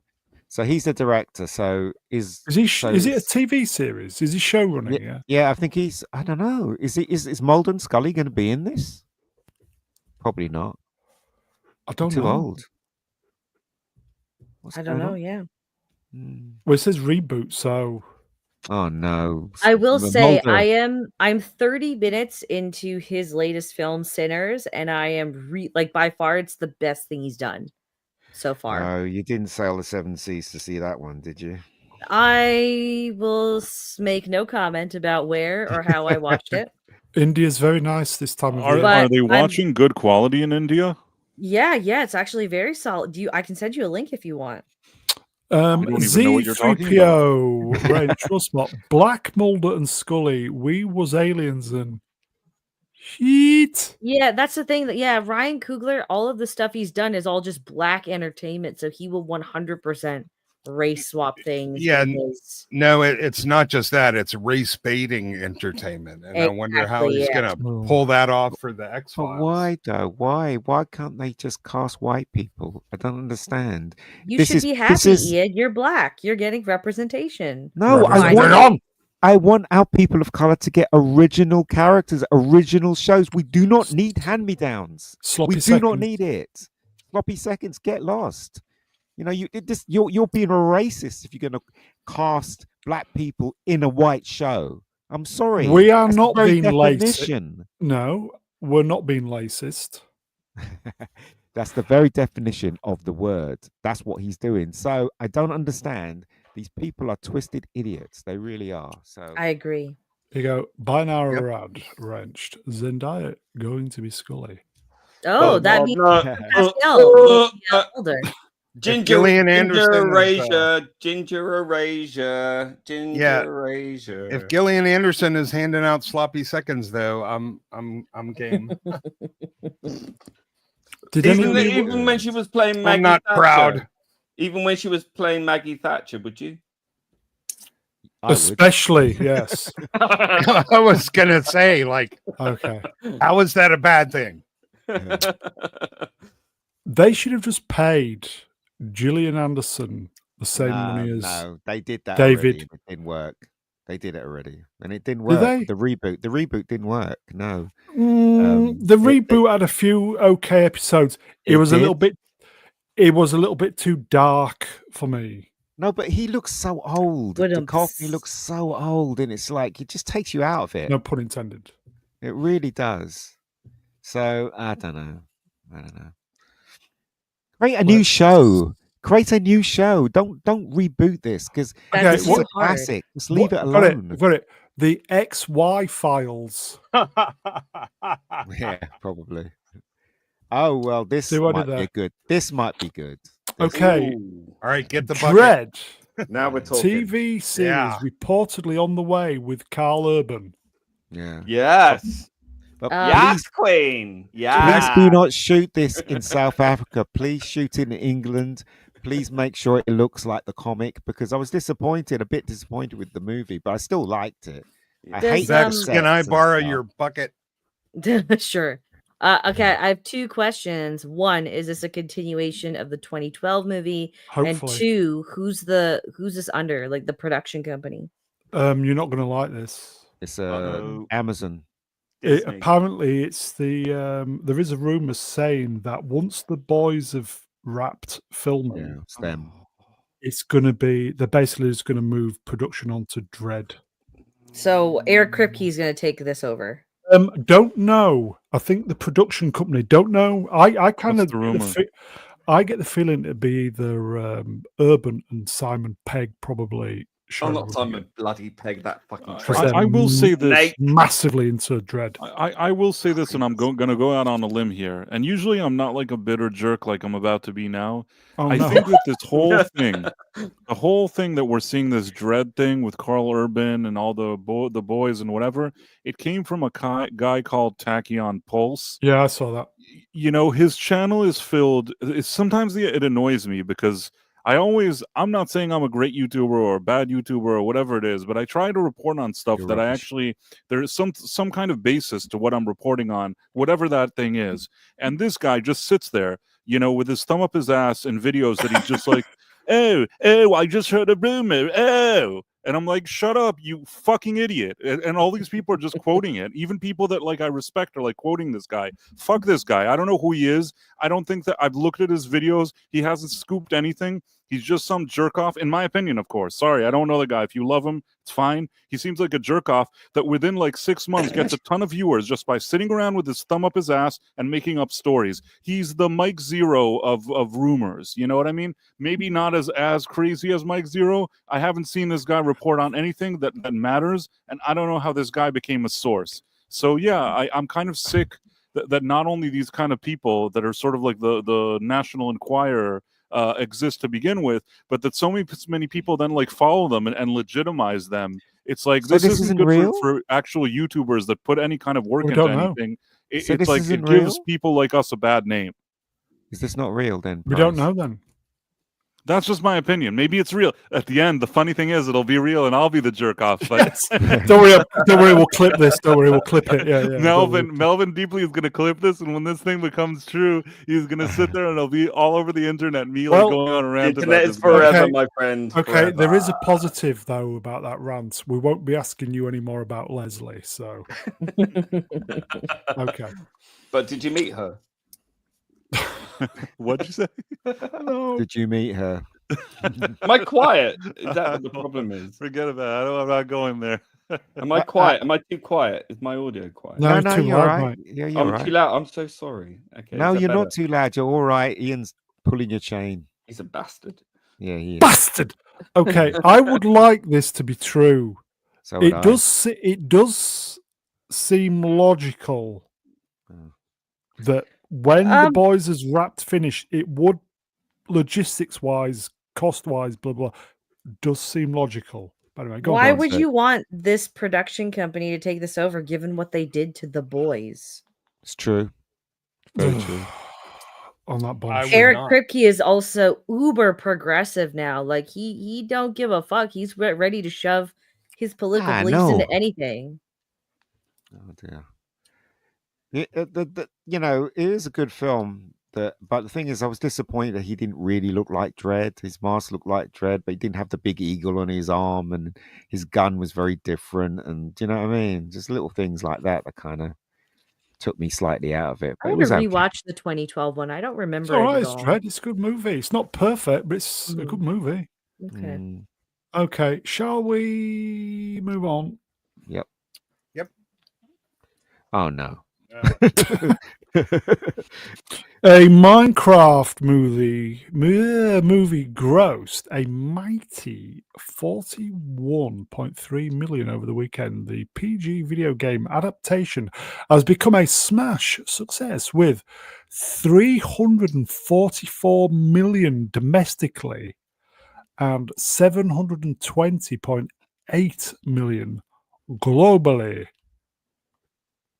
So he's the director. So Is it a TV series? Is he show running? Yeah. Yeah, I think he's. I don't know. Is Mulder and Scully going to be in this? Probably not. I don't Too know. old. What's I don't going know. on? Yeah. Well, it says reboot, so Oh no. I will say Mulder. I'm 30 minutes into his latest film, Sinners, and I am by far it's the best thing he's done so far. Oh, you didn't sail the seven seas to see that one, did you? I will make no comment about where or how I watched it. India's very nice this time of year. Are they watching good quality in India? Yeah, it's actually very solid. I can send you a link if you want. don't even know what you're talking about. Z3PO, Rain Trustbot, Black Mulder and Scully, we was aliens and heat. Yeah, that's the thing. Ryan Coogler, all of the stuff he's done is all just black entertainment, so he will 100% race swap things. Yeah, no, it's not just that; it's race baiting entertainment, and I wonder how he's going to pull that off for the X-Files. But why though? Why can't they just cast white people? I don't understand. You should be happy, Ian. You're black. You're getting representation. No, I want our people of color to get original characters, original shows. We do not need hand-me-downs. Sloppy We do not seconds. need it. Sloppy seconds. Get lost. You know, you're being a racist if you're going to cast black people in a white show. I'm sorry. We are That's not the very being racist. definition. No, we're not being racist. That's the very definition of the word. That's what he's doing. So I don't understand. These people are twisted idiots. They really are. So I agree. You go, binary ad wrenched. Zendaya going to be Scully. Oh, that means Pascal uh, older. Ginger Gillian Anderson Erasure, Ginger Erasure, Ginger Yeah. Erasure. If Gillian Anderson is handing out sloppy seconds, though, I'm game. Did even when she was playing Maggie I'm not Thatcher, proud. even when she was playing Maggie Thatcher, would you? Especially, yes. I was gonna say, like, Okay. how is that a bad thing? They should have just paid Gillian Anderson the same money as no, they did that David. already. And it didn't work. They did it already, and it didn't Did work. they? The reboot didn't work. No, The reboot had a few okay episodes. It was a little bit. It was a little bit too dark for me. No, but he looks so old. But, The coffee looks so old, and it's like it just takes you out of it. No pun intended. It really does. So I don't know. Create a new show. Create a new show. Don't reboot this because this is a classic. Just leave it alone. Got it. The XY Files. Yeah, probably. Oh well, this might be good. This might be good. Okay. All right, get the bucket. Dread. Now we're talking. TV series reportedly on the way with Carl Urban. Yeah. Yes. But yes, Queen. Please do not shoot this in South Africa. Please shoot it in England. Please make sure it looks like the comic because I was a bit disappointed with the movie, but I still liked it. I hate Zex, can I borrow your bucket? Sure. Okay, I have two questions. One, is this a continuation of the 2012 movie? Hopefully. And two, who's this under? Like the production company? You're not going to like this. It's Amazon. Apparently, it's the there is a rumor saying that once the boys have wrapped filming, it's them. It's going to be they're basically just going to move production onto Dread. So Eric Kripke's going to take this over. Don't know. I think the production company don't know. I kind of I get the feeling it'd be either Urban and Simon Pegg probably. I'm not Simon bloody Pegg that fucking. I will say this massively into Dread. I will say this, and I'm going to go out on a limb here. And usually, I'm not like a bitter jerk like I'm about to be now. I think that this whole thing, the whole thing that we're seeing, this Dread thing with Carl Urban and all the boys and whatever, it came from a guy called Tachyon Pulse. Yeah, I saw that. You know, his channel is filled. Sometimes it annoys me because. I'm not saying I'm a great YouTuber or a bad YouTuber or whatever it is, but I try to report on stuff that I actually, there is some kind of basis to what I'm reporting on, whatever that thing is. And this guy just sits there, you know, with his thumb up his ass in videos that he's just like, oh, I just heard a rumor, oh. And I'm like, shut up, you fucking idiot. And all these people are just quoting it. Even people that like I respect are like quoting this guy. Fuck this guy. I don't know who he is. I don't think that I've looked at his videos. He hasn't scooped anything. He's just some jerk off, in my opinion, of course. Sorry, I don't know the guy. If you love him, it's fine. He seems like a jerk off that within like 6 months gets a ton of viewers just by sitting around with his thumb up his ass and making up stories. He's the Mike Zero of rumors. You know what I mean? Maybe not as crazy as Mike Zero. I haven't seen this guy report on anything that matters, and I don't know how this guy became a source. So yeah, I'm kind of sick that not only these kind of people that are sort of like the National Enquirer exist to begin with, but that so many people then like follow them and legitimize them. It's like this isn't good for actual YouTubers that put any kind of work into anything. It's like it gives people like us a bad name. Is this not real then? We don't know then. That's just my opinion. Maybe it's real. At the end, the funny thing is, it'll be real, and I'll be the jerk off. But Don't worry, we'll clip this. Don't worry, we'll clip it. Yeah. Melvin Deeply is going to clip this, and when this thing becomes true, he's going to sit there, and it'll be all over the internet. Me like going on a rant about Internet this is forever, Okay. my friend. Okay, forever. there is a positive though about that rant. We won't be asking you any more about Leslie. So, okay. But did you meet her? What'd you say? No. Did you meet her? Am I quiet? Is that what the problem is? Forget about it. I'm not going there. Am I quiet? Am I too quiet? Is my audio quiet? No, No, too you're loud, right. mate. Yeah, you're I'm right. too loud. I'm so sorry. Okay. No, is that you're better? not too loud. You're all right. Ian's pulling your chain. He's a bastard. Yeah, he is. Bastard. Okay, I would like this to be true. So would I. It does seem logical Mm. that when the boys is wrapped finished, it would logistics wise, cost wise, blah blah, does seem logical. By the way, Why on. would you want this production company to take this over, given what they did to the boys? It's true. Very true. On that I bullshit. would Eric not. Kripke is also uber progressive now. Like he don't give a fuck. He's ready to shove his political I beliefs into know. anything. Oh dear. You know, it is a good film. But the thing is, I was disappointed that he didn't really look like Dredd. His mask looked like Dredd, but he didn't have the big eagle on his arm, and his gun was very different. And do you know what I mean? Just little things like that kind of took me slightly out of it. I But it want was to okay. rewatch the 2012 one. I don't It's remember all it right. at It's all. Dread. It's a good movie. It's not perfect, but it's a good movie. Okay. Mm, Okay, shall we move on? yep. Yep. Oh no. A Minecraft movie grossed a mighty 41.3 million over the weekend. The PG video game adaptation has become a smash success with 344 million domestically and 720.8 million globally.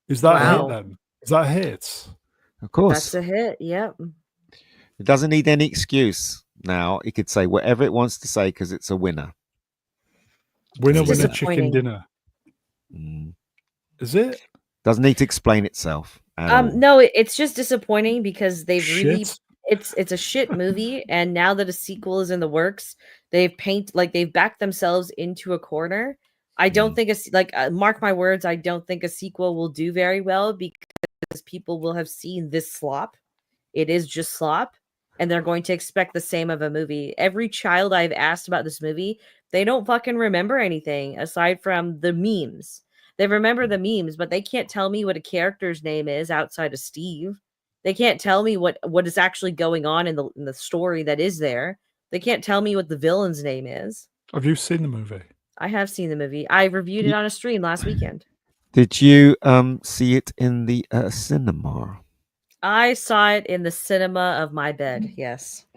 Is that a hit Wow. then? Is that a hit? Of course. That's a hit. Yep. It doesn't need any excuse now. It could say whatever it wants to say because it's a winner. Winner, It's winner, chicken disappointing. dinner. Mm. Is it? Doesn't need to explain itself. At all. No, it's just disappointing because they've really Shit. it's a shit movie, and now that a sequel is in the works, they've backed themselves into a corner. I don't think mark my words, I don't think a sequel will do very well because people will have seen this slop. It is just slop, and they're going to expect the same of a movie. Every child I've asked about this movie, they don't fucking remember anything aside from the memes. They remember the memes, but they can't tell me what a character's name is outside of Steve. They can't tell me what is actually going on in the story that is there. They can't tell me what the villain's name is. Have you seen the movie? I have seen the movie. I reviewed it on a stream last weekend. Did you see it in the cinema? I saw it in the cinema of my bed. Yes.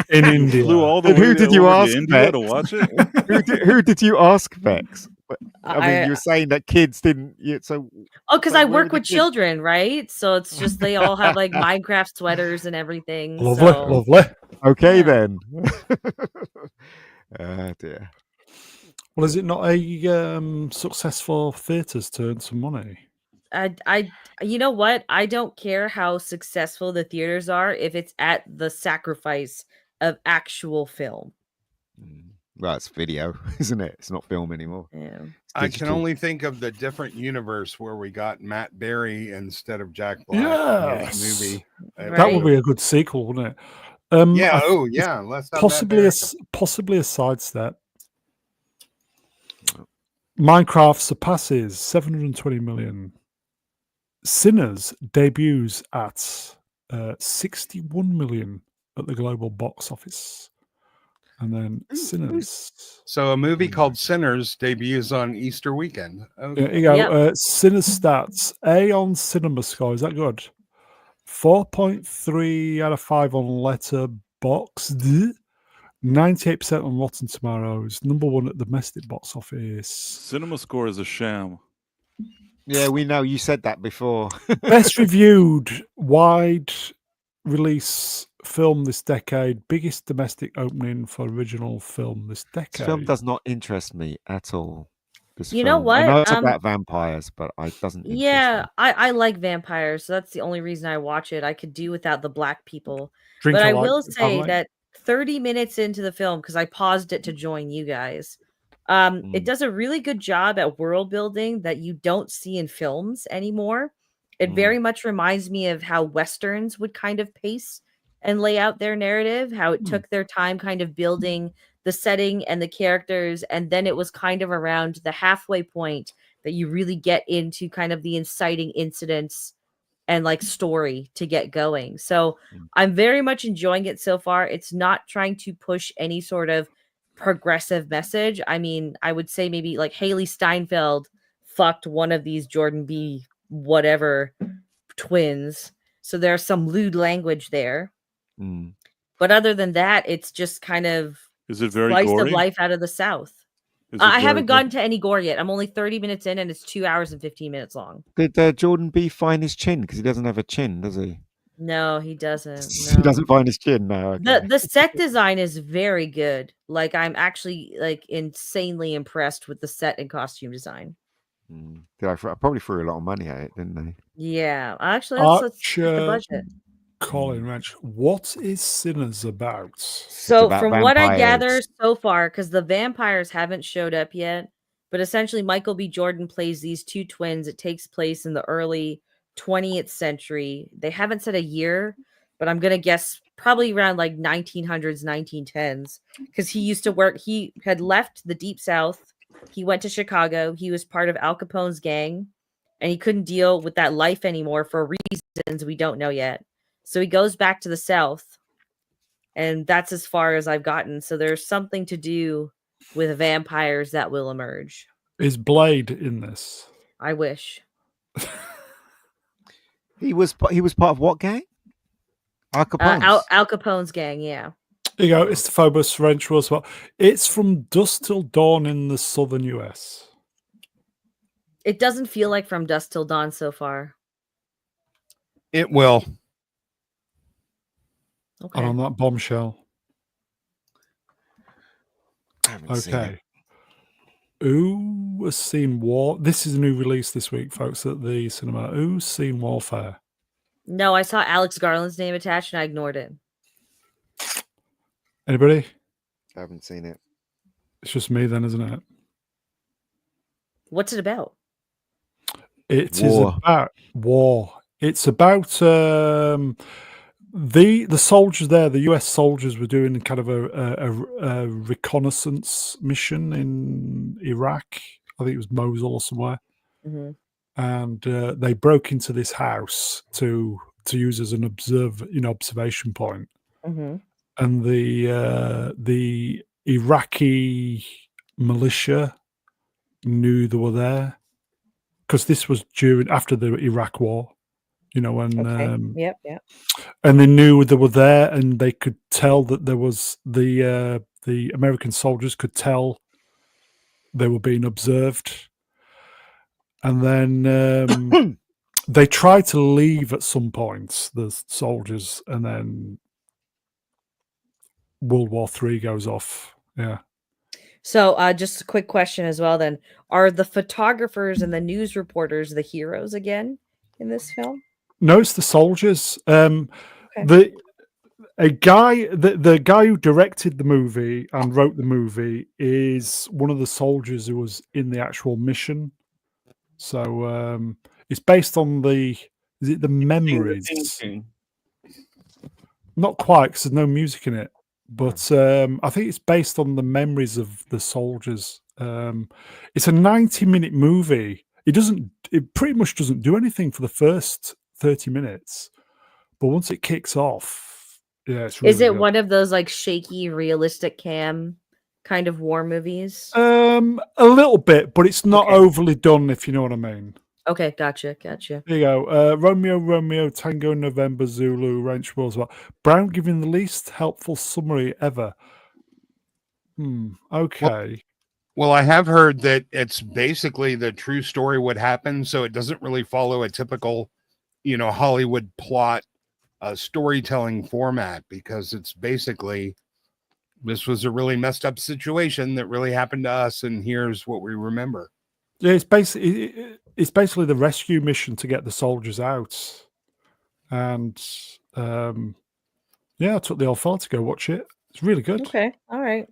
In You India. flew all the And way who did you over ask, to India to Bex? watch it? who did you ask, Vex? I mean, I- you were saying that kids didn't. So Oh, because So I where work were the with kids? children, right? So it's just they all have like Minecraft sweaters and everything. Lovely, so- lovely. okay Yeah. then. Ah dear. Well, is it not a successful theatres to earn some money? You know what? I don't care how successful the theaters are if it's at the sacrifice of actual film. Well, it's video, isn't it? It's not film anymore. Yeah. It's I can digital. only think of the different universe where we got Matt Berry instead of Jack Black in Yes. his movie. That would Right. be a good sequel, wouldn't it? Yeah. I- Oh, yeah. Let's have possibly a sidestep. Minecraft surpasses 720 million. Sinners debuts at 61 million at the global box office. And then Sinners. So a movie called Sinners debuts on Easter weekend. Okay. Here you go. Yep. Sinners stats. A on Cinema Score. Is that good? 4.3 out of 5 on Letterboxd. 98% on Rotten Tomatoes. Number 1 at domestic box office. Cinema Score is a sham. Yeah, we know. You said that before. Best reviewed wide release film this decade. Biggest domestic opening for original film this This film decade. does not interest me at all. This You know film. I know what? it's about vampires, but it doesn't interest Yeah, me. I like vampires, so that's the only reason I watch it. I could do without the black people. Drink But I alike, will say family. that 30 minutes into the film, because I paused it to join you guys, it does a really good job at world building that you don't see in films anymore. It very much reminds me of how Westerns would kind of pace and lay out their narrative, how it took their time kind of building the setting and the characters, and then it was kind of around the halfway point that you really get into kind of the inciting incidents and like story to get going. So I'm very much enjoying it so far. It's not trying to push any sort of progressive message. I mean, I would say maybe like Haley Steinfeld fucked one of these Jordan B. whatever twins. So there's some lewd language there. But other than that, it's just kind of Is it very slice of gory? life out of the South. Is it I very haven't gory? gotten to any gore yet. I'm only 30 minutes in and it's 2 hours and 15 minutes long. Did Jordan B find his chin? Because he doesn't have a chin, does he? No, he doesn't. He doesn't find his chin. No. Okay. The set design is very good. Like I'm actually like insanely impressed with the set and costume design. I probably threw a lot of money at it, didn't they? Yeah, actually, let's check the Archer budget. Colin Wrench. What is Sinners about? So about from what I gather vampires. so far, because the vampires haven't showed up yet, but essentially Michael B. Jordan plays these two twins. It takes place in the early 20th century. They haven't said a year, but I'm gonna guess probably around like 1900s, 1910s, because he used to work. He had left the Deep South. He went to Chicago. He was part of Al Capone's gang, and he couldn't deal with that life anymore for reasons we don't know yet. So he goes back to the South, and that's as far as I've gotten. So there's something to do with vampires that will emerge. Is Blade in this? I wish. He was part of what gang? Al Capone's. Al Capone's gang, yeah. Here you go. It's the Phobos Wrench was what? It's from dusk till dawn in the southern US. It doesn't feel like From Dusk Till Dawn so far. It will. Okay. And on that bombshell. I haven't seen it. Okay. Who has seen War? This is a new release this week, folks, at the cinema. Who's seen Warfare? No, I saw Alex Garland's name attached and I ignored it. Anybody? I haven't seen it. It's just me then, isn't it? What's it about? It is War. about war. It's about the soldiers there. The US soldiers were doing kind of a reconnaissance mission in Iraq. I think it was Mosul or somewhere. Mm-hmm. And they broke into this house to use as an observation point. Mm-hmm. And the Iraqi militia knew they were there because this was after the Iraq War, when Yep. and they knew they were there, and they could tell that there was the American soldiers could tell they were being observed. And then they tried to leave at some point, the soldiers, and then World War III goes off. Yeah. So just a quick question as well then. Are the photographers and the news reporters the heroes again in this film? No, it's the soldiers. The guy who directed the movie and wrote the movie is one of the soldiers who was in the actual mission. So it's based on the memories? Not quite, because there's no music in it. But I think it's based on the memories of the soldiers. It's a 90-minute movie. It pretty much doesn't do anything for the first 30 minutes. But once it kicks off, yeah, it's really Is it good. one of those like shaky, realistic cam kind of war movies? A little bit, but it's not Okay. overly done, if you know what I mean. Okay, gotcha. There you go. Romeo, Tango, November, Zulu, Ranch Wars. Brown giving the least helpful summary ever. Okay. Well, I have heard that it's basically the true story what happened, so it doesn't really follow a typical, Hollywood plot storytelling format, because it's basically, this was a really messed up situation that really happened to us, and here's what we remember. Yeah, it's basically the rescue mission to get the soldiers out, and yeah, I took the old fella to go watch it. It's really good. Okay, all right.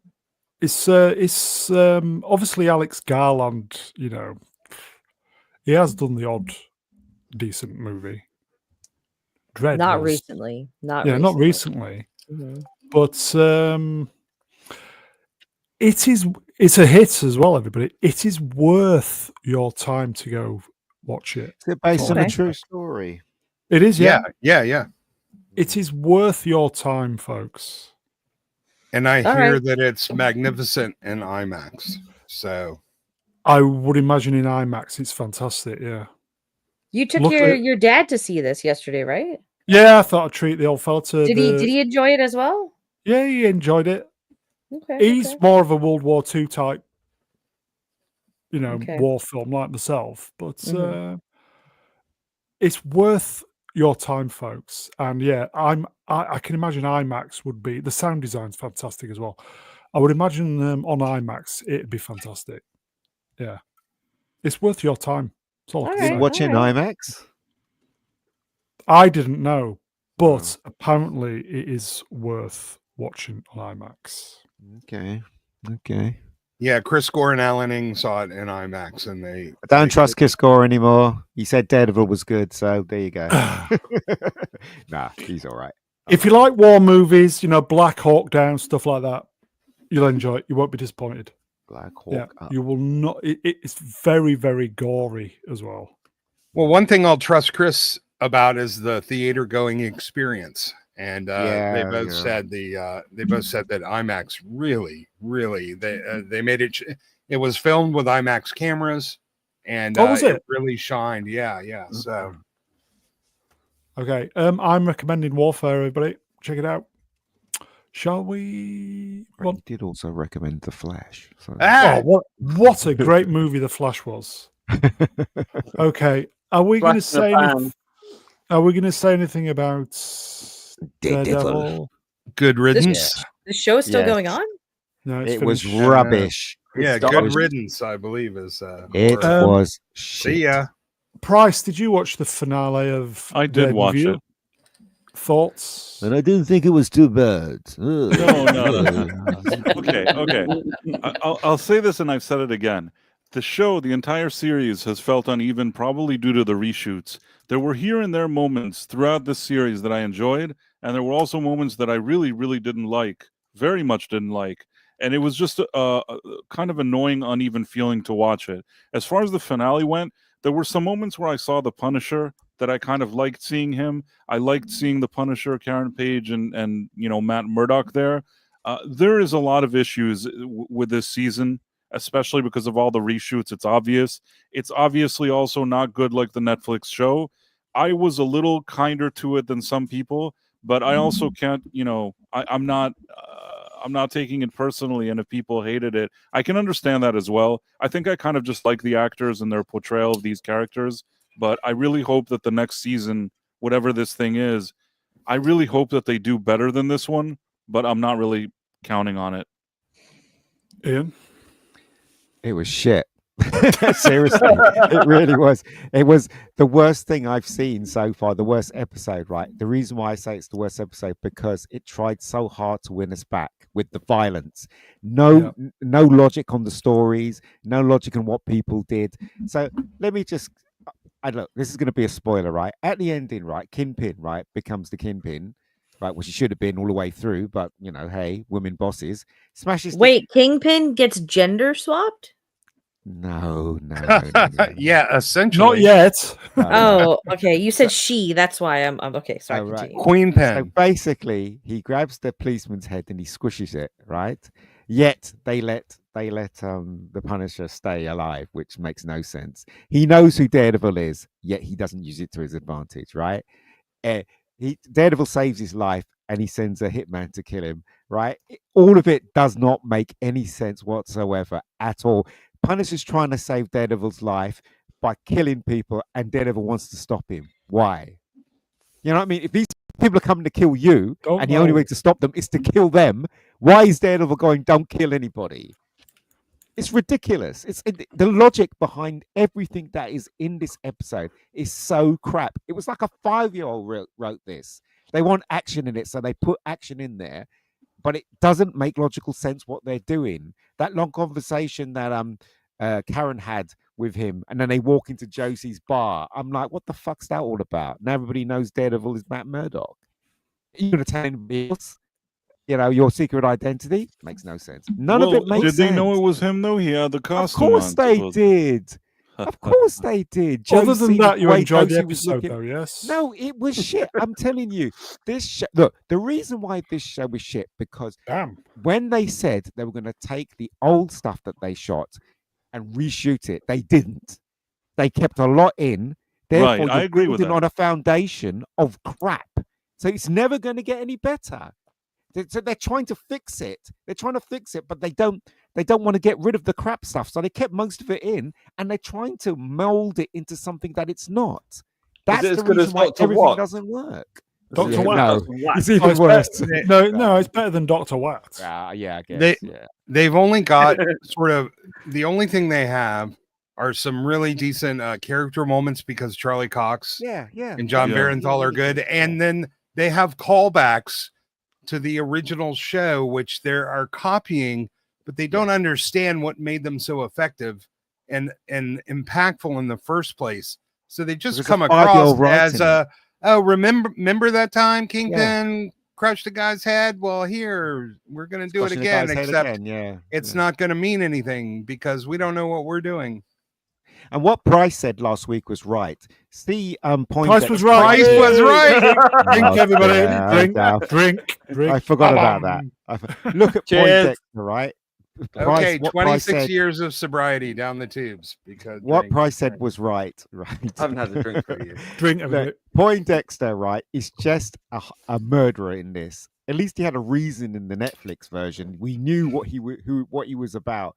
It's obviously Alex Garland. You know, he has done the odd decent movie. Dread. Not was- recently. Not yeah, recently. not recently, Mhm. but it's a hit as well, everybody. It is worth your time to go watch it. Is it based on a Okay. true story? It is, yeah. Yeah. It is worth your time, folks. And I All hear right. that it's magnificent in IMAX. So I would imagine in IMAX it's fantastic, yeah. You took Look at- your dad to see this yesterday, right? Yeah, I thought I'd treat the old fella to Did he enjoy it as well? Yeah, he enjoyed it. Okay. He's okay. more of a World War II type, Okay. war film like myself. But Mhm. it's worth your time, folks. And yeah, I can imagine IMAX would be, the sound design's fantastic as well. I would imagine on IMAX it'd be fantastic. Yeah. It's worth your time. That's all I All can right. say. Watch it in Alright. IMAX. I didn't know, but Oh. apparently it is worth watching on IMAX. Okay. yeah, Chris Gore and Alan Ing saw it in IMAX, and I don't trust Kiss Gore anymore. He said Daredevil was good, so there you go. Nah, he's all right. If you like war movies, Black Hawk Down, stuff like that, you'll enjoy it. You won't be disappointed. Black Hawk Yeah, Up. you will not. It's very, very gory as well. Well, one thing I'll trust Chris about is the theater going experience. And they both said that IMAX really they made it. It was filmed with IMAX cameras, and was it? really shined. Yeah. So Okay, I'm recommending Warfare. Everybody, check it out. Shall we? He did also recommend The Flash. So. Oh, what a great movie The Flash was. Okay, are we going to say? Are we going to say anything about Daredevil? good riddance. The show's still Yes. going on? No, it's It was finished. rubbish. Yeah, It's good done. riddance, I believe is. It word. was See shit. ya. Price, did you watch the finale of? I did watch View? it. Thoughts? And I didn't think it was too bad. No. Okay. I'll say this, and I've said it again. The show, the entire series, has felt uneven, probably due to the reshoots. There were here and there moments throughout this series that I enjoyed, and there were also moments that I really, really didn't like, very much didn't like. And it was just a kind of annoying, uneven feeling to watch it. As far as the finale went, there were some moments where I saw the Punisher that I kind of liked seeing him. I liked seeing the Punisher, Karen Page, and Matt Murdock there. There is a lot of issues with this season, especially because of all the reshoots. It's obvious. It's obviously also not good like the Netflix show. I was a little kinder to it than some people, but I also can't, I'm not taking it personally, and if people hated it, I can understand that as well. I think I kind of just like the actors and their portrayal of these characters, but I really hope that the next season, whatever this thing is, I really hope that they do better than this one, but I'm not really counting on it. Ian? It was shit. Seriously, it really was. It was the worst thing I've seen so far, the worst episode, right? The reason why I say it's the worst episode, because it tried so hard to win us back with the violence. No logic on the stories, no logic on what people did. So let me just, look, this is going to be a spoiler, right? At the ending, right, Kingpin, right, becomes the Kingpin, right, which he should have been all the way through, but, hey, women bosses. Smashes. Wait, Kingpin gets gender swapped? No. Yeah, essentially. Not yet. Oh, okay. You said she. That's why I'm okay. Sorry. Oh, right. Continue. Queen Pen. So basically, he grabs the policeman's head and he squishes it, right? Yet they let the Punisher stay alive, which makes no sense. He knows who Daredevil is, yet he doesn't use it to his advantage, right? Daredevil saves his life and he sends a hitman to kill him, right? All of it does not make any sense whatsoever at all. Punisher's trying to save Daredevil's life by killing people, and Daredevil wants to stop him. Why? You know what I mean? If he's People are coming to kill you, and the only way to stop them is to kill them. Why is Daredevil going, don't kill anybody? It's ridiculous. The logic behind everything that is in this episode is so crap. It was like a 5-year-old wrote this. They want action in it, so they put action in there, but it doesn't make logical sense what they're doing. That long conversation that Karen had with him, and then they walk into Josie's bar. I'm like, what the fuck's that all about? Now everybody knows Daredevil is Matt Murdock. Are you going to tell anybody else? Your secret identity makes no sense. None of it makes sense. Did they know it was him though? He had the costume. Of course they did. Of course they did. Other than that, you enjoyed the episode, though, yes? No, it was shit. I'm telling you, this show. Look, the reason why this show was shit because when they said they were going to take the old stuff that they shot and reshoot it, they didn't. They kept a lot in. Therefore, I agree with that. On a foundation of crap, so it's never going to get any better. So they're trying to fix it. But they don't want to get rid of the crap stuff. So they kept most of it in, and they're trying to mold it into something that it's not. That's the reason why everything doesn't work. Dr. Watt. No, it's even worse. No, it's better than Dr. Watt. Yeah, I guess. They've only got sort of the only thing they have are some really decent character moments because Charlie Cox and John Barenthal are good, and then they have callbacks to the original show, which they are copying, but they don't understand what made them so effective and impactful in the first place. So they just come across as remember that time Kingpin crushed a guy's head? Well, here we're going to do it again, except it's not going to mean anything because we don't know what we're doing. And what Price said last week was right. See, point. Price was right. Price was right. Drink, everybody. Drink. I forgot about that. Look at Poindexter, right? Okay, 26 years of sobriety down the tubes. Because what Price said was right. I haven't had a drink for you. Drink, everybody. Poindexter, right, is just a murderer in this. At least he had a reason in the Netflix version. We knew what he was about.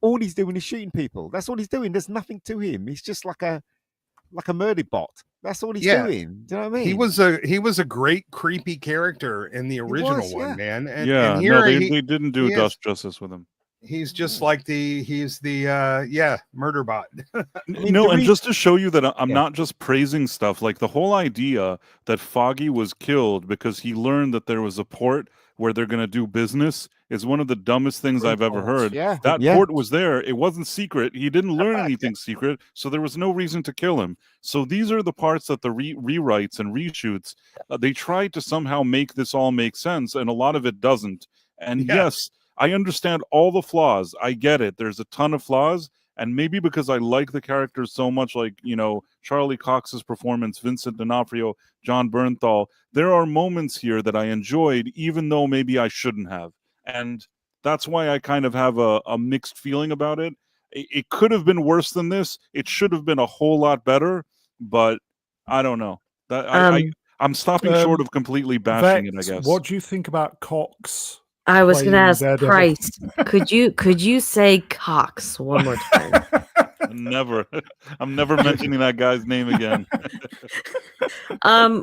All he's doing is shooting people. That's all he's doing. There's nothing to him. He's just like a murder bot. That's all he's doing. Do you know what I mean? He was a great creepy character in the original one, man. And they didn't do justice with him. He's just like he's the murder bot. And just to show you that I'm not just praising stuff, like the whole idea that Foggy was killed because he learned that there was a port where they're going to do business is one of the dumbest things I've ever heard. That port was there. It wasn't secret. He didn't learn anything secret, so there was no reason to kill him. So these are the parts that the rewrites and reshoots, they tried to somehow make this all make sense, and a lot of it doesn't. And yes, I understand all the flaws. I get it. There's a ton of flaws, and maybe because I like the characters so much, like, Charlie Cox's performance, Vincent D'Onofrio, John Bernthal, there are moments here that I enjoyed, even though maybe I shouldn't have. And that's why I kind of have a mixed feeling about it. It could have been worse than this. It should have been a whole lot better, but I don't know. I'm stopping short of completely bashing it, I guess. What do you think about Cox? I was going to ask Price. Could you say Cox one more time? Never. I'm never mentioning that guy's name again.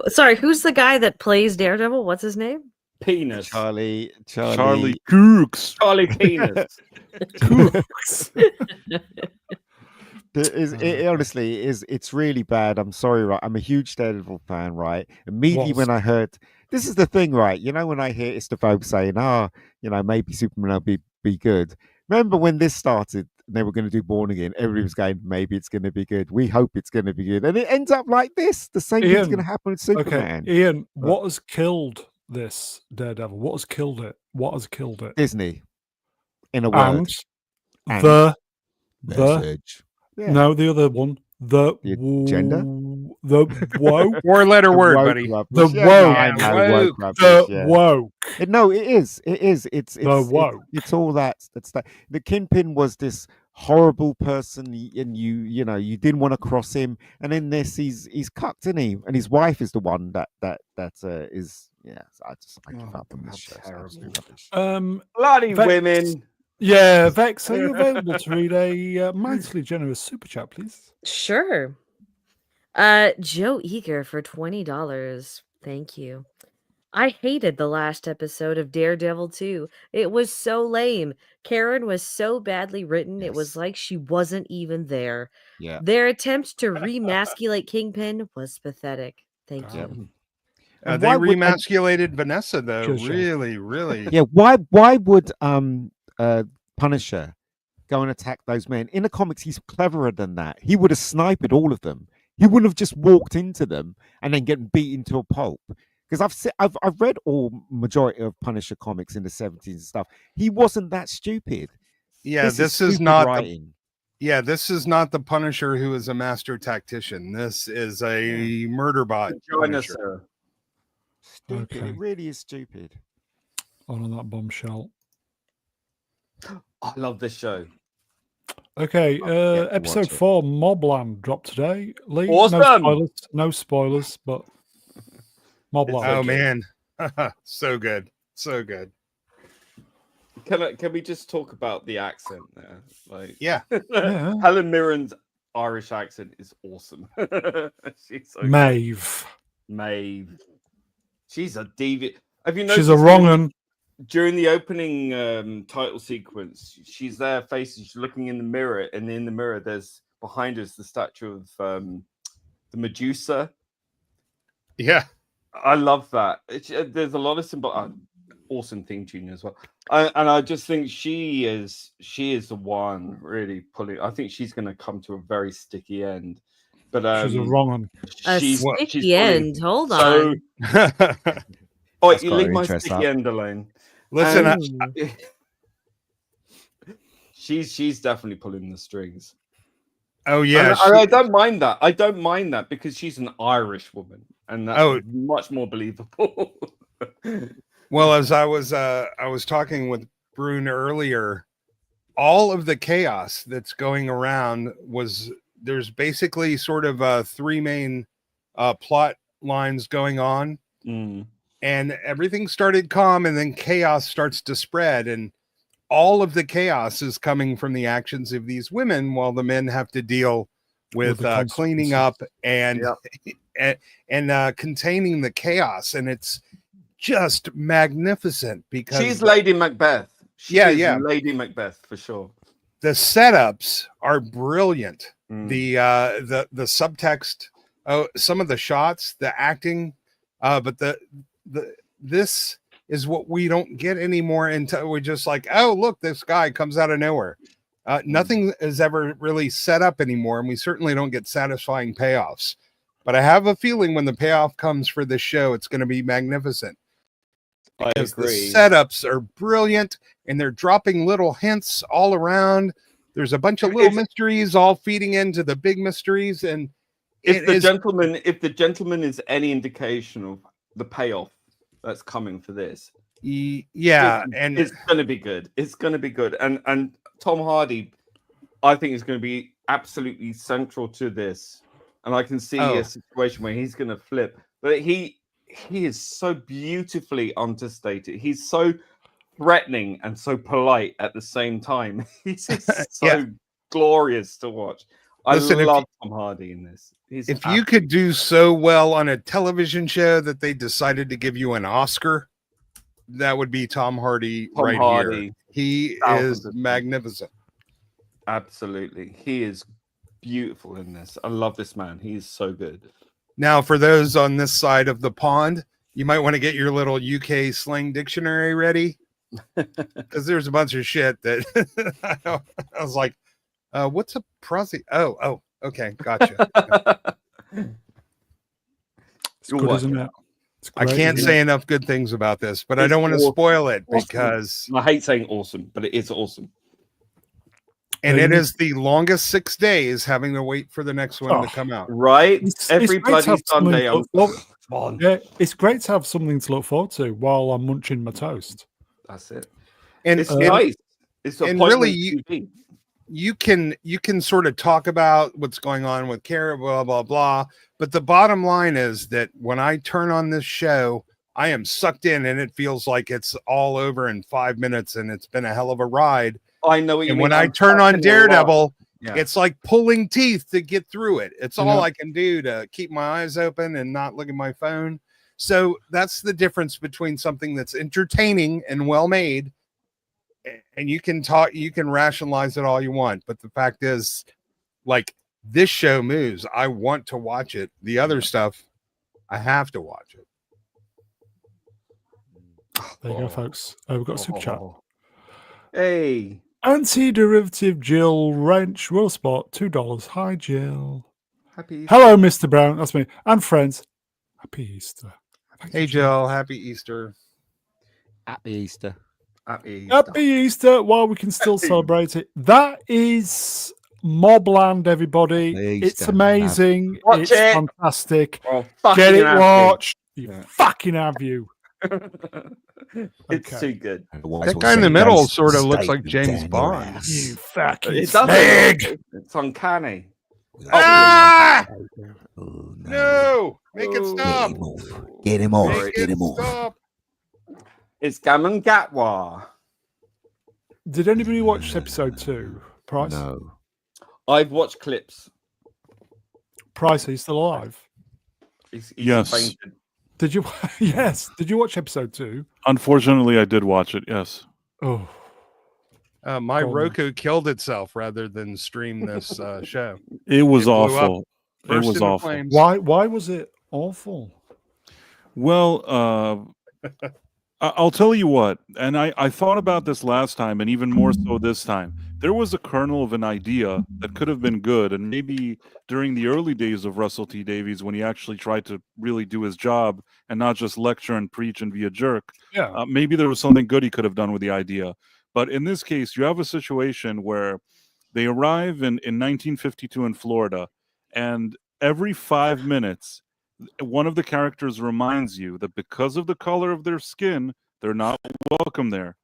Sorry, who's the guy that plays Daredevil? What's his name? Penis. Charlie Cooks. Charlie Penis. Cooks. It's really bad. I'm sorry, right? I'm a huge Daredevil fan, right? Immediately when I heard this is the thing, right? When I hear Istophobe saying, maybe Superman will be good. Remember when this started and they were going to do Born Again, everybody was going, maybe it's going to be good. We hope it's going to be good. And it ends up like this. The same thing's going to happen with Superman. Okay, Ian, what has killed this Daredevil? What has killed it? Disney. In a word. And the message. No, the other one. The gender? The woke. Four-letter word, buddy. The woke. The woke. No, it is. It's the woke. It's all that. That's that. The Kingpin was this horrible person, and you didn't want to cross him. And in this, he's cucked, isn't he? And his wife is the one that is. Yeah, I give up on this show. Bloody women. Yeah, Vex, are you available to read a mightily generous super chat, please? Sure. Joe Eager for $20. Thank you. I hated the last episode of Daredevil 2. It was so lame. Karen was so badly written, it was Yes. like she wasn't even there. Yeah. Their attempt to remasculate Kingpin was pathetic. Thank Yep. you. And They why would remasculated Vanessa though. Cheers, Sean. Really. yeah, why would Punisher go and attack those men? In the comics, he's cleverer than that. He would have sniped all of them. He wouldn't have just walked into them and then getting beaten to a pulp. Because I've read all majority of Punisher comics in the 70s and stuff. He wasn't that stupid. Yeah, this is stupid not writing. this is not the Punisher who is a master tactician. This is a murder bot Join us, Punisher. sir. Stupid. Okay. It really is stupid. On that bombshell. I love this show. Okay, to episode watch it. 4, Mobland dropped today. Lee, Awesome! No spoilers, but Mobland. Oh man. So good. So good. Can we just talk about the accent there? Like, Yeah. Yeah. Helen Mirren's Irish accent is awesome. She's so good. Maeve. She's a deviant. Have you noticed? She's a wrong un. During the opening title sequence, she's there facing, she's looking in the mirror, and in the mirror, there's behind us the statue of the Medusa. Yeah. I love that. There's a lot of symbol. Awesome theme tune as well. And I just think she is the one really pulling. I think she's going to come to a very sticky end. But She's a wrong un. she's Sticky end. Hold So, on. oh, That's you got leave her my interest sticky up. end alone. Listen, She's definitely pulling the strings. oh yeah. And I don't mind that. I don't mind that because she's an Irish woman, and that's much more believable. Well, as I was talking with Brune earlier, all of the chaos that's going around there's basically sort of 3 main plot lines going on, and everything started calm, and then chaos starts to spread, and all of the chaos is coming from the actions of these women, while the men have to deal with cleaning up and containing the chaos, and it's just magnificent because she's Lady Macbeth. She is Lady Macbeth for sure. The setups are brilliant. The subtext, some of the shots, the acting, but this is what we don't get anymore until we're just like, oh look, this guy comes out of nowhere. Nothing is ever really set up anymore, and we certainly don't get satisfying payoffs. But I have a feeling when the payoff comes for this show, it's going to be magnificent. Because the setups are brilliant, and they're dropping little hints all around. There's a bunch of little mysteries all feeding into the big mysteries, and if the gentleman is any indication of the payoff that's coming for this, and it's going to be good. It's going to be good, and Tom Hardy, I think, is going to be absolutely central to this, and I can see a situation where he's going to flip, but he is so beautifully understated. He's so threatening and so polite at the same time. He's so glorious to watch. Listen, I love Tom Hardy in this. If you could do so well on a television show that they decided to give you an Oscar, that would be Tom Hardy here. He is magnificent. Absolutely. He is beautiful in this. I love this man. He is so good. Now, for those on this side of the pond, you might want to get your little UK slang dictionary ready, because there's a bunch of shit that I was like, what's a prosy? Oh, okay, gotcha. It's good, isn't it? I can't say enough good things about this, but I don't want to spoil it because I hate saying awesome, but it is awesome. And it is the longest 6 days having to wait for the next one to come out. Right? Every bloody Sunday. It's great to have something to look forward to while I'm munching my toast. That's it. And it's nice. It's really you can sort of talk about what's going on with Kara, blah, blah, blah. But the bottom line is that when I turn on this show, I am sucked in, and it feels like it's all over in 5 minutes, and it's been a hell of a ride. I know what you mean. When I turn on Daredevil, it's like pulling teeth to get through it. It's all I can do to keep my eyes open and not look at my phone. So that's the difference between something that's entertaining and well made, and you can rationalize it all you want. But the fact is, like, this show moves. I want to watch it. The other stuff, I have to watch it. There you go, folks. We've got a super chat. Hey. Anti-derivative Jill Wrench will spot $2. Hi, Jill. Happy Easter. Hello, Mr. Brown. That's me. And friends. Happy Easter. Hey, Jill. Happy Easter. Happy Easter. Happy Easter while we can still celebrate it. That is Mobland, everybody. It's amazing. It's fantastic. Get it watched. You fucking have you. It's too good. That guy in the middle sort of looks like James Bond. You fucking It's uncanny. Ah! No! Make it stop! Get him off. Get him off. Stop. It's Gammon Gatwa. Did anybody watch episode 2? Price? No. I've watched clips. Price, are you still alive? He's Yes. fainted. Did you? Yes. Did you watch episode 2? Unfortunately, I did watch it. Yes. Oh. My Roku killed itself rather than stream this show. It was blew awful. up, It burst was into awful. flames. Why was it awful? Well, I'll tell you what, and I thought about this last time, and even more so this time. There was a kernel of an idea that could have been good, and maybe during the early days of Russell T Davies, when he actually tried to really do his job and not just lecture and preach and be a jerk, maybe there was something good he could have done with the idea. But in this case, you have a situation where they arrive in 1952 in Florida, and every 5 minutes, one of the characters reminds you that because of the color of their skin, they're not welcome there.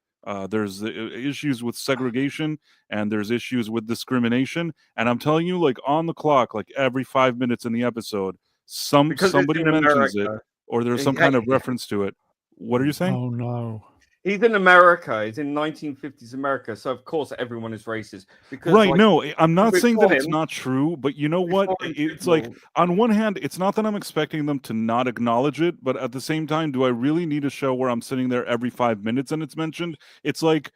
There's issues with segregation, and there's issues with discrimination. And I'm telling you, like on the clock, like every 5 minutes in the episode, somebody mentions it, or there's some kind of reference to it. What are you saying? Oh no. He's in America. He's in 1950s America, so of course everyone is racist. Because, right? like, No, I'm not saying that it's him, not true, but you know what? It's like on one hand, it's not that I'm expecting them to not acknowledge it, but at the same time, do I really need a show where I'm sitting there every 5 minutes and it's mentioned? It's like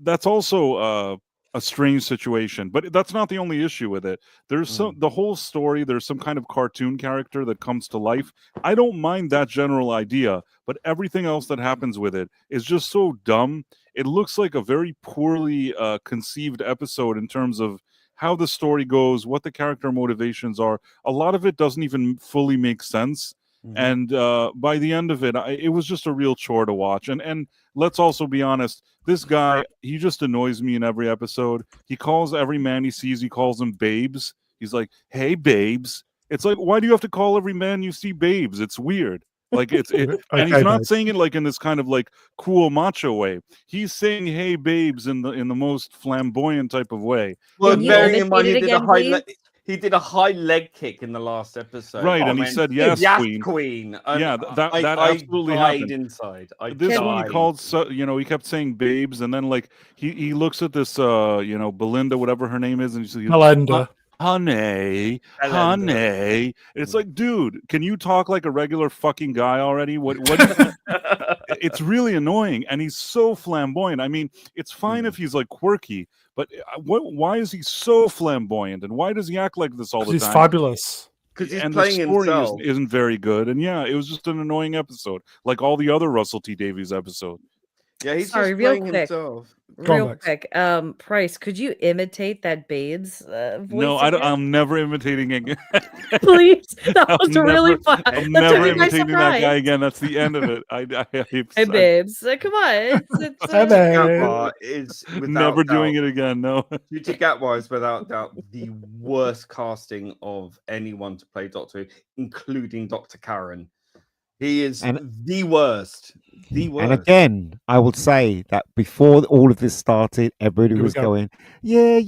that's also a strange situation, but that's not the only issue with it. There's the whole story. There's some kind of cartoon character that comes to life. I don't mind that general idea, but everything else that happens with it is just so dumb. It looks like a very poorly conceived episode in terms of how the story goes, what the character motivations are. A lot of it doesn't even fully make sense. And by the end of it, it was just a real chore to watch. And let's also be honest, this guy, he just annoys me in every episode. He calls every man he sees, he calls them babes. He's like, hey, babes. It's like, why do you have to call every man you see babes? It's weird. Like and he's not saying it like in this kind of like cool macho way. He's saying "Hey, babes" in the most flamboyant type of way. Well, bearing in mind he did a high leg kick in the last episode, right? And he said, "Yes, queen." Yeah, that absolutely happened. Inside, this one he called, he kept saying "babes," and then like he looks at this, Belinda, whatever her name is, and he says, Belinda. Honey. It's like, dude, can you talk like a regular fucking guy already? What it's really annoying, and he's so flamboyant. I mean, it's fine if he's like quirky, but why is he so flamboyant, and why does he act like this all the time? He's fabulous. Because he's playing the story himself. Isn't very good, and it was just an annoying episode, like all the other Russell T Davies episodes. Yeah, he's just playing himself. Real quick, Price, could you imitate that Babes voice? No, I'm never imitating again. Please, that was really fun. I'm never imitating that guy again. That's the end of it. Hey, Babes, come on. Gatwa is never doing it again. No, Tucci Gatwa is without doubt the worst casting of anyone to play Doctor Who, including Dr. Karen. He is the worst. The worst. And again, I will say that before all of this started, everybody was going, yeah,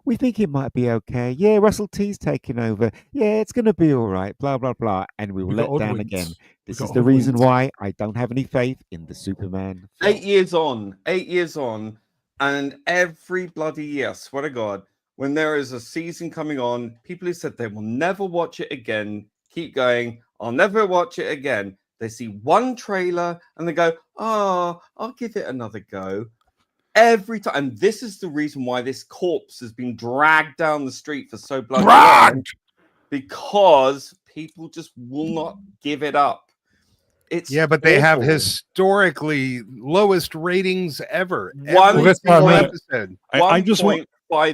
we think it might be okay. Yeah, Russell T's taking over. Yeah, it's going to be all right, blah, blah, blah. And we were let down again. This is the reason why I don't have any faith in the Superman film. 8 years on, and every bloody year, I swear to God, when there is a season coming on, people who said they will never watch it again keep going, I'll never watch it again. They see one trailer and they go, oh, I'll give it another go. Every time. And this is the reason why this corpse has been dragged down the street for so bloody long. Because people just will not give it up. It's but they have historically lowest ratings ever. One single episode. I just want.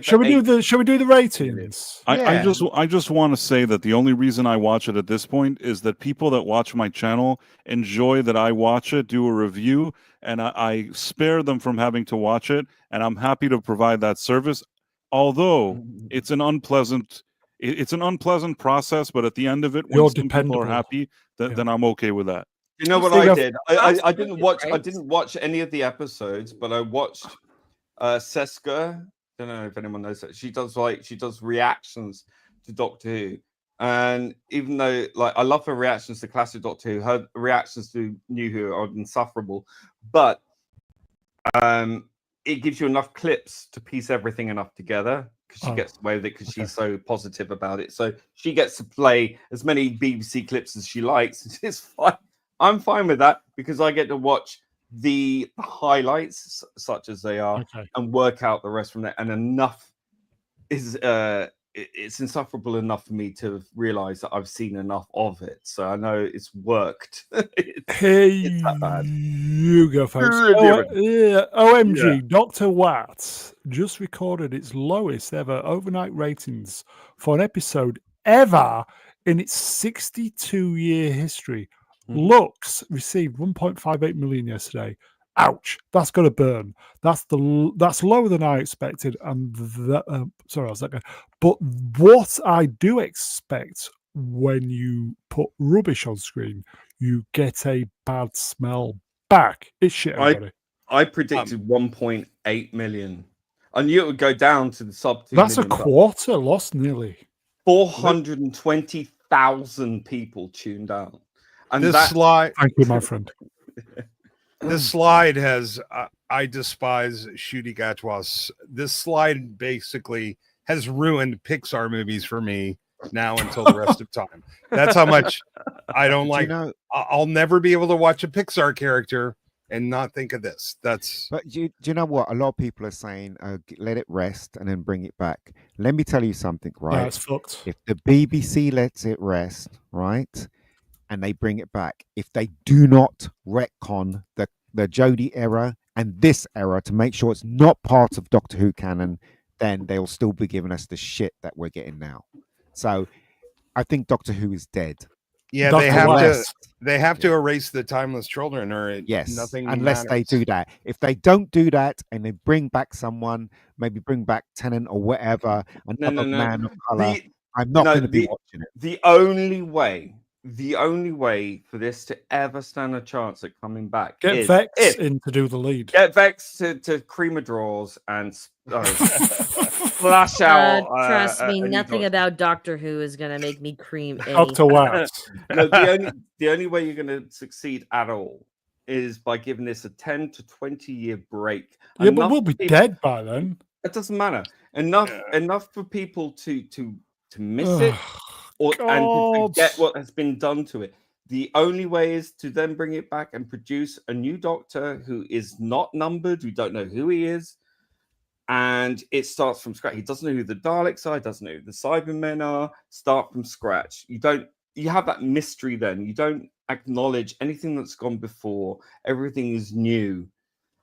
Shall we do the ratings? I just want to say that the only reason I watch it at this point is that people that watch my channel enjoy that I watch it, do a review, and I spare them from having to watch it, and I'm happy to provide that service. Although it's an unpleasant process, but at the end of it, when some people are happy, then I'm okay with that. You know what I did? I didn't watch any of the episodes, but I watched Seska. I don't know if anyone knows that. She does reactions to Doctor Who. And even though I love her reactions to classic Doctor Who, her reactions to New Who are insufferable. But it gives you enough clips to piece everything enough together, because she gets away with it because she's so positive about it. So she gets to play as many BBC clips as she likes. It's fine. I'm fine with that because I get to watch the highlights, such as they are, and work out the rest from there. And enough is it's insufferable enough for me to realize that I've seen enough of it, so I know it's worked. It's that bad. You go, folks. OMG, Dr. Watt just recorded its lowest ever overnight ratings for an episode ever in its 62-year history. Lux received 1.58 million yesterday. Ouch! That's got to burn. That's lower than I expected. And sorry, I was that guy. But what I do expect when you put rubbish on screen, you get a bad smell back. It's shit, everybody. I predicted 1.8 million. I knew it would go down to the sub 2 That's million, a quarter lost, nearly. 420,000 people tuned out. And slide. Thank you, my friend. This slide has. I despise Shooty Gatwas. This slide basically has ruined Pixar movies for me now until the rest of time. That's how much I don't like. I'll never be able to watch a Pixar character and not think of this. But do you know what? A lot of people are saying, let it rest and then bring it back. Let me tell you something, right? Yeah, it's fucked. If the BBC lets it rest, right, and they bring it back, if they do not retcon the Jodie era and this era to make sure it's not part of Doctor Who canon, then they'll still be giving us the shit that we're getting now. So I think Doctor Who is dead. Yeah, they have to erase the Timeless Children, or nothing unless matters. they do that. If they don't do that and they bring back someone, maybe bring back Tennant or whatever, another man of color, I'm not going to be watching it. The only way for this to ever stand a chance at coming back get is Vex in to do the lead. Get Vex to cream of draws and splash out. Trust me, nothing about Doctor Who is going to make me cream. Dr. Watt. No, the only way you're going to succeed at all is by giving this a 10 to 20 year break. Yeah, but we'll be dead by then. It doesn't matter. Enough for people to miss it. And to forget what has been done to it. The only way is to then bring it back and produce a new Doctor who is not numbered. We don't know who he is. And it starts from scratch. He doesn't know who the Daleks are. He doesn't know who the Cybermen are. Start from scratch. You have that mystery then. You don't acknowledge anything that's gone before. Everything is new.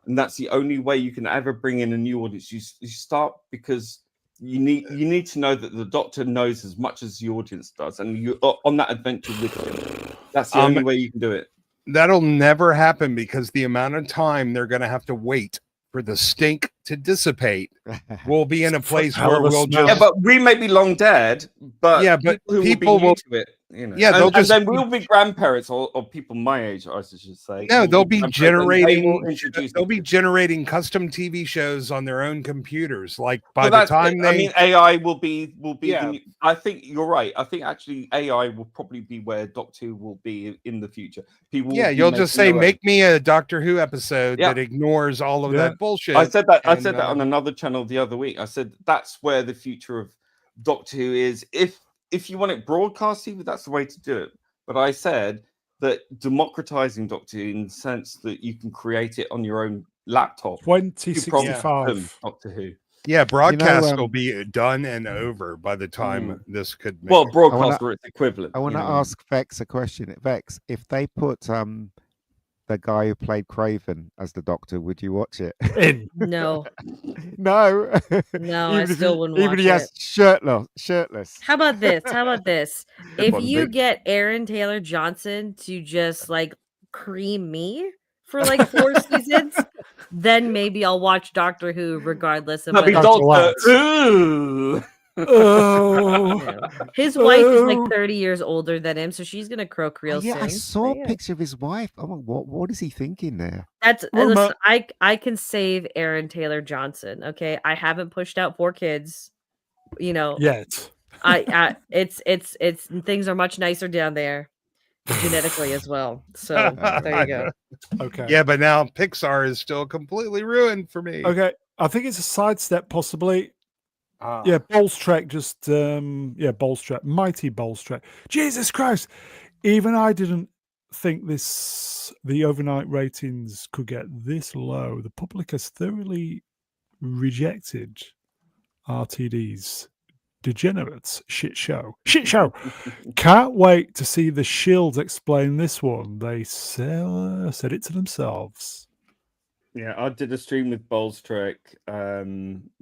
And that's the only way you can ever bring in a new audience. You start because you need to know that the Doctor knows as much as the audience does, and you're on that adventure with him. That's the only way you can do it. That'll never happen because the amount of time they're going to have to wait for the stink to dissipate. We'll be in a place where we'll just... Yeah, but we may be long dead, but people will be new to it. You know? Yeah, and then we'll be grandparents or people my age, I should say. No, they'll be generating custom TV shows on their own computers. Like by the time AI will be the new, I think you're right. I think actually AI will probably be where Doctor Who will be in the future. People you'll just say, make me a Doctor Who episode that ignores all of that bullshit. I said that on another channel the other week. I said that's where the future of Doctor Who is. If you want it broadcast TV, that's the way to do it. but I said that democratizing Doctor Who in the sense that you can create it on your own laptop. 2065. Doctor Who. Yeah, broadcast will be done and over by the time this could make well, broadcast or its equivalent. I want to ask Vex a question. Vex, if they put the guy who played Craven as the Doctor, would you watch it? No. No. No, I still wouldn't even watch he has shirtless. How about this? If you get Aaron Taylor Johnson to just like cream me for like 4 seasons, then maybe I'll watch Doctor Who regardless of Doctor Who. His wife is like 30 years older than him, so she's gonna croak real soon. I saw a picture of his wife. Oh, what is he thinking there? Listen, I can save Aaron Taylor Johnson. Okay, I haven't pushed out 4 kids, yet. It's things are much nicer down there genetically as well. So there you go. Okay. Yeah, but now Pixar is still completely ruined for me. Okay, I think it's a sidestep possibly. Yeah, Bolstrek just Bolstrek, mighty Bolstrek. Jesus Christ! Even I didn't think the overnight ratings could get this low. The public has thoroughly rejected RTD's degenerates shit show. Can't wait to see the Shield explain this one. They said it to themselves. Yeah, I did a stream with Bolstrek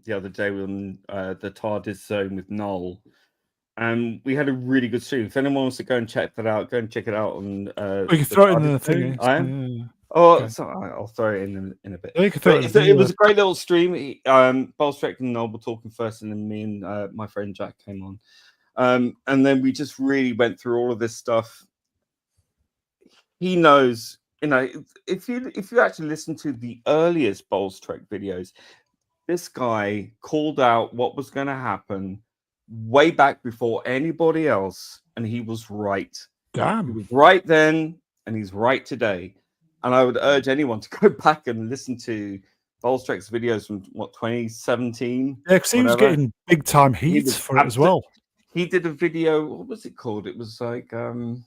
the other day on the TARDIS zone with Noel. And we had a really good stream. If anyone wants to go and check that out, go and check it out on we can throw it in the thing. Okay. I'll throw it in a bit. It was a great little stream. Bolstrek and Noel were talking first, and then me and my friend Jack came on. And then we just really went through all of this stuff. He knows. If you actually listen to the earliest Bolstrek videos, this guy called out what was going to happen way back before anybody else, and he was right. Damn. He was right then, and he's right today. And I would urge anyone to go back and listen to Bolstrek's videos from 2017. Yeah, because he was getting big time heat for it as well. He did a video. What was it called? It was like called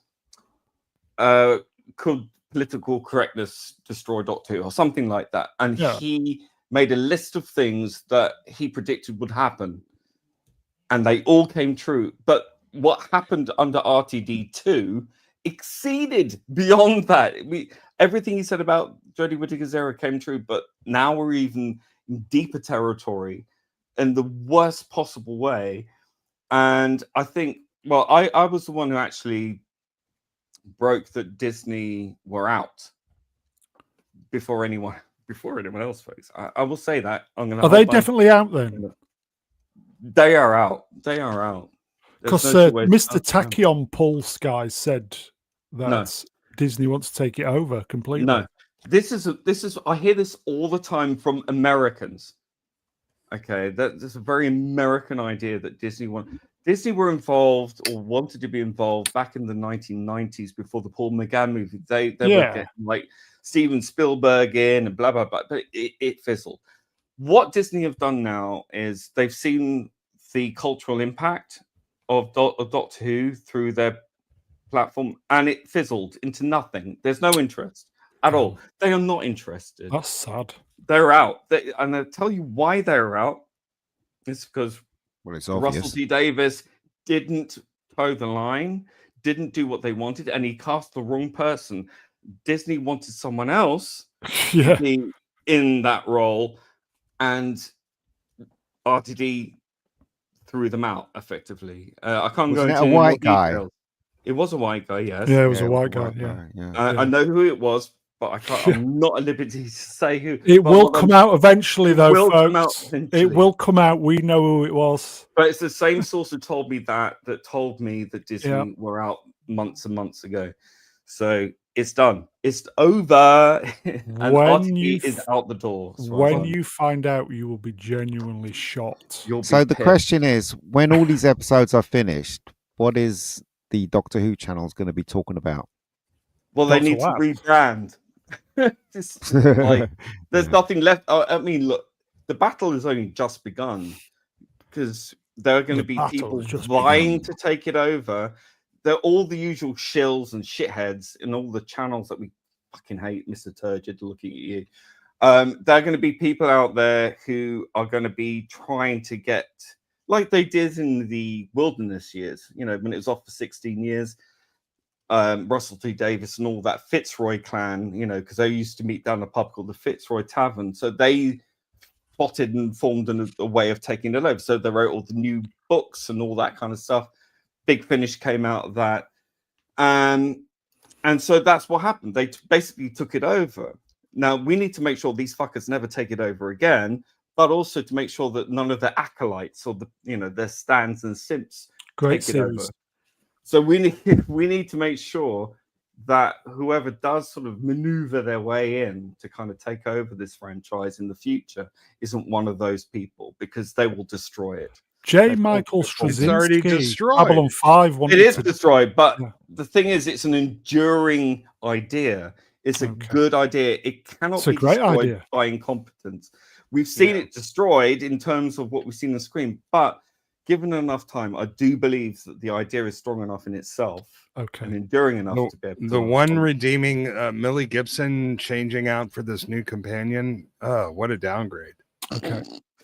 Political Correctness Destroy Doctor Who or something like that. And he made a list of things that he predicted would happen. And they all came true. But what happened under RTD2 exceeded beyond that. Everything he said about Jodie Whittaker's era came true, but now we're even in deeper territory in the worst possible way. And I think, I was the one who actually broke that Disney were out before anyone else, folks. I will say that. Are they definitely out then? They are out. They are out. Because Mr. Tachyon Pulse guy said that Disney wants to take it over completely. No, this is. I hear this all the time from Americans. Okay, that's a very American idea that Disney were involved or wanted to be involved back in the 1990s before the Paul McGann movie. They were getting like Steven Spielberg in and blah blah blah, but it fizzled. What Disney have done now is they've seen the cultural impact of Doctor Who through their platform, and it fizzled into nothing. There's no interest at all. They are not interested. That's sad. They're out. And I'll tell you why they're out. It's because it's Russell T Davies didn't toe the line, didn't do what they wanted, and he cast the wrong person. Disney wanted someone else to be in that role, and RTD threw them out effectively. I can't go into a white guy. Details. It was a white guy, yes. Yeah, it was a white guy. I know who it was, but I can't. I'm not at liberty to say who. It will come out eventually, though, folks. It will come out. We know who it was. But it's the same source who told me that told me that Disney were out months and months ago. So it's done. It's over. And RTD is out the door. When you find out, you will be genuinely shocked. So the question is, when all these episodes are finished, what is the Doctor Who channel going to be talking about? Well, they need to rebrand. There's nothing left. I mean, look, the battle has only just begun because there are going to be people vying to take it over. they're all the usual shills and shitheads in all the channels that we fucking hate, Mr. Turgid, looking at you. There are going to be people out there who are going to be trying to get, like they did in the wilderness years, you know, when it was off for 16 years, Russell T. Davis and all that Fitzroy clan, you know, because they used to meet down a pub called the Fitzroy Tavern. So they plotted and formed a way of taking it over. So they wrote all the new books and all that kind of stuff. Big Finish came out of that. And so that's what happened. They basically took it over. Now, we need to make sure these fuckers never take it over again, but also to make sure that none of the acolytes or the, you know, their stands and simps take it over. So we need to make sure that whoever does sort of maneuver their way in to kind of take over this franchise in the future isn't one of those people, because they will destroy it. J. Michael Straczynski, it's already destroyed. Babylon 5 it is destroyed, but the thing is, it's an enduring idea. It's a good idea. It cannot be destroyed by incompetence. We've seen it destroyed in terms of what we've seen on screen, but given enough time, I do believe that the idea is strong enough in itself and enduring enough to be able to. The one redeeming Millie Gibson changing out for this new companion. Oh, what a downgrade. Okay.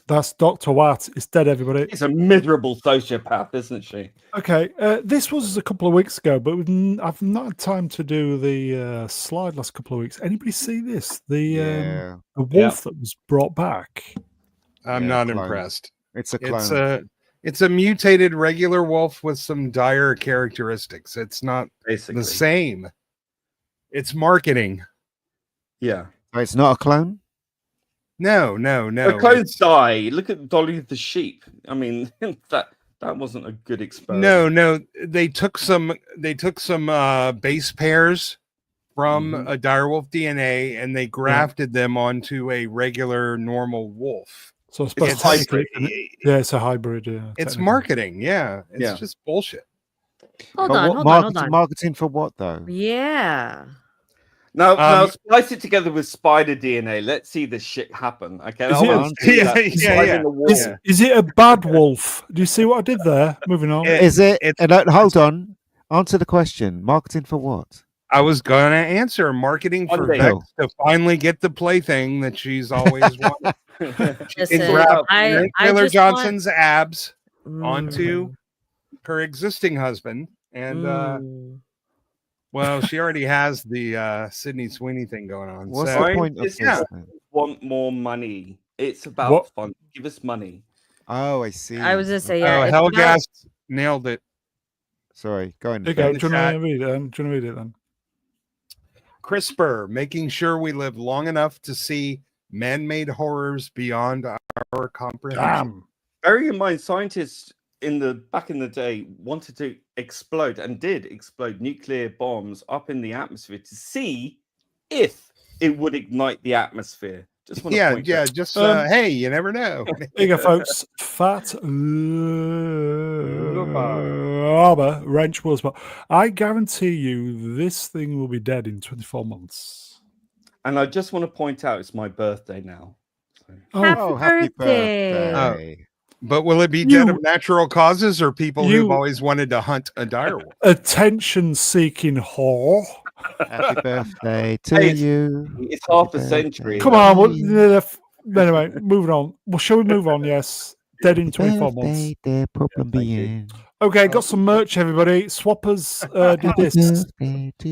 That's Dr. Watt. It's dead, everybody. It's a miserable sociopath, isn't she? Okay. This was a couple of weeks ago, but I've not had time to do the slide last couple of weeks. Anybody see this? The wolf that was brought back? I'm not impressed. It's a clone. It's a mutated regular wolf with some dire characteristics. It's not basically the same. It's marketing. Yeah. It's not a clone? No. The clones die. Look at Dolly the sheep. I mean, that wasn't a good experiment. No. They took some base pairs from a direwolf DNA and they grafted them onto a regular normal wolf. So it's hybrid. Yeah, it's a hybrid. It's marketing. Yeah, it's just bullshit. Hold on. Marketing for what though? Yeah. Now splice it together with spider DNA. Let's see this shit happen. Okay. Is it a bad wolf? Do you see what I did there? Moving on. Is it? Hold on. Answer the question. Marketing for what? I was going to answer marketing for Vex to finally get the plaything that she's always wanted. Taylor Johnson's abs onto her existing husband, and well, she already has the Sydney Sweeney thing going on. What's the point of this? Want more money? It's about fun. Give us money. Oh, I see. I was gonna say, Hellgast nailed it. Sorry, go on. Do you want to read it then? CRISPR, making sure we live long enough to see man-made horrors beyond our comprehension. Bearing in mind, scientists back in the day wanted to explode and did explode nuclear bombs up in the atmosphere to see if it would ignite the atmosphere. Just want to point out. Just hey, you never know. Here you go, folks. Fat Arbor Wrench Willspot. I guarantee you this thing will be dead in 24 months. And I just want to point out it's my birthday now. So. Happy birthday. But will it be dead of natural causes or people who've always wanted to hunt a direwolf? Attention-seeking whore. Happy birthday to you. It's half a century. Come on. Anyway, moving on. Well, shall we move on? Yes. Dead in 24 months. Okay, got some merch, everybody. Swappers did this.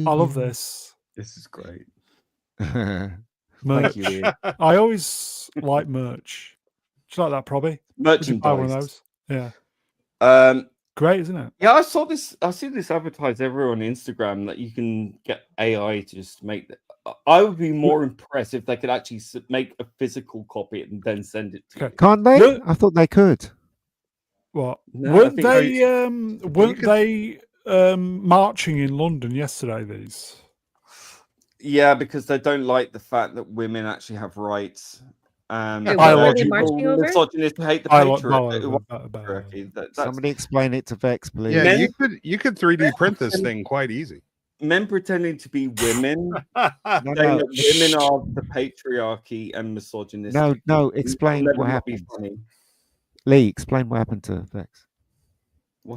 I love this. This is great. Merch. Thank you, I always like merch. Do you like that, Probby? Merchandise. Yeah. Great, isn't it? Yeah, I see this advertised everywhere on Instagram that you can get AI to just make that. I would be more impressed if they could actually make a physical copy and then send it to you. Can't they? I thought they could. What? No, weren't they marching in London yesterday, these? Yeah, because they don't like the fact that women actually have rights. Misogynist hate the patriarchy. Somebody explain it to Vex, please. Yeah, you could 3D print this thing quite easy. Men pretending to be women, saying that women are the patriarchy and misogynist. No, explain what happened. Lee, explain what happened to Vex.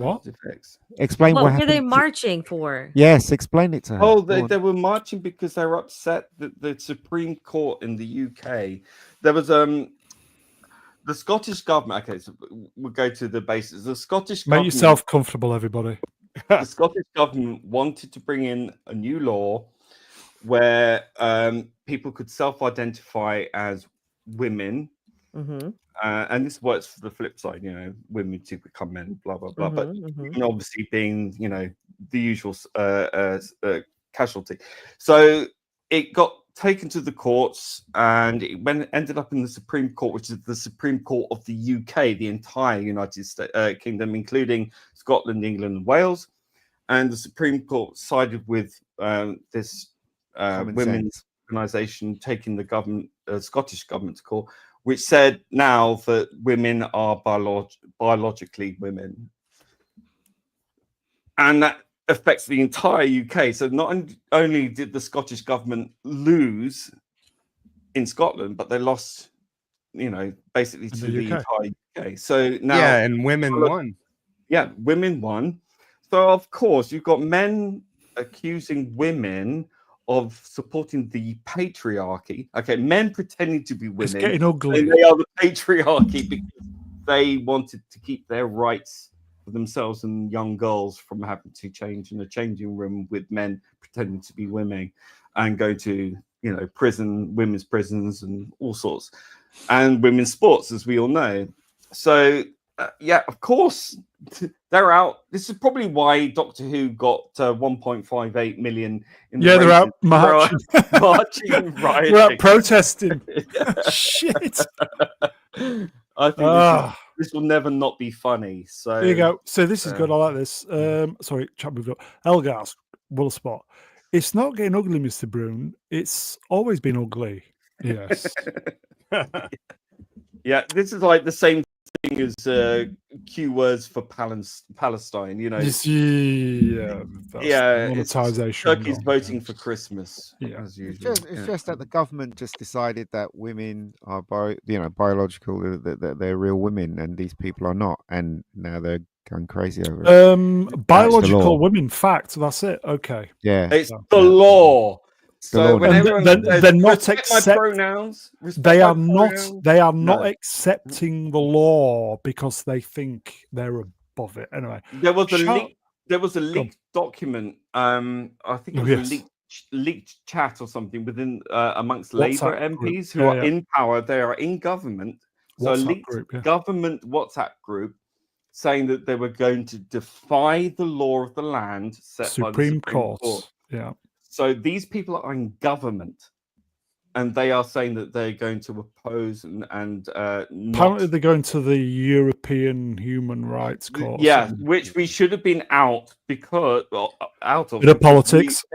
What? effects? Explain what What were happened. they marching for? Yes, explain it to her. Oh, Go on. they were marching because they were upset that the Supreme Court in the UK, there was the Scottish government. Okay, so we'll go to the basis. The Scottish Make government, yourself comfortable, everybody. the Scottish government wanted to bring in a new law where people could self-identify as women. Mm-hmm. And this works for the flip side, you know, women to become men, blah blah blah. But Mm-hmm. women obviously being, you know, the usual casualty. So it got taken to the courts, and it ended up in the Supreme Court, which is the Supreme Court of the UK, the entire United States Kingdom, including Scotland, England, and Wales. And the Supreme Court sided with this women's organisation taking the government, Scottish government to court, which said now that women are biologically women. And that affects the entire UK. So not only did the Scottish government lose in Scotland, but they lost, you know, basically to the entire UK. So now, yeah, and women won. Yeah, women won. So of course you've got men accusing women of supporting the patriarchy. Okay, men pretending to be women. It's getting ugly. And they are the patriarchy because they wanted to keep their rights for themselves and young girls from having to change in a changing room with men pretending to be women and go to, you know, prison, women's prisons and all sorts, and women's sports, as we all know. So yeah, of course they're out. This is probably why Doctor Who got 1.58 million in the they're out marching, marching, rioting. They're out protesting. Shit. I think this will never not be funny. So there you go. So this is good. I like this. Sorry, chat moved up. Elgas, will spot. It's not getting ugly, Mr. Broom. It's always been ugly. Yes. Yeah, this is like the same thing as Q words for Palestine. You know. Yeah. Monetization. Turkey's voting for Christmas. Yeah. As usual. It's just that the government just decided that women are biological, that they're real women, and these people are not, and now they're going crazy over it. Biological women, fact. That's it. Okay. Yeah, it's the law. So whenever they're not accepting pronouns, they are not accepting the law because they think they're above it. Anyway, there was a leaked document. I think it was a leaked chat or something within amongst Labour MPs who are in power. They are in government. So a leaked government WhatsApp group saying that they were going to defy the law of the land set by the Supreme Court. Yeah. So these people are in government, and they are saying that they're going to oppose and apparently they're going to the European Human Rights Court. Yeah, which we should have been out of bit of politics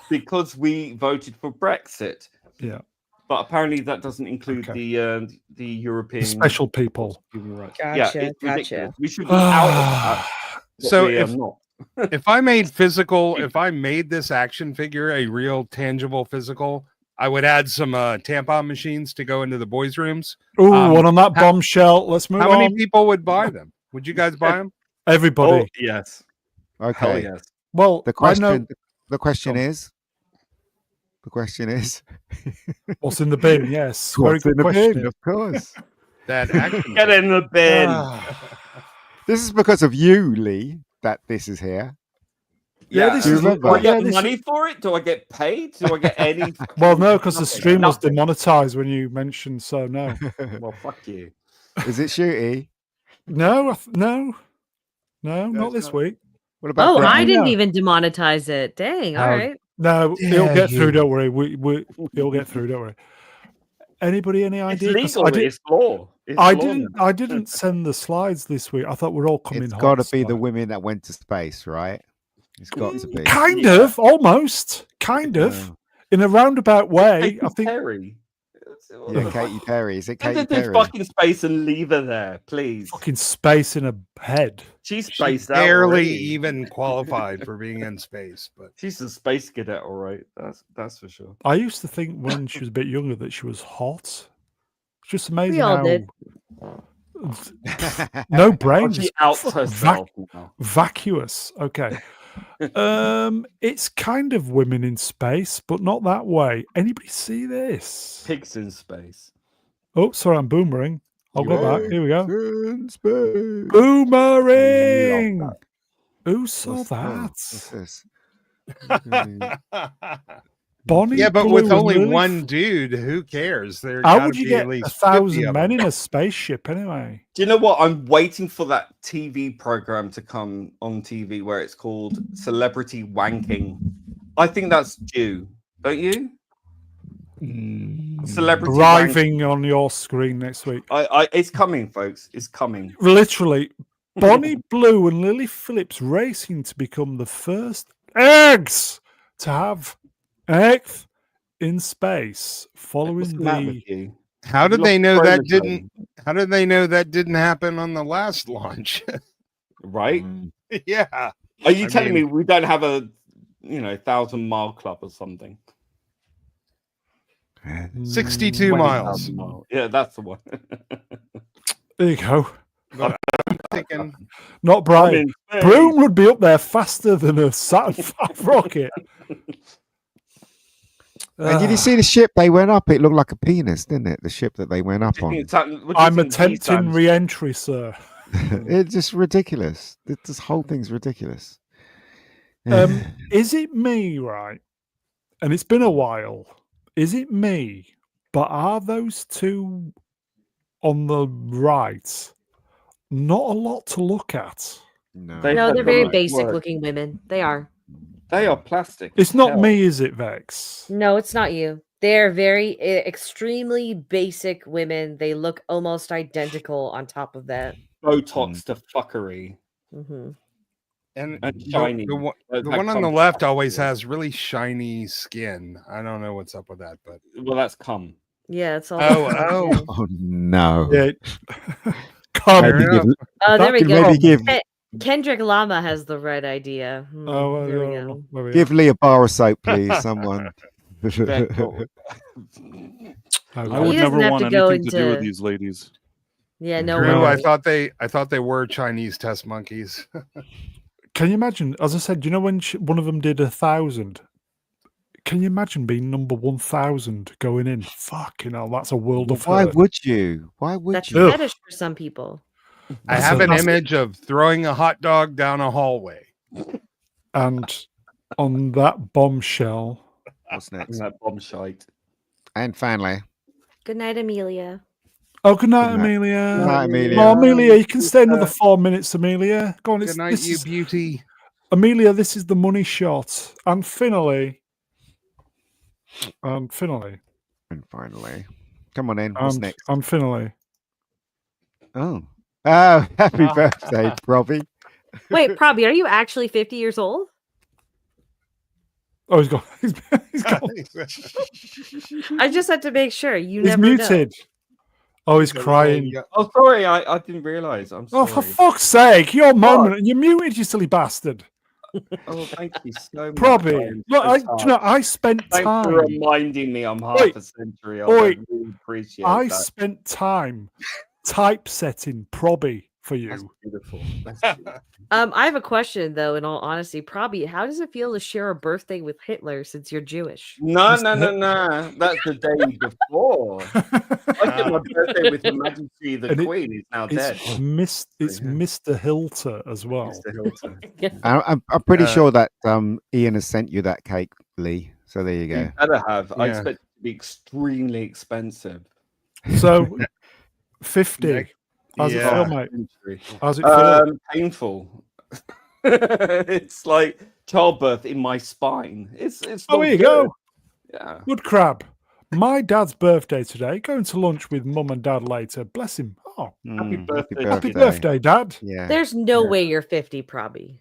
because we voted for Brexit. Yeah, but apparently that doesn't include the European special people. Human rights. Gotcha. We should be out of that. So if I made this action figure a real tangible physical, I would add some tampon machines to go into the boys' rooms. Ooh, one on that bombshell. Let's move on. How many people would buy them? Would you guys buy them? Everybody. Oh, yes. Okay. Yes. Well, the question is, what's in the bin? Yes. What's in the bin? Of course. That action. Get in the bin. This is because of you, Lee, that this is here. Yeah, this is. Do I get money for it? Do I get paid? Do I get any? Well, no, because the stream was demonetized when you mentioned. So no. Well, fuck you. Is it shooty? No, not this week. What about? I didn't even demonetize it. Dang. All right. No, it'll get through. Don't worry. It'll get through. Don't worry. Anybody any idea? It's legal. It's law. I didn't send the slides this week. I thought we're all coming. It's got to be the women that went to space, right? It's got to be. Kind of, almost, in a roundabout way. I think. Perry. Yeah, Katy Perry. Is it Katy Perry? Fucking space and leave her there, please. Fucking space in a head. She's spaced out. Barely even qualified for being in space, but she's a space cadet, all right. That's for sure. I used to think when she was a bit younger that she was hot. It's just amazing. We all did. No brains. She outs herself now. Vacuous. Okay. It's kind of women in space, but not that way. Anybody see this? Pigs in space. Oh, sorry, I'm boomering. I'll go back. Here we go. In space. Boomerang. Who saw What's that? this? Bonnie. Yeah, but Blue with and only Lily one dude, who cares? There How gotta would you be get at least 50 1,000 of men them. in a spaceship anyway? Do you know what? I'm waiting for that TV program to come on TV where it's called Celebrity Wanking. I think that's due, don't you? Celebrity Arriving on your screen next week. It's coming, folks. It's coming. Literally, Bonnie Blue and Lily Phillips racing to become the first eggs to have eggs in space What's following the matter the. with you? How did You they lost know that chromosome, didn't? How did they know that didn't happen on the last launch? right? Yeah. Are you I telling mean- me we don't have a 1,000-mile club or something? 62 miles. 20,000 miles. Yeah, that's the one. There you go. But I'm thinking, Not I'm Brian. in space. Broom would be up there faster than a Saturn V rocket. And did you see the ship they went up? It looked like a penis, didn't it? The ship that they went up Do you on. think Saturn- what do you I'm think he attempting stands- re-entry, sir. It's just ridiculous. This whole thing's ridiculous. Is it me, right? And it's been a while. Is it me? But are those two on the right not a lot to look at? No. They No, have they're the very right basic word. looking women. They are. They are plastic. It's as not hell. me, is it, Vex? No, it's not you. They're very extremely basic women. They look almost identical on top of that. Botox to fuckery. Hmm and And shiny. the one, That the one on the comes left back always to it. has really shiny skin. I don't know what's up with that, but Well, that's cum. Yeah, it's all. Oh. Oh no. Yeah. Come. Fair Maybe give, enough. Oh, there we That go. maybe give Kendrick Lama has the red idea. Oh, there we well, go. there we give are. Lee a bar of soap, please. Someone. Beckle. I Okay. would He never doesn't have want to go anything to do with into- these ladies. Yeah, no True. way. I thought they were Chinese test monkeys. Can you imagine? As I said, do you know when one of them did 1,000? Can you imagine being number 1,000 going in? Fucking hell, that's a world of Why hurt. would you? Why would That's you? Ugh. fetish for some people. I That's have a- an that's- image of throwing a hot dog down a hallway. And on that bombshell, What's next? That bomb shite. And finally, Good night, Amelia. oh, good night, Good night. Amelia. Good night, Amelia. Oh, Amelia, you can stay another 4 minutes, Amelia. Go on, Good night, you is, beauty. Amelia, this is the money shot. And finally, and finally, come on in. What's next? and finally. Oh, happy Ah. birthday, Robbie. Wait, Probby, are you actually 50 years old? Oh, he's gone. He's gone. I just had to make sure. You He's never muted. Oh, he's crying. Oh, sorry. I didn't realize. I'm sorry. Oh, for fuck's sake, your moment. And you muted, you silly bastard. Oh, thank you so much. Probably. I'm Look, so do you know, I spent Thanks for time. reminding me I'm half Oi. a century old. Oi. I really appreciate I that. spent time typesetting Probby for That's you. beautiful. That's beautiful. I have a question though, in all honesty. Probby, how does it feel to share a birthday with Hitler since you're Jewish? No. That's the day before. I did my birthday with Her Majesty the And Queen. He's now dead. It's Mr. Hilter as well. Mr. Hilton. I'm pretty Uh, sure that Ian has sent you that cake, Lee. So there you You go. better have. I Yeah. expect it to be extremely expensive. So 50. How's it Yeah. feel, mate? Century. How's it feel? Painful. It's like childbirth in my spine. It's Oh, not here you good. go. Yeah. Good crab. My dad's birthday today. Going to lunch with mum and dad later. Bless him. Oh, Happy birthday. happy birthday, Dad. Yeah. There's no Yeah. way you're 50, Probby.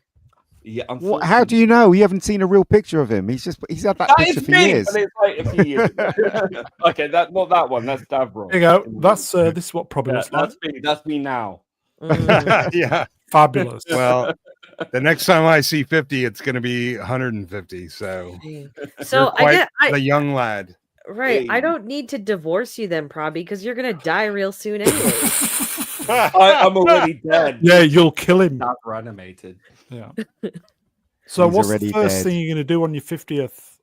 Yeah. How do you know? You haven't seen a real picture of him. He's had that That picture is for me, years. but it's like a few years ago. Okay, not that one. That's Davros. There you go. That's this is what Probby Yeah, looks like. that's me now. Mm. Yeah. Fabulous. Well, the next time I see 50, it's going to be 150. So So you're I quite get the young lad. Right. I don't need to divorce you then, Probby, because you're gonna die real soon anyway. I'm already dead. Yeah, you'll kill him. Not reanimated. Yeah. So He's what's the already first dead. thing you're going to do on your 50th?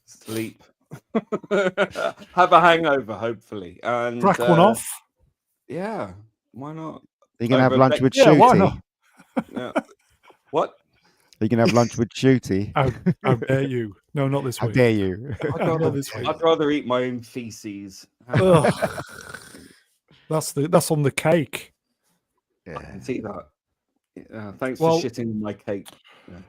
Sleep. Have a hangover, hopefully. And Crack one off? Yeah, why not? You can have Over lunch next- with Yeah, why Shooty. not? Yeah. What? You can have lunch with Shooty. How dare you? No, not this How week. dare you? Not this week. I'd rather eat my own feces. Ugh. That's on the cake. I Yeah. can see that. Yeah, thanks Well- for shitting on my cake. Yeah.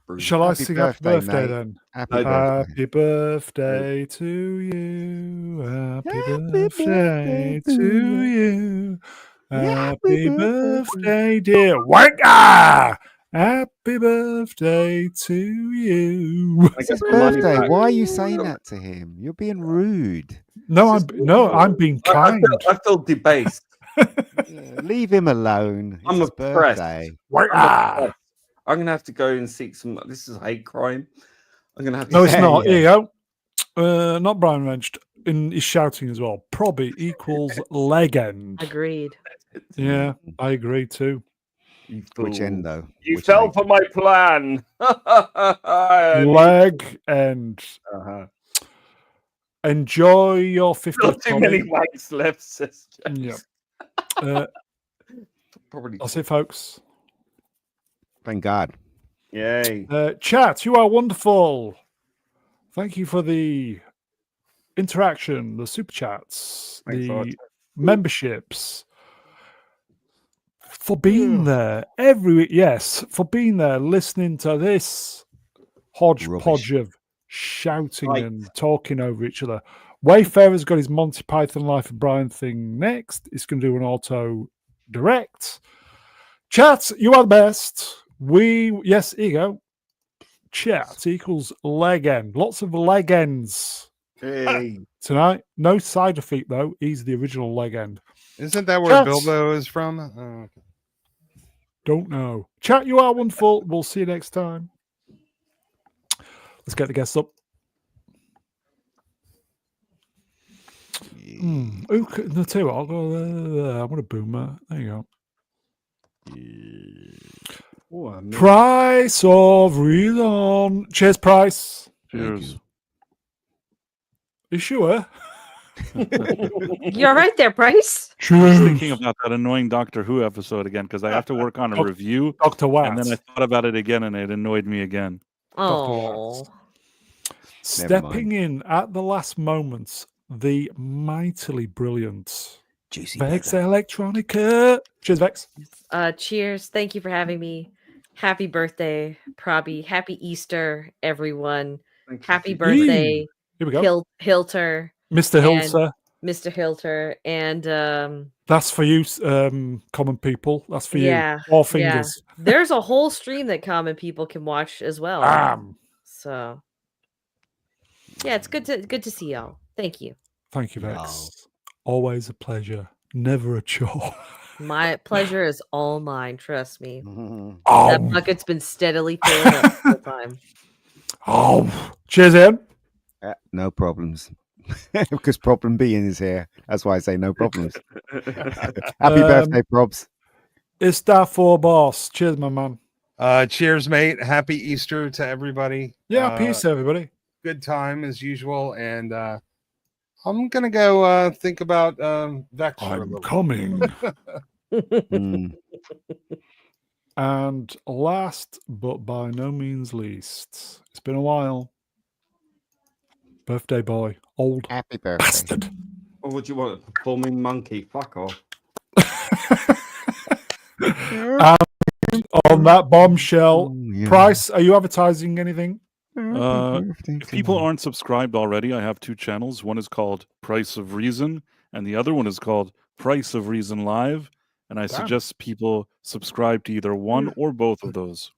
Bruce. Shall I Happy sing happy birthday, birthday mate. then? Happy birthday. Happy birthday to you. Happy Happy birthday birthday to to you. Happy Happy birthday. birthday, dear wanker. Happy birthday to you. I It's get his my money birthday. back. Why are you saying that to him? You're being rude. No, This I'm is- being I kind. feel debased. Yeah, leave him alone. It's I'm his oppressed. birthday. Wanker. I'm gonna have to go and seek some. This is hate crime. I'm gonna have to. No, it's Yeah, not. yeah. Here you go. Not Brian Wrenched. He's shouting as well. Probby equals legend. Agreed. Yeah, I agree too. You Which fool. end though? You Which fell leg? for my plan. Leg and Uh-huh. enjoy your 50th. Not too many Tommy. wanks left, says Yeah. James. Probably. That's it, folks. Thank God. Yay. Chat, you are wonderful. Thank you for the interaction, the super chats, Thanks a lot. the memberships, for being there every week. Yes, for being there, listening to this hodgepodge of shouting Right. and talking over each other. Wayfarer's got his Monty Python Life of Brian thing next. He's going to do an auto direct. Chat, you are the best. Yes, here you go. Chat equals legend. Lots of legends Hey. tonight. No side defeat though. He's the original legend. Isn't that where Chat. Bilbo is from? Oh, okay. Don't know. Chat, you are wonderful. We'll see you next time. Let's get the guests up. Who could, no, tell you what, I'll go there. I want a boomer. There you go. Oh, I mean- Price of reason. Cheers, Price. Cheers. You sure? You're right there, Bryce. I was Cheers. thinking about that annoying Doctor Who episode again because I have to work on a review, Dr. Watt. and then I thought about it again, and it annoyed me again. Oh, Stepping in at the last moments, the mightily brilliant Juicy Vex burger. Electronica. Cheers, Vex. cheers. Thank you for having me. Happy birthday, Probby. Happy Easter, everyone. Thank you. Happy birthday, Here we go. Hilter, Mr. Hilser. Mr. Hilter, and That's for you, common people. That's for Yeah, you. All fingers. there's a whole stream that common people can watch as well. So yeah, it's good to see y'all. Thank you. Thank you, Vex. Wow. Always a pleasure. Never a chore. My pleasure is all mine. Trust me. That Oh, bucket's been steadily filling up the whole time. Cheers, Ian. No problems. Because problem being is here. That's why I say no problems. Happy birthday, Probs. It's that for boss. Cheers, my man. Cheers, mate. Happy Easter to everybody. Yeah, peace, everybody. Good time as usual. And I'm going to go think about Vex for a I'm little coming. Mm. And last but by no means least, it's been a while. Birthday boy, old Happy birthday. bastard. Or would you want a performing monkey? Fuck off. On that bombshell, Yeah. Price, are you advertising anything? If people aren't subscribed already, I have two channels. One is called Price of Reason, and the other one is called Price of Reason Live. And I suggest people subscribe to either one or both of those.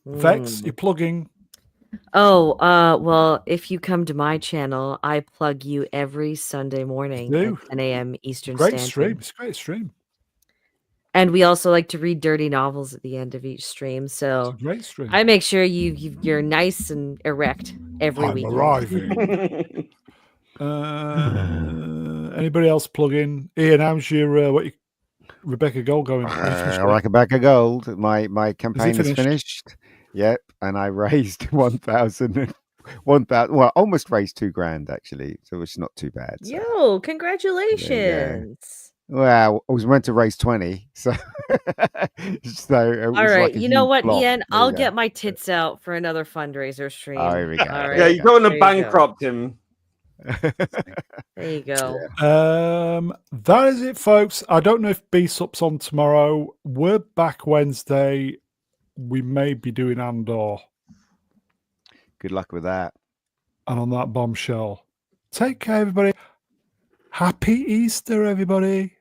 Vex, you're plugging. Oh, well, if you come to my channel, I plug you every Sunday morning You do? at 10 a.m. Eastern Great Standard. stream. It's a great stream. And we also like to read dirty novels at the end of each stream. It's So a great stream. I make sure you're nice and erect every I'm week. arriving. Anybody else plug in? Ian, how's your Rebecca Gold going? Rebecca Gold. My campaign is finished. Yep, and I raised 1,000. Well, almost raised $2,000 actually, so it's not too bad. So. Yo, congratulations! Well, I was meant to raise 20, so all right. You know what, Ian? I'll get my That's tits out for another fundraiser stream. Oh, here we go. All right. Yeah, you don't want to bankrupt him. There you go. That is it, folks. I don't know if B-Sup's on tomorrow. We're back Wednesday. We may be doing Andor. Good luck with that. And on that bombshell, take care, everybody. Happy Easter, everybody.